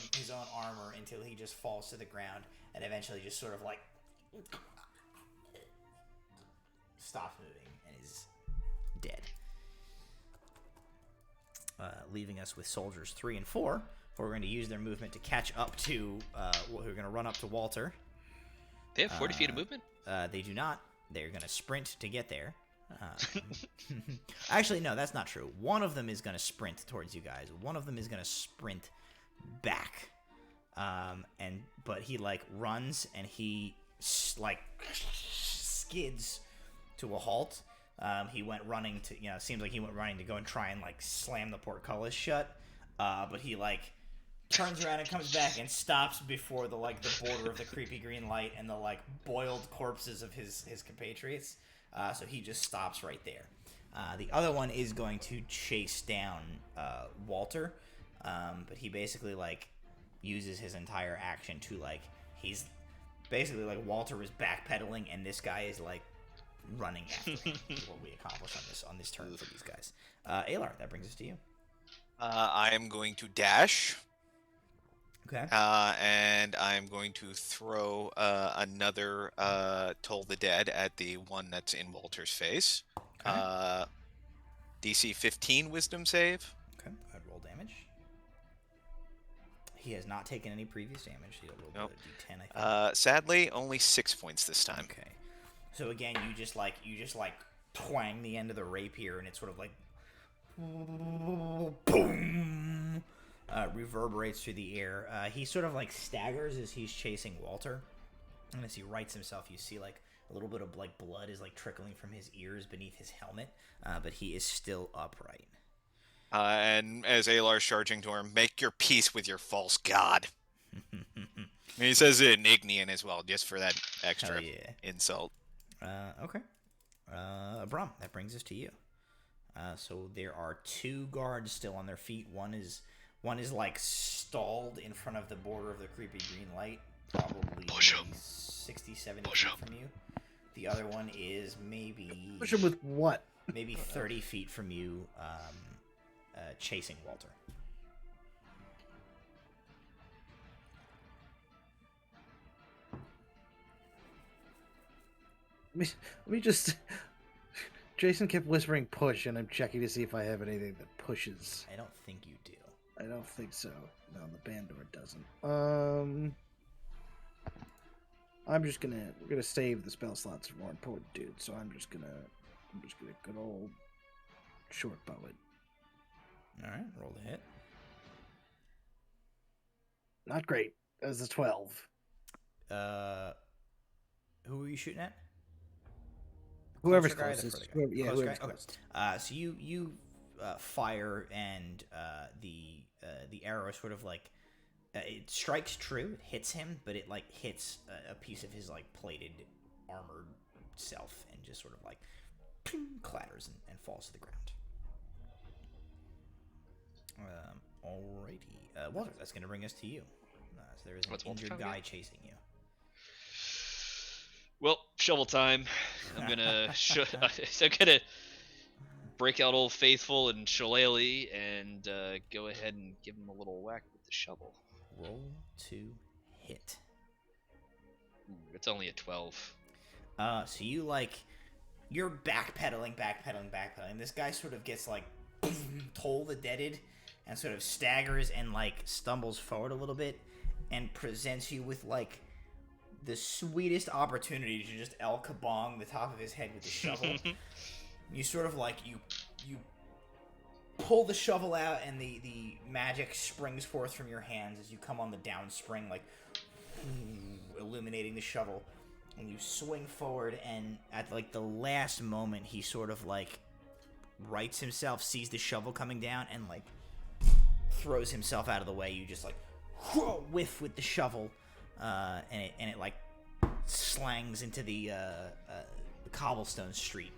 armor until he just falls to the ground, and eventually just sort of like stops moving and is dead. Leaving us with soldiers 3 and 4, who are going to use their movement to catch up to. Who are going to run up to Walter. They have 40 feet of movement? They do not. They're going to sprint to get there. Actually, no, that's not true. One of them is going to sprint towards you guys. One of them is going to sprint back. But he like runs and he like skids to a halt. He went running to, seems like he went running to go and try and like slam the portcullis shut. But he like turns around and comes back and stops before the border of the creepy green light and the like boiled corpses of his compatriots. So he just stops right there. The other one is going to chase down Walter, but he basically like uses his entire action to like he's basically like Walter is backpedaling and this guy is like running after him. Is what we accomplish on this turn for these guys. Alar, that brings us to you. I am going to dash. Okay. And I'm going to throw another Toll the Dead at the one that's in Walter's face. Okay. DC 15 Wisdom save. Okay. Go ahead, roll damage. He has not taken any previous damage. He'll roll a D10, I think. Sadly, only 6 points this time. Okay. So again, you just like twang the end of the rapier, and it sort of like boom, reverberates through the air. He sort of like staggers as he's chasing Walter, and as he rights himself, you see like a little bit of like blood is like trickling from his ears beneath his helmet, but he is still upright. And as Alar's charging to him, make your peace with your false god. And he says it in Ignian as well, just for that extra insult. Okay. Brom, that brings us to you. So there are 2 guards still on their feet. One is like stalled in front of the border of the creepy green light, probably 60, 70 feet from you. The other one is maybe Push him with what? Maybe 30 feet from you, chasing Walter. Let me just. Jason kept whispering push, and I'm checking to see if I have anything that pushes. I don't think you do. I don't think so. No, the Bandor doesn't. I'm just gonna save the spell slots for more important dudes. So I'm just gonna good old short bow it. All right, roll the hit. Not great. As a 12. Who are you shooting at? Whoever's Closer guy or the closest. further guy? Yeah, Close whoever's guy? Okay. closest. So you fire, and the arrow sort of like it strikes true. It hits him, but it like hits a piece of his like plated armored self, and just sort of like clatters and falls to the ground. Alrighty, Walter, that's going to bring us to you. So there is an injured guy chasing you. Well, shovel time. I'm gonna I'm gonna break out Old Faithful and Shillelagh and go ahead and give him a little whack with the shovel. Roll to hit. Ooh, it's only a 12. So you're backpedaling. This guy sort of gets like Toll the Deaded and sort of staggers and like stumbles forward a little bit and presents you with like the sweetest opportunity to just El Kabong the top of his head with the shovel. You sort of like you pull the shovel out, and the magic springs forth from your hands as you come on the downspring, like illuminating the shovel, and you swing forward, and at like the last moment he sort of like rights himself, sees the shovel coming down, and like throws himself out of the way. You just like whiff with the shovel, and it like slangs into the cobblestone street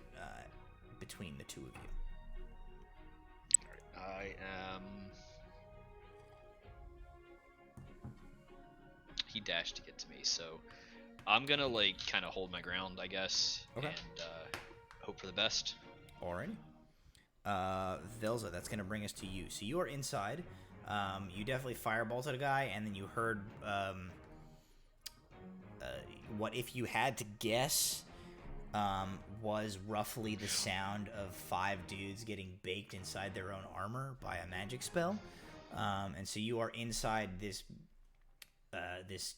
between the two of you. I am. He dashed to get to me, so I'm gonna like kind of hold my ground, I guess, Okay. and hope for the best. Alrighty. Vilza, that's gonna bring us to you. So you are inside. You definitely firebolted a guy, and then you heard what, if you had to guess, was roughly the sound of 5 dudes getting baked inside their own armor by a magic spell. And so you are inside this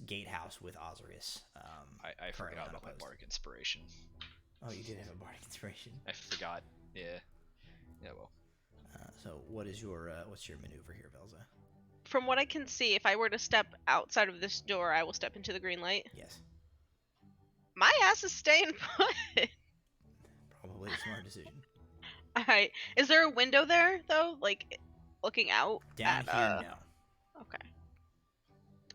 gatehouse with Osirius. I forgot about my bardic inspiration. Oh, you did have a bardic inspiration. I forgot. Yeah. Yeah. Well. So what is your what's your maneuver here, Velza? From what I can see, if I were to step outside of this door, I will step into the green light. Yes. My ass is staying put. Probably a smart decision. Alright. Is there a window there, though? Like, looking out? Down here, no. Okay.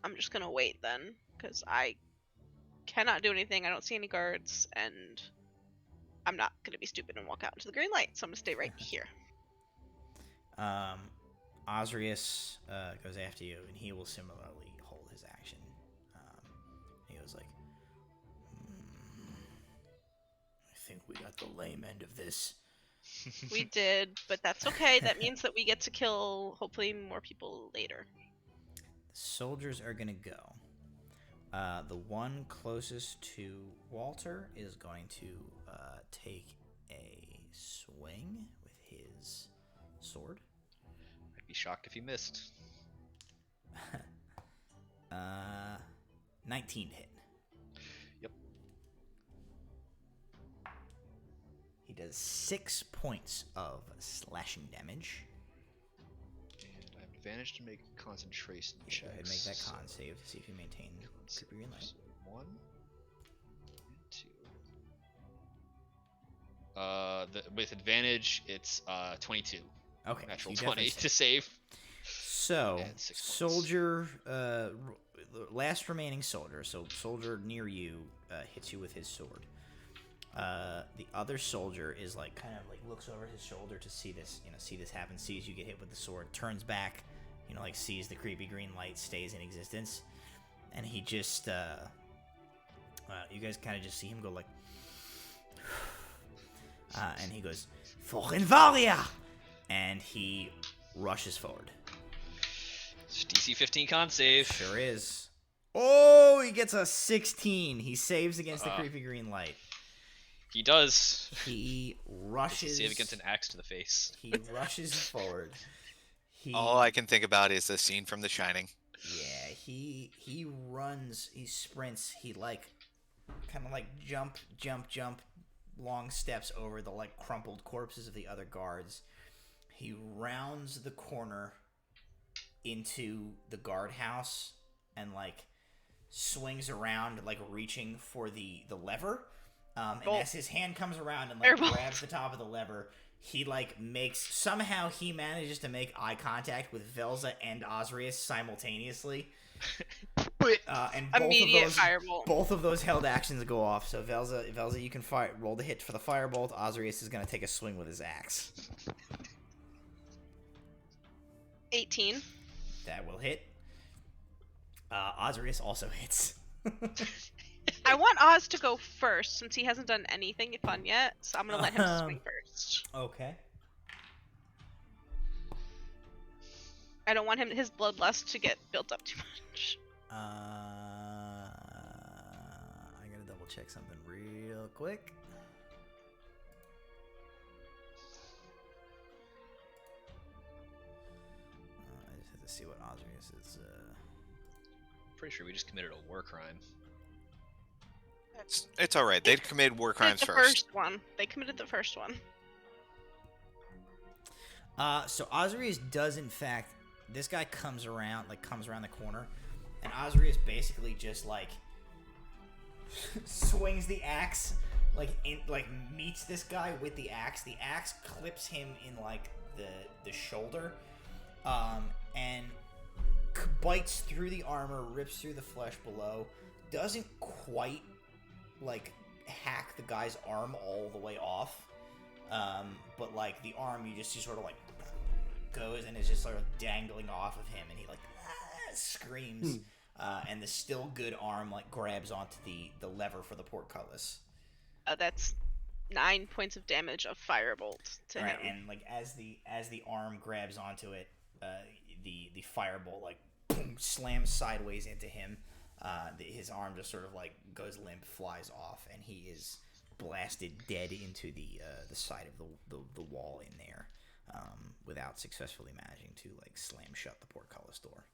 I'm just gonna wait then, because I cannot do anything. I don't see any guards, and I'm not gonna be stupid and walk out into the green light, so I'm gonna stay right here. Osirius goes after you, and he will similarly hold his action. He was like, I think we got the lame end of this. We did, but that's okay. That means that we get to kill, hopefully, more people later. The soldiers are going to go. The one closest to Walter is going to take a swing with his sword. I'd be shocked if he missed. 19 hit. Yep. He does 6 points of slashing damage. And I have advantage to make concentration Go checks. ahead and make that con save to see if you maintain creepy green light. So 1 and 2. With advantage, it's 22. Okay. Natural you 20 definitely to save. So, And 6 points. soldier, the last remaining soldier, so soldier near you, hits you with his sword. The other soldier is like, kind of like looks over his shoulder to see this happen, sees you get hit with the sword, turns back, like sees the creepy green light stays in existence, and he just, you guys kind of just see him go like, and he goes, Forinvalia! And he rushes forward. It's DC 15 con save. Sure is. Oh, he gets a 16. He saves against the creepy green light. He does. He rushes. Save against an axe to the face. He rushes forward. All I can think about is the scene from The Shining. Yeah, he runs. He sprints. He kind of jump, long steps over the crumpled corpses of the other guards. He rounds the corner into the guardhouse and swings around, reaching for the lever. And as his hand comes around and grabs the top of the lever, he somehow he manages to make eye contact with Velza and Osirius simultaneously. And Immediate firebolt. Both of those held actions go off. So Velza, you can roll the hit for the firebolt. Osirius is going to take a swing with his axe. 18. That will hit. Osirius also hits. I want Oz to go first since he hasn't done anything fun yet, so I'm gonna let him swing first. Okay. I don't want his bloodlust to get built up too much. I gotta double check something real quick. I just have to see what Osirius is. Pretty sure we just committed a war crime. It's all right. They committed war crimes the first one. They committed the first one. So Osirius does, in fact, this guy comes around the corner, and Osirius basically just swings the axe, meets this guy with the axe. The axe clips him in the shoulder, and bites through the armor, rips through the flesh below. Doesn't quite hack the guy's arm all the way off, but the arm you just see sort of goes and is just sort of dangling off of him, and he screams. and the still good arm like grabs onto the lever for the portcullis. That's 9 points of damage of firebolt to Right, him. and like as the arm grabs onto it, the firebolt like boom, slams sideways into him. His arm just sort of like goes limp, flies off, and he is blasted dead into the side of the wall in there, without successfully managing to like slam shut the portcullis door.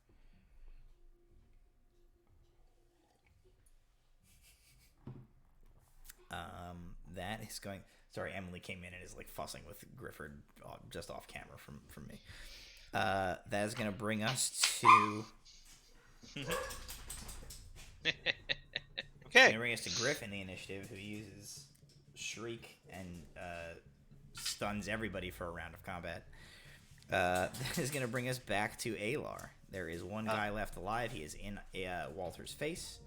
That is going. Sorry, Emily came in and is like fussing with Grifford just off camera from me. That is going to bring us to. Okay. Going to bring us to Griff in the initiative, who uses Shriek and stuns everybody for a round of combat. That is going to bring us back to Alar. There is one guy left alive. He is in Walter's face,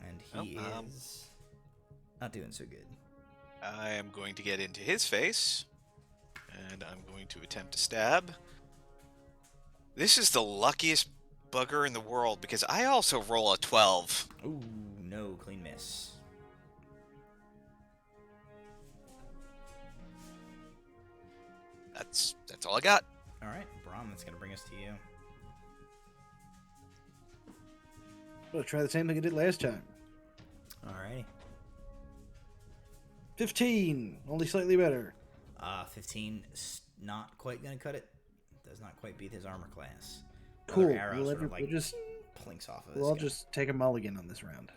and he is not doing so good. I am going to get into his face, and I'm going to attempt to stab. This is the luckiest bugger in the world, because I also roll a 12. Ooh, no, clean miss. That's all I got. All right, Braum, that's going to bring us to you. We'll try the same thing I did last time. All righty. 15, only slightly better. 15, not quite going to cut it. Does not quite beat his armor class. Cool. Another arrow We'll, sort of, like, we'll just plinks off of we'll all this guy. just take a mulligan on this round.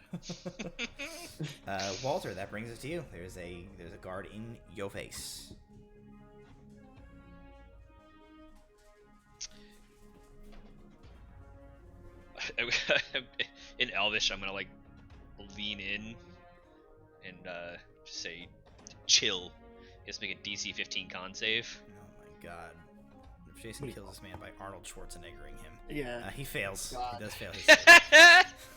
Walter, that brings us to you. There's a guard in your face. In Elvish, I'm gonna like lean in and just say, "Chill." Just make a DC 15 con save. Oh my god. If Jason kills this man by Arnold Schwarzeneggering him. Yeah. He fails. God. He does fail his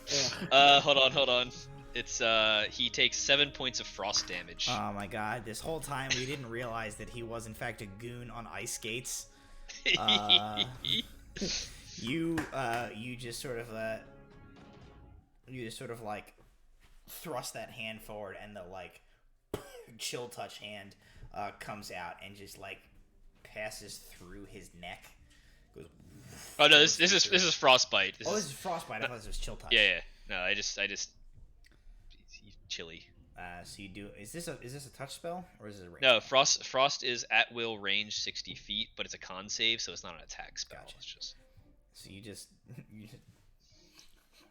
save. Hold on. It's he takes 7 points of frost damage. Oh my god. This whole time we didn't realize that he was in fact a goon on ice skates. You just sort of like thrust that hand forward, and the like chill touch hand comes out and just like passes through his neck. Goes. Oh no, this is frostbite. This is frostbite. I thought this was chill touch. Yeah. No, I just he's chilly. So you do. Is this a touch spell or is it a range? No, frost is at will range 60 feet, but it's a con save, so it's not an attack spell. Gotcha. It's just. So you just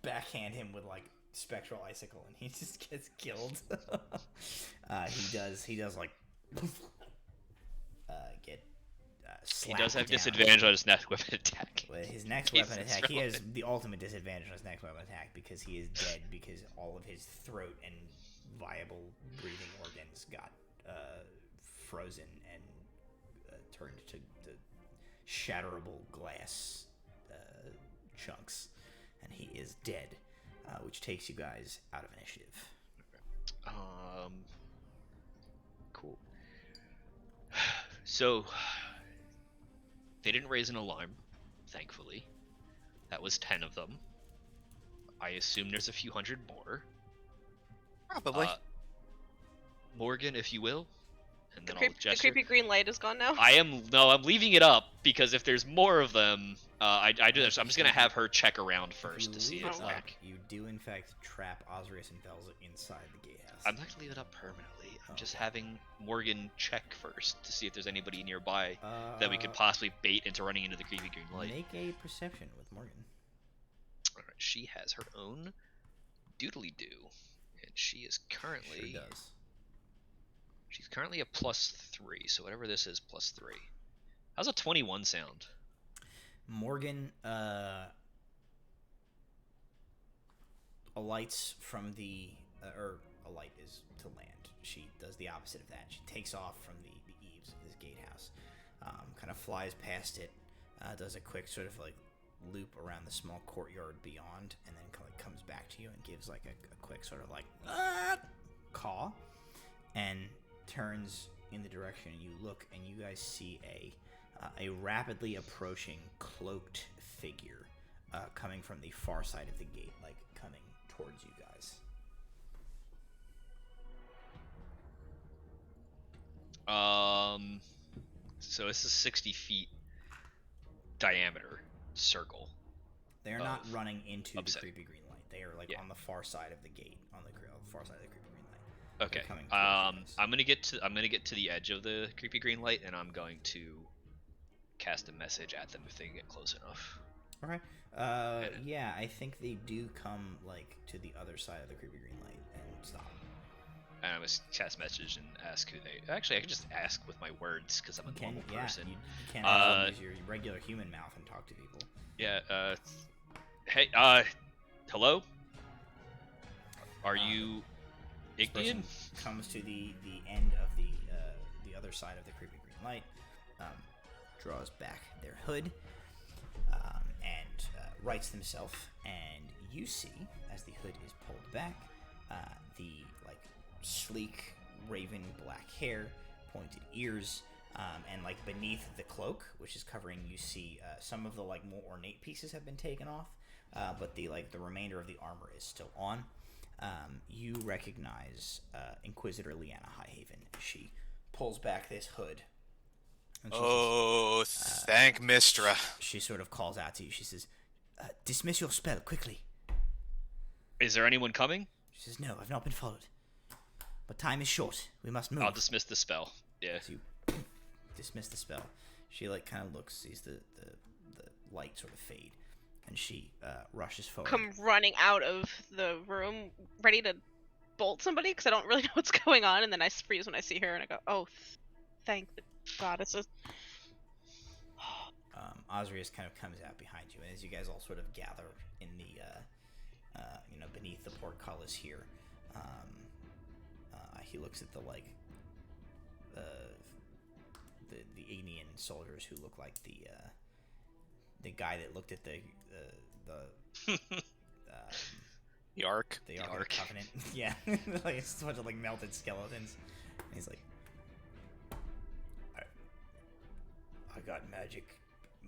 backhand him with like spectral icicle, and he just gets killed. He does like get He does have slapped down. disadvantage on his next weapon attack. With his next Jesus, weapon attack, he has Rowan. the ultimate disadvantage on his next weapon attack because he is dead because all of his throat and viable breathing organs got frozen and turned to shatterable glass chunks, and he is dead, which takes you guys out of initiative. Cool. So they didn't raise an alarm, thankfully. That was 10 of them. I assume there's a few hundred more. Probably. Morgan, if you will, and then I'll The gesture. creepy green light is gone now. I'm leaving it up because if there's more of them, I do this. I'm just gonna have her check around first to see You if leave it Okay. up, you do in fact trap Osrius and Velza inside the gatehouse. I'm not gonna leave it up permanently. I'm just having Morgan check first to see if there's anybody nearby that we could possibly bait into running into the creepy green light. Make a perception with Morgan. Alright, she has her own doodly doo, and she is currently Sure does. she's currently a +3, so whatever this is, +3. How's a 21 sound? Morgan alights from the or alight is to land. She does the opposite of that. She takes off from the eaves of this gatehouse, kind of flies past it, does a quick sort of like loop around the small courtyard beyond, and then kind of comes back to you and gives like a quick sort of like caw, and turns in the direction. You look, and you guys see a rapidly approaching cloaked figure coming from the far side of the gate, like coming towards you guys. So it's a 60 feet diameter circle. They are not running into the upset. creepy green light. They are like on the far side of the gate, on the far side of the creepy green light. Okay. They're coming towards you guys. I'm gonna get to the edge of the creepy green light, and I'm going to cast a message at them if they get close enough. Okay. Yeah, I think they do come like to the other side of the creepy green light and stop. And I'm gonna cast message and ask who they. Actually, I can just ask with my words because I'm a normal person. You can also use your regular human mouth and talk to people. Yeah. Hey. Hello. Are you Ignian? Comes to the end of the other side of the creepy green light, draws back their hood, and rights themselves, and you see, as the hood is pulled back, the like sleek raven black hair, pointed ears, and like beneath the cloak, which is covering, you see some of the like more ornate pieces have been taken off, but the remainder of the armor is still on. You recognize Inquisitor Leanna Highhaven. She pulls back this hood. And she says, thank Mistra. she sort of calls out to you. She says, dismiss your spell, quickly. Is there anyone coming? She says, no, I've not been followed. But time is short. We must move. I'll dismiss the spell. Yeah. So you dismiss the spell. She like kind of looks, sees the light sort of fade, and she rushes forward. Come running out of the room, ready to bolt somebody because I don't really know what's going on, and then I freeze when I see her, and I go, "Oh, thank the goddesses." Osrius kind of comes out behind you, and as you guys all sort of gather in the, beneath the portcullis here, he looks at the Ignian soldiers who look like the guy that looked at the Ark. The Ark of the Covenant. Yeah, like it's a bunch of like melted skeletons. And he's like, I got magic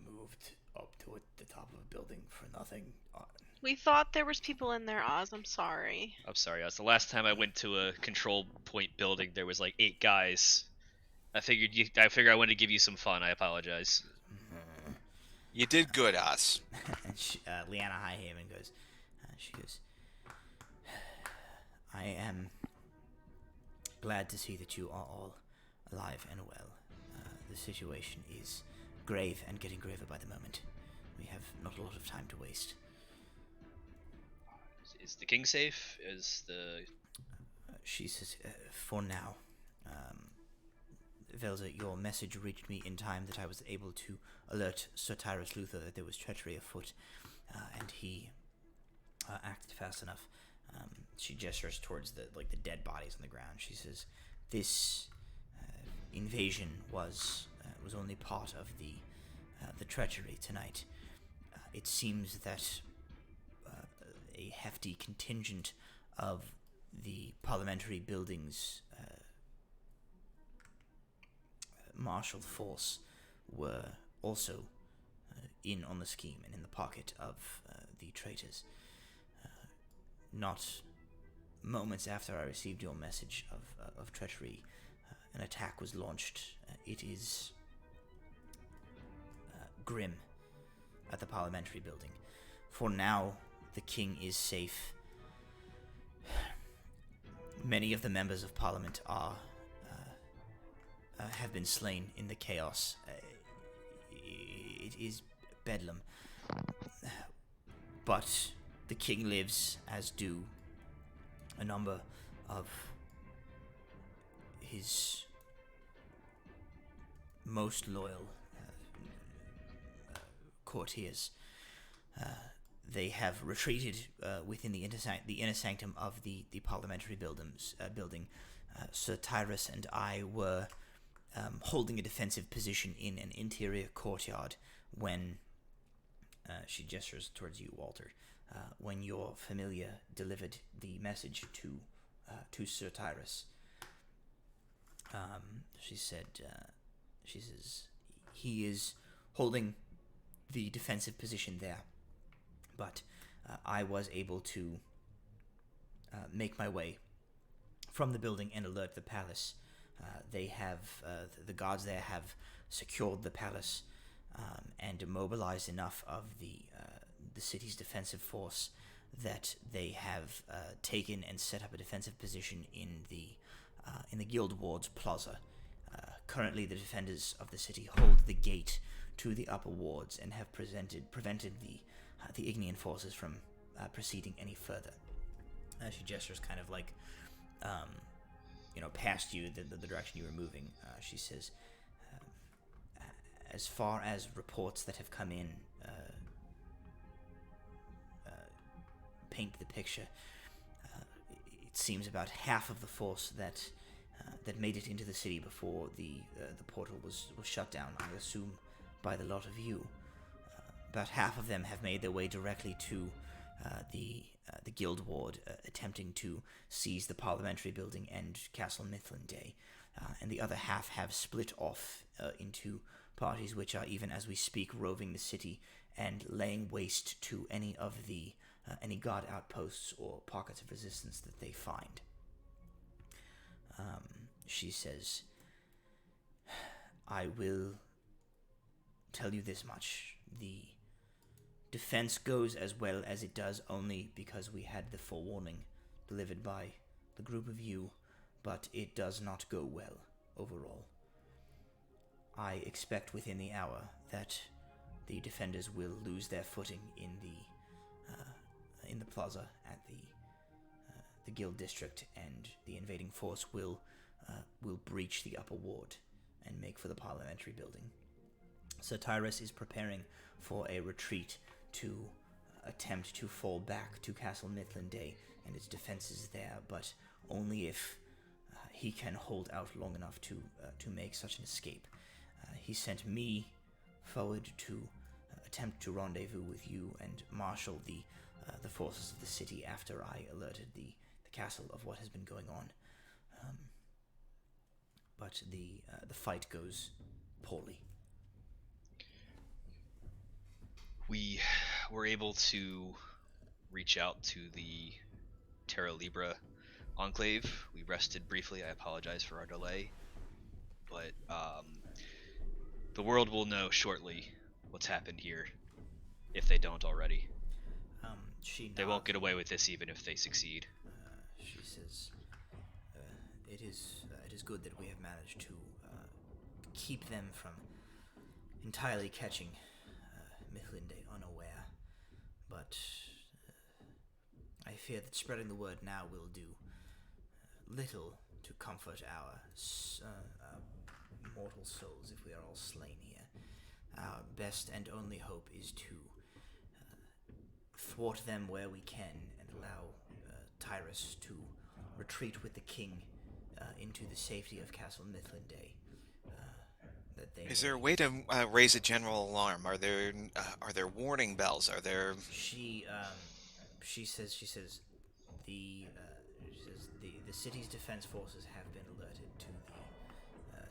moved up to the top of a building for nothing. We thought there was people in there, Oz. I'm sorry. I'm sorry, Oz. The last time I went to a control point building, there was like 8 guys. I figured I wanted to give you some fun. I apologize. You did good, Oz. And Leanna Highhaven goes, she goes, I am glad to see that you are all alive and well. The situation is grave and getting graver by the moment. We have not a lot of time to waste. Is the king safe? Is the... She says, for now. Velza, your message reached me in time that I was able to alert Sir Tyrus Luther that there was treachery afoot, and he acted fast enough. She gestures towards the dead bodies on the ground. She says, this invasion was only part of the treachery tonight. It seems that a hefty contingent of the parliamentary building's martial force were also in on the scheme and in the pocket of the traitors. Not moments after I received your message of treachery, an attack was launched. It is grim at the parliamentary building. For now, the king is safe. Many of the members of parliament have been slain in the chaos. It is bedlam. But the king lives, as do a number of his most loyal courtiers. They have retreated within the inner sanctum of the parliamentary building. Sir Tyrus and I were holding a defensive position in an interior courtyard when she gestures towards you, Walter. When your familiar delivered the message to Sir Tyrus, she says he is holding the defensive position there. But I was able to make my way from the building and alert the palace. They have the guards there have secured the palace and mobilized enough of the city's defensive force that they have taken and set up a defensive position in the guild ward's plaza. Currently, the defenders of the city hold the gate to the upper wards and have prevented the Ignean forces from proceeding any further. She gestures kind of like, past you, the direction you were moving. She says, as far as reports that have come in paint the picture, it seems about half of the force that made it into the city before the portal was shut down, I assume by the lot of you. About half of them have made their way directly to the guild ward, attempting to seize the parliamentary building and Castle Mithlinday, and the other half have split off into parties which are, even as we speak, roving the city and laying waste to any of the any guard outposts or pockets of resistance that they find. She says, I will tell you this much. The defense goes as well as it does only because we had the forewarning delivered by the group of you, but it does not go well overall. I expect within the hour that the defenders will lose their footing in the plaza at the guild district, and the invading force will breach the upper ward and make for the parliamentary building. Sir Tyrus is preparing for a retreat to attempt to fall back to Castle Mithlinday and its defenses there, but only if he can hold out long enough to make such an escape. He sent me forward to attempt to rendezvous with you and marshal the forces of the city after I alerted the castle of what has been going on. But the fight goes poorly. We were able to reach out to the Terra Libra enclave. We rested briefly. I apologize for our delay, but the world will know shortly what's happened here, if they don't already. They won't get away with this even if they succeed. She says, it is good that we have managed to keep them from entirely catching Mithlinday unaware, but I fear that spreading the word now will do little to comfort our mortal souls if we are all slain here. Our best and only hope is to thwart them where we can and allow Tyrus to retreat with the king into the safety of Castle Mithlinday. Is there a way to raise a general alarm? Are there warning bells? Are there? She says the city's defense forces have been alerted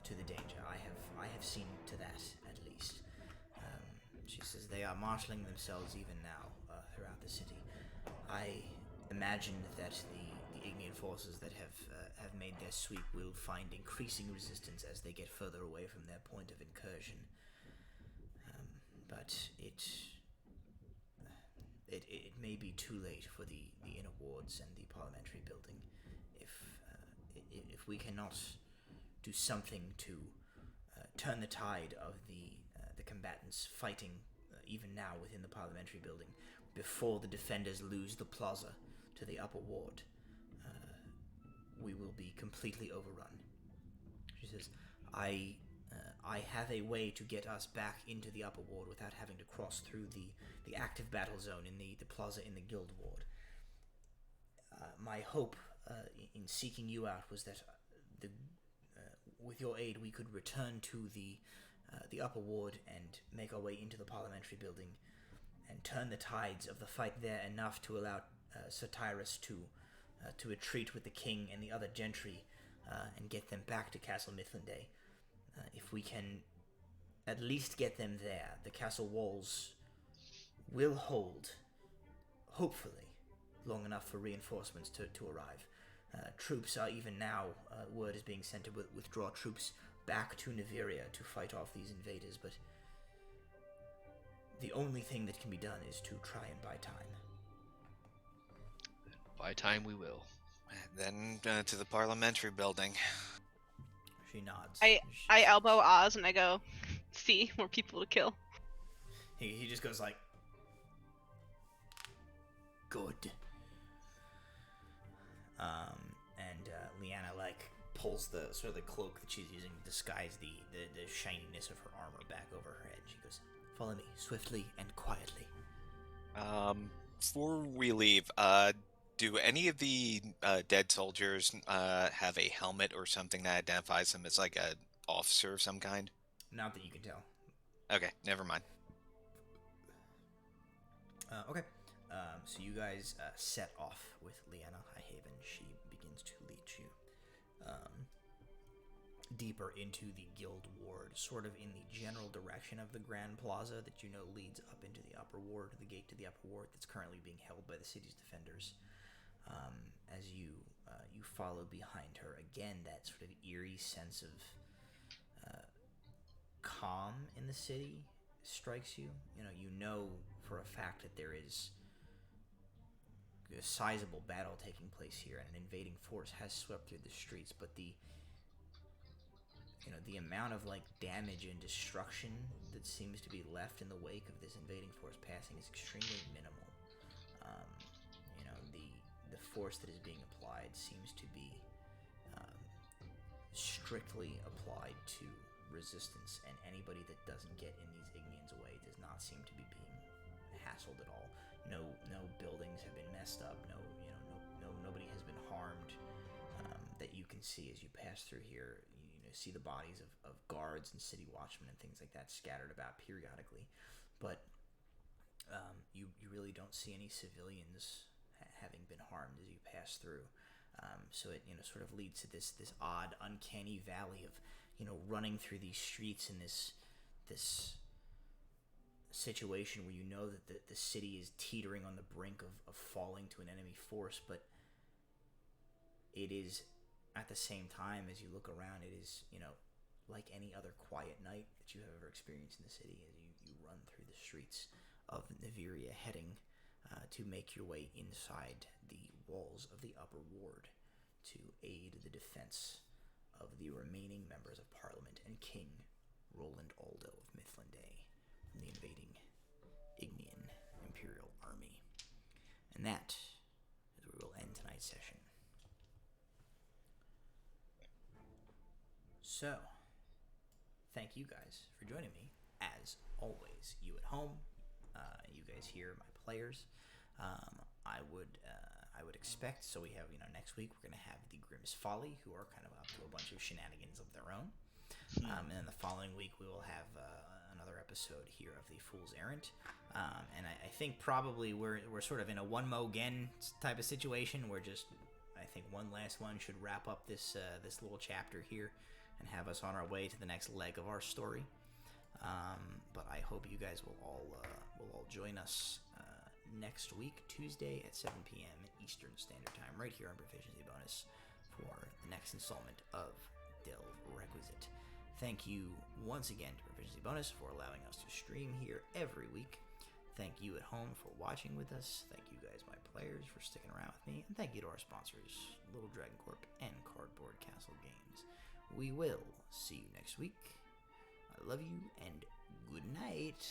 to the danger. I have seen to that at least. She says they are marshaling themselves even now throughout the city. I imagine that the Ignean forces that have made their sweep will find increasing resistance as they get further away from their point of incursion. But it may be too late for the inner wards and the parliamentary building. If we cannot do something to turn the tide of the combatants fighting even now within the parliamentary building before the defenders lose the plaza to the upper ward, we will be completely overrun. She says, I have a way to get us back into the upper ward without having to cross through the active battle zone in the plaza in the guild ward. My hope in seeking you out was that with your aid we could return to the upper ward and make our way into the parliamentary building and turn the tides of the fight there enough to allow Sir Tyrus to retreat with the king and the other gentry and get them back to Castle Mithlinday. If we can at least get them there, the castle walls will hold, hopefully, long enough for reinforcements to arrive. Troops are even now, word is being sent to withdraw troops back to Niveria to fight off these invaders, but the only thing that can be done is to try and buy time. By time we will. And then to the parliamentary building. She nods. I elbow Oz and I go, see, more people to kill. He just goes like, good. And Leanna pulls the sort of the cloak that she's using to disguise the shininess of her armor back over her head. She goes, follow me swiftly and quietly. Before we leave, do any of the dead soldiers have a helmet or something that identifies them as like a officer of some kind? Not that you can tell. Okay, never mind. Okay. So you guys set off with Leanna Highhaven. She begins to lead you deeper into the guild ward, sort of in the general direction of the Grand Plaza that you know leads up into the upper ward, the gate to the upper ward that's currently being held by the city's defenders. As you follow behind her, again, that sort of eerie sense of calm in the city strikes you. You know for a fact that there is a sizable battle taking place here, and an invading force has swept through the streets, but the amount of damage and destruction that seems to be left in the wake of this invading force passing is extremely minimal. The force that is being applied seems to be strictly applied to resistance, and anybody that doesn't get in these Ignians away does not seem to be being hassled at all. No buildings have been messed up. Nobody has been harmed that you can see as you pass through here. You see the bodies of guards and city watchmen and things like that scattered about periodically, but you really don't see any civilians having been harmed as you pass through. So it sort of leads to this odd, uncanny valley of running through these streets in this situation where you know that the city is teetering on the brink of falling to an enemy force, but it is at the same time, as you look around, it is like any other quiet night that you have ever experienced in the city as you run through the streets of Niveria, heading to make your way inside the walls of the upper ward to aid the defense of the remaining members of Parliament and King Roland Aldo of Mythlanday from the invading Ignian Imperial Army. And that is where we'll end tonight's session. So, thank you guys for joining me. As always, you at home, you guys here, my players. I would expect. So we have next week we're gonna have the Grimm's Folly, who are kind of up to a bunch of shenanigans of their own. And then the following week we will have another episode here of the Fool's Errand. And I think probably we're sort of in a one mo again type of situation where I think one last one should wrap up this little chapter here and have us on our way to the next leg of our story. But I hope you guys will all join us next week, Tuesday at 7 p.m. Eastern Standard Time, right here on Proficiency Bonus for the next installment of Delve Requisite. Thank you once again to Proficiency Bonus for allowing us to stream here every week. Thank you at home for watching with us. Thank you guys, my players, for sticking around with me. And thank you to our sponsors, Little Dragon Corp and Cardboard Castle Games. We will see you next week. I love you, and good night.